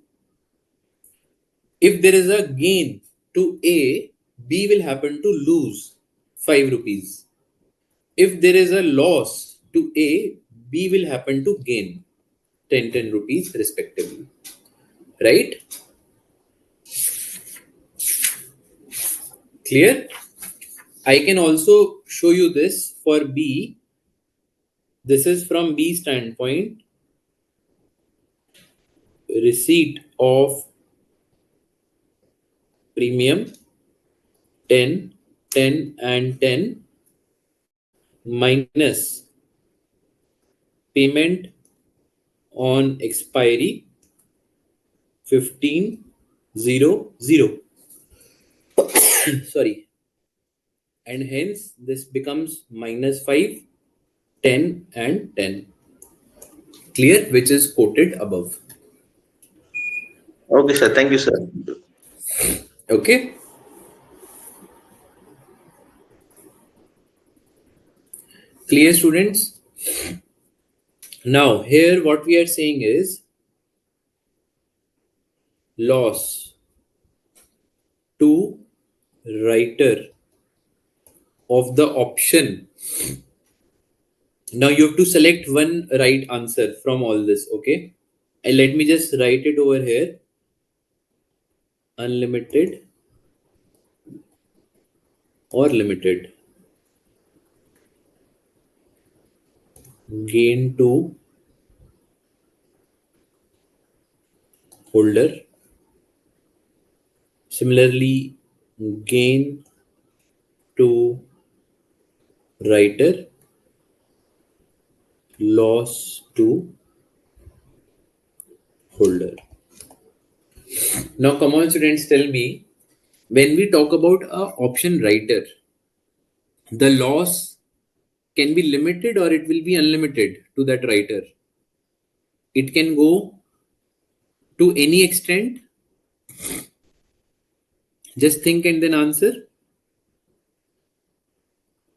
if there is a gain to A, B will happen to lose 5 rupees. If there is a loss to A, B will happen to gain 10 rupees respectively. Right? Clear? I can also show you this for B. This is from B standpoint. Receipt of premium 10, 10 and 10 minus payment on expiry 15, 0, 0. Sorry. And hence this becomes minus 5, 10 and 10. Clear? Which is quoted above. Okay, sir. Thank you, sir. Okay. Clear, students? Now here what we are saying is loss to writer of the option. Now you have to select one right answer from all this. Okay. And let me just write it over here. Unlimited or limited. Gain to holder. Similarly, gain to writer, loss to holder. Now, come on, students, tell me, when we talk about a option writer, the loss can be limited or it will be unlimited to that writer. It can go to any extent. Just think and then answer.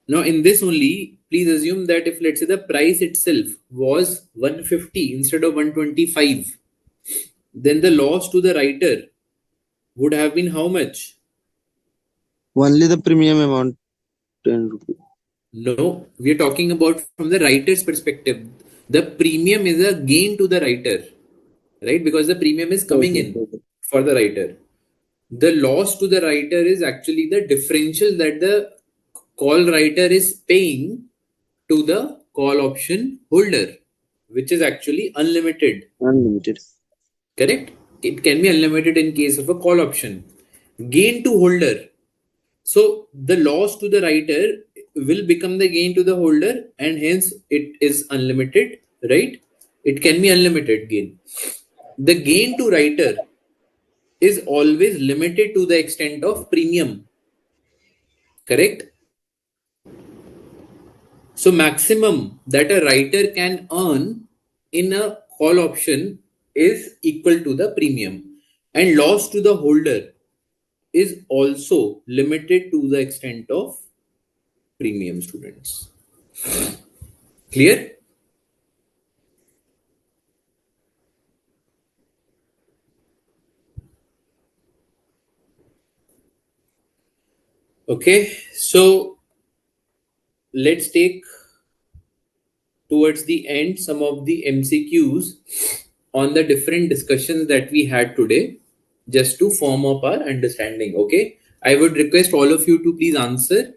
Now, in this only, please assume that if let's say the price itself was 150 instead of 125, then the loss to the writer would have been how much? Only the premium amount 10 rupees. No, we are talking about from the writer's perspective. The premium is a gain to the writer, right? Because the premium is coming Okay. in for the writer. The loss to the writer is actually the differential that the call writer is paying to the call option holder, which is actually unlimited. Unlimited. Correct? It can be unlimited in case of a call option. Gain to holder. So the loss to the writer will become the gain to the holder, and hence it is unlimited, right? It can be unlimited gain. The gain to writer is always limited to the extent of premium. Correct? So maximum that a writer can earn in a call option is equal to the premium, and loss to the holder is also limited to the extent of premium, students. Clear? Okay, so let's take towards the end some of the MCQs on the different discussions that we had today, just to form up our understanding. Okay, I would request all of you to please answer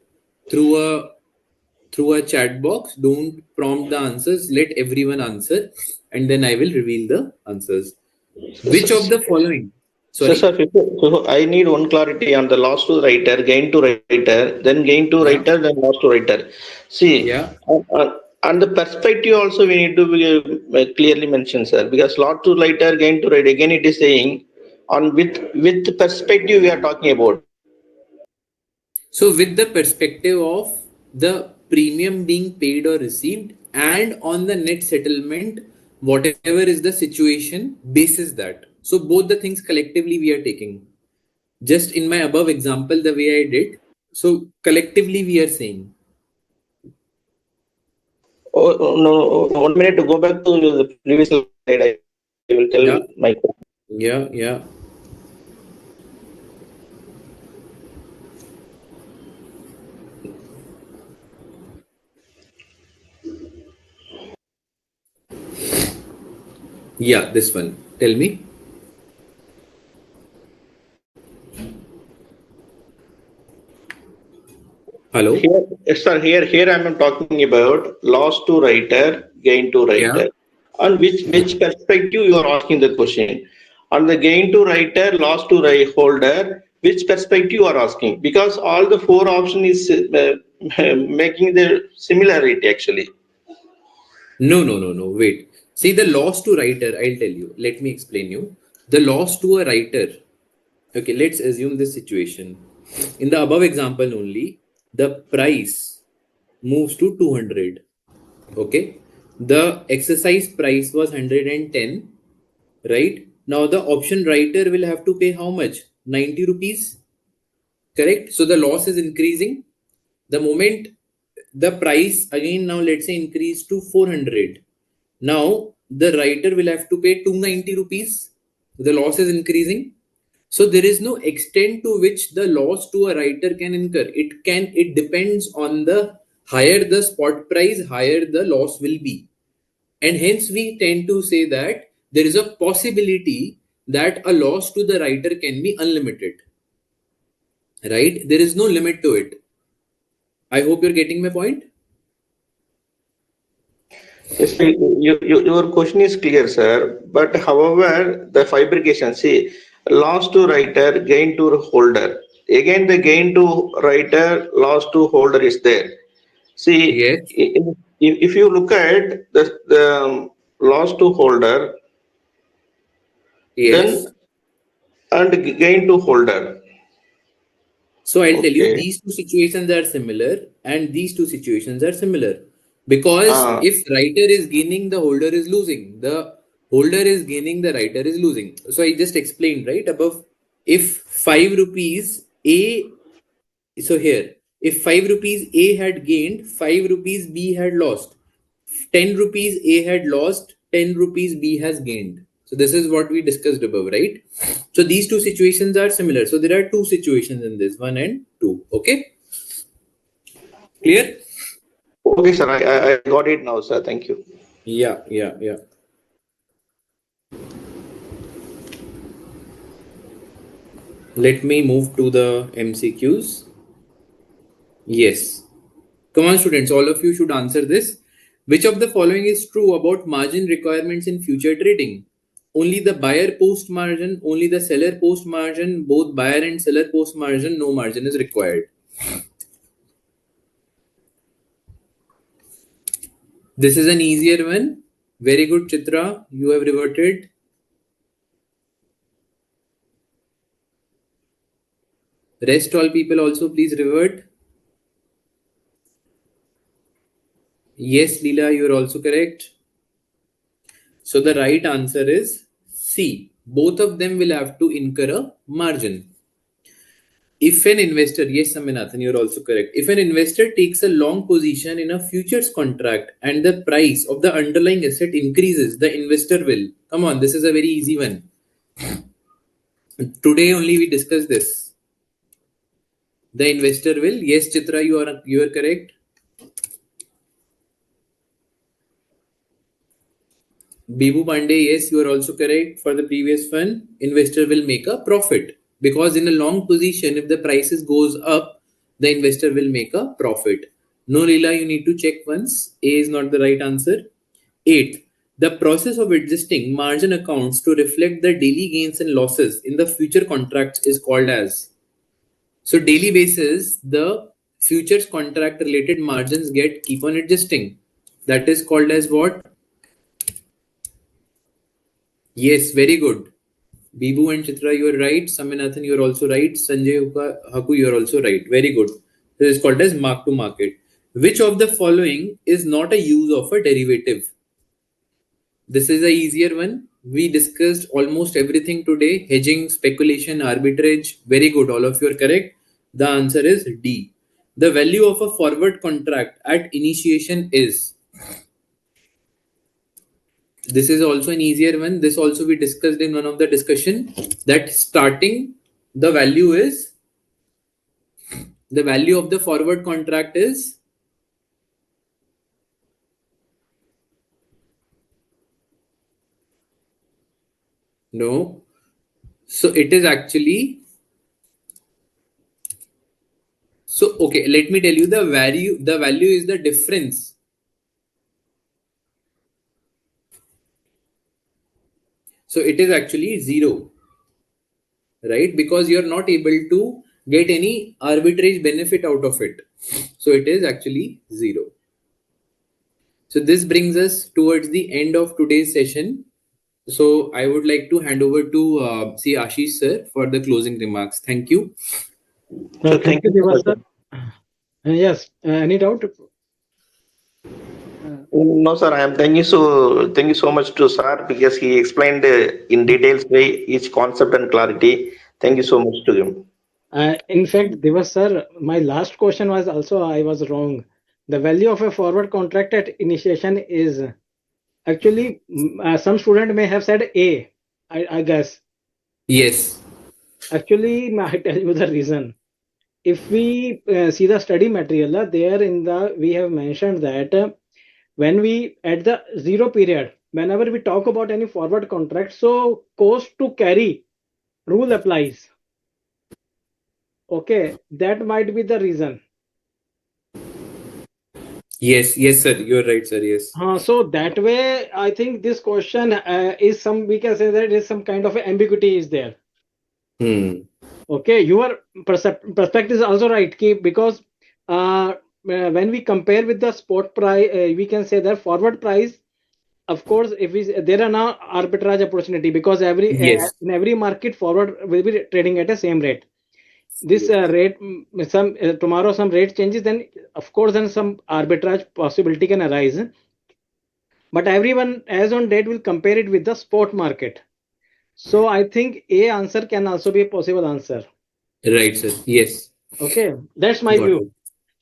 through a chat box. Don't prompt the answers, let everyone answer, and then I will reveal the answers. Which of the following? So, sir, Sorry. I need one clarity on the loss to writer, gain to writer, then gain to Yeah. writer, then loss to writer. See, Yeah. and the perspective also we need to be, clearly mention, sir, because loss to writer, gain to writer. Again, it is saying on with perspective we are talking about. So with the perspective of the premium being paid or received, and on the net settlement, whatever is the situation, basis that. So both the things collectively we are taking. Just in my above example, the way I did. So collectively we are saying. No, 1 minute to go back to the previous slide. I will tell Yeah. my question. Yeah. Yeah. Yeah. This one. Tell me. Hello. Here, yes, sir, here I am talking about loss to writer, gain to Yeah. writer. On which perspective you are asking the question? On the gain to writer, loss to holder, which perspective you are asking? Because all the four option is making the similarity actually. No, no, no, no. Wait. See, the loss to writer, I'll tell you. Let me explain you. The loss to a writer. Okay, let's assume this situation. In the above example only, the price moves to 200. Okay. The exercise price was 110. Right. Now the option writer will have to pay how much? 90 rupees. Correct. So the loss is increasing. The moment the price again, now let's say increase to 400. Now the writer will have to pay 290 rupees. The loss is increasing. So there is no extent to which the loss to a writer can incur. It depends on the higher the spot price, higher the loss will be. And hence we tend to say that there is a possibility that a loss to the writer can be unlimited. Right? There is no limit to it. I hope you're getting my point. Yes, your question is clear, sir. But however, the fabrication, see, loss to writer, gain to holder. Again, the gain to writer, loss to holder is there. See, Yes. if you look at the loss to holder, Yes. then and gain to holder. So I'll tell you, Okay. these two situations are similar and these two situations are similar. Because Uh, if writer is gaining, the holder is losing. The holder is gaining, the writer is losing. So I just explained, right, above. If 5 rupees A, so here, if 5 rupees A had gained, 5 rupees B had lost. 10 rupees A had lost, 10 rupees B has gained. So this is what we discussed above, right? So these two situations are similar. So there are two situations in this, 1 and 2. Okay, clear? okay, sir. I got it now, sir. Thank you. Yeah, yeah, yeah. Let me move to the MCQs. Yes. Come on, students, all of you should answer this. Which of the following is true about margin requirements in future trading? Only the buyer post margin, only the seller post margin, both buyer and seller post margin, no margin is required. This is an easier one. Very good, Chitra. You have reverted. Rest all people also please revert. Yes, Leela, you are also correct. So the right answer is C. Both of them will have to incur a margin. If an investor, yes, Saminathan, you're also correct. If an investor takes a long position in a futures contract and the price of the underlying asset increases, the investor will. Come on, this is a very easy one. Today only we discussed this. The investor will. Yes, Chitra, you are correct. Bibu Pandey, yes, you are also correct. For the previous one, investor will make a profit because in a long position, if the prices goes up, the investor will make a profit. No, Leela, you need to check once. A is not the right answer. 8. The process of adjusting margin accounts to reflect the daily gains and losses in the future contracts is called as. So daily basis, the futures contract related margins keep on adjusting. That is called as what? Yes, very good. Bibu and Chitra, you are right. Saminathan, you are also right. Sanjay Haku, you are also right. Very good. This is called as mark to market. Which of the following is not a use of a derivative? This is a easier one. We discussed almost everything today. Hedging, speculation, arbitrage. Very good. All of you are correct. The answer is D. The value of a forward contract at initiation is. This is also an easier one. This also we discussed in one of the discussion that starting the value is the value of the forward contract is no. So it is actually so okay. Let me tell you the value. The value is the difference. So it is actually 0, right? Because you're not able to get any arbitrage benefit out of it. So it is actually 0. So this brings us towards the end of today's session. So I would like to hand over to Ashish sir for the closing remarks. Thank you. So Thank you, Devas sir. Yes, any doubt? No, sir. I am thank you so much to sir because he explained in details way each concept and clarity. Thank you so much to him. In fact, Devas sir, my last question was also I was wrong. The value of a forward contract at initiation is actually some student may have said A, I guess. Yes. Actually, I tell you the reason. If we see the study material, there in the we have mentioned that when we at the 0 period, whenever we talk about any forward contract, so cost to carry rule applies. Okay, that might be the reason. Yes, sir. You're right, sir. Yes. So that way, I think this question is we can say that is some kind of ambiguity is there. Okay, your perspective is also right, because when we compare with the spot price, we can say that forward price. Of course, if there are now arbitrage opportunity because Yes. in every market forward will be trading at the same rate. This rate tomorrow some rate changes, then of course then some arbitrage possibility can arise. But everyone as on date will compare it with the spot market. So I think A answer can also be a possible answer. Right, sir. Yes. Okay, that's my view.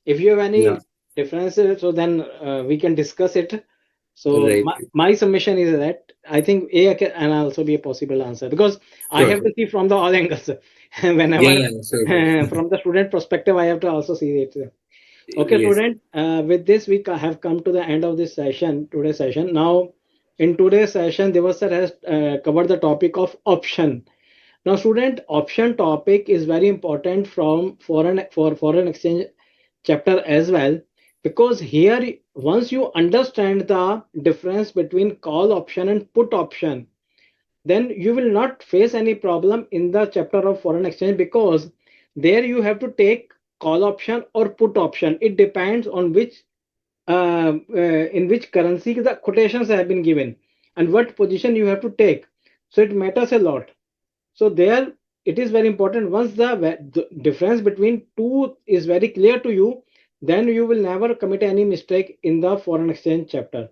If you have any differences, so then we can discuss it. So Right. my submission is that I think A can also be a possible answer because I have to see from the all angles. Whenever from the student perspective, I have to also see it. Okay, Yes. student. With this, we have come to the end of this session. Today's session. Now, in today's session, Devas sir has covered the topic of option. Now, student, option topic is very important for foreign exchange chapter as well, because here once you understand the difference between call option and put option, then you will not face any problem in the chapter of foreign exchange, because there you have to take call option or put option. It depends on which in which currency the quotations have been given and what position you have to take. So it matters a lot. So there it is very important. Once the difference between two is very clear to you, then you will never commit any mistake in the foreign exchange chapter.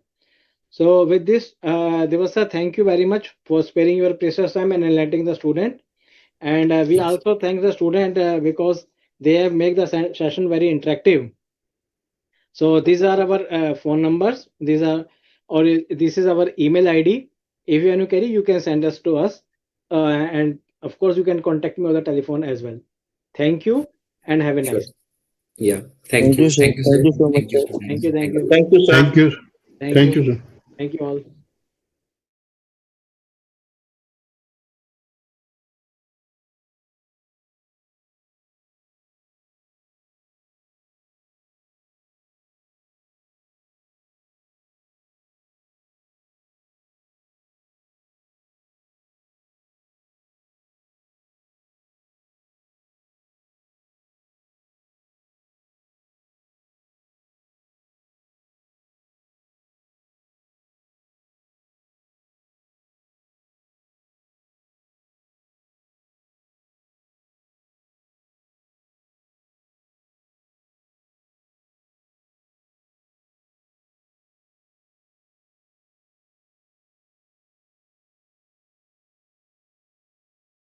So with this, Devas sir, thank you very much for sparing your precious time and enlightening the student. And we also thank the student because they have made the session very interactive. So these are our phone numbers. These are, or this is our email ID. If you have any query, you can send us to us, and of course you can contact me on the telephone as well. Thank you and have a Sure. nice. Yeah. Thank you, sir. Thank you, sir. Thank you so much, Thank you, sir. students. Thank you. Thank you. Thank you, sir. Thank you. Thank Thank you. you, sir. Thank you all.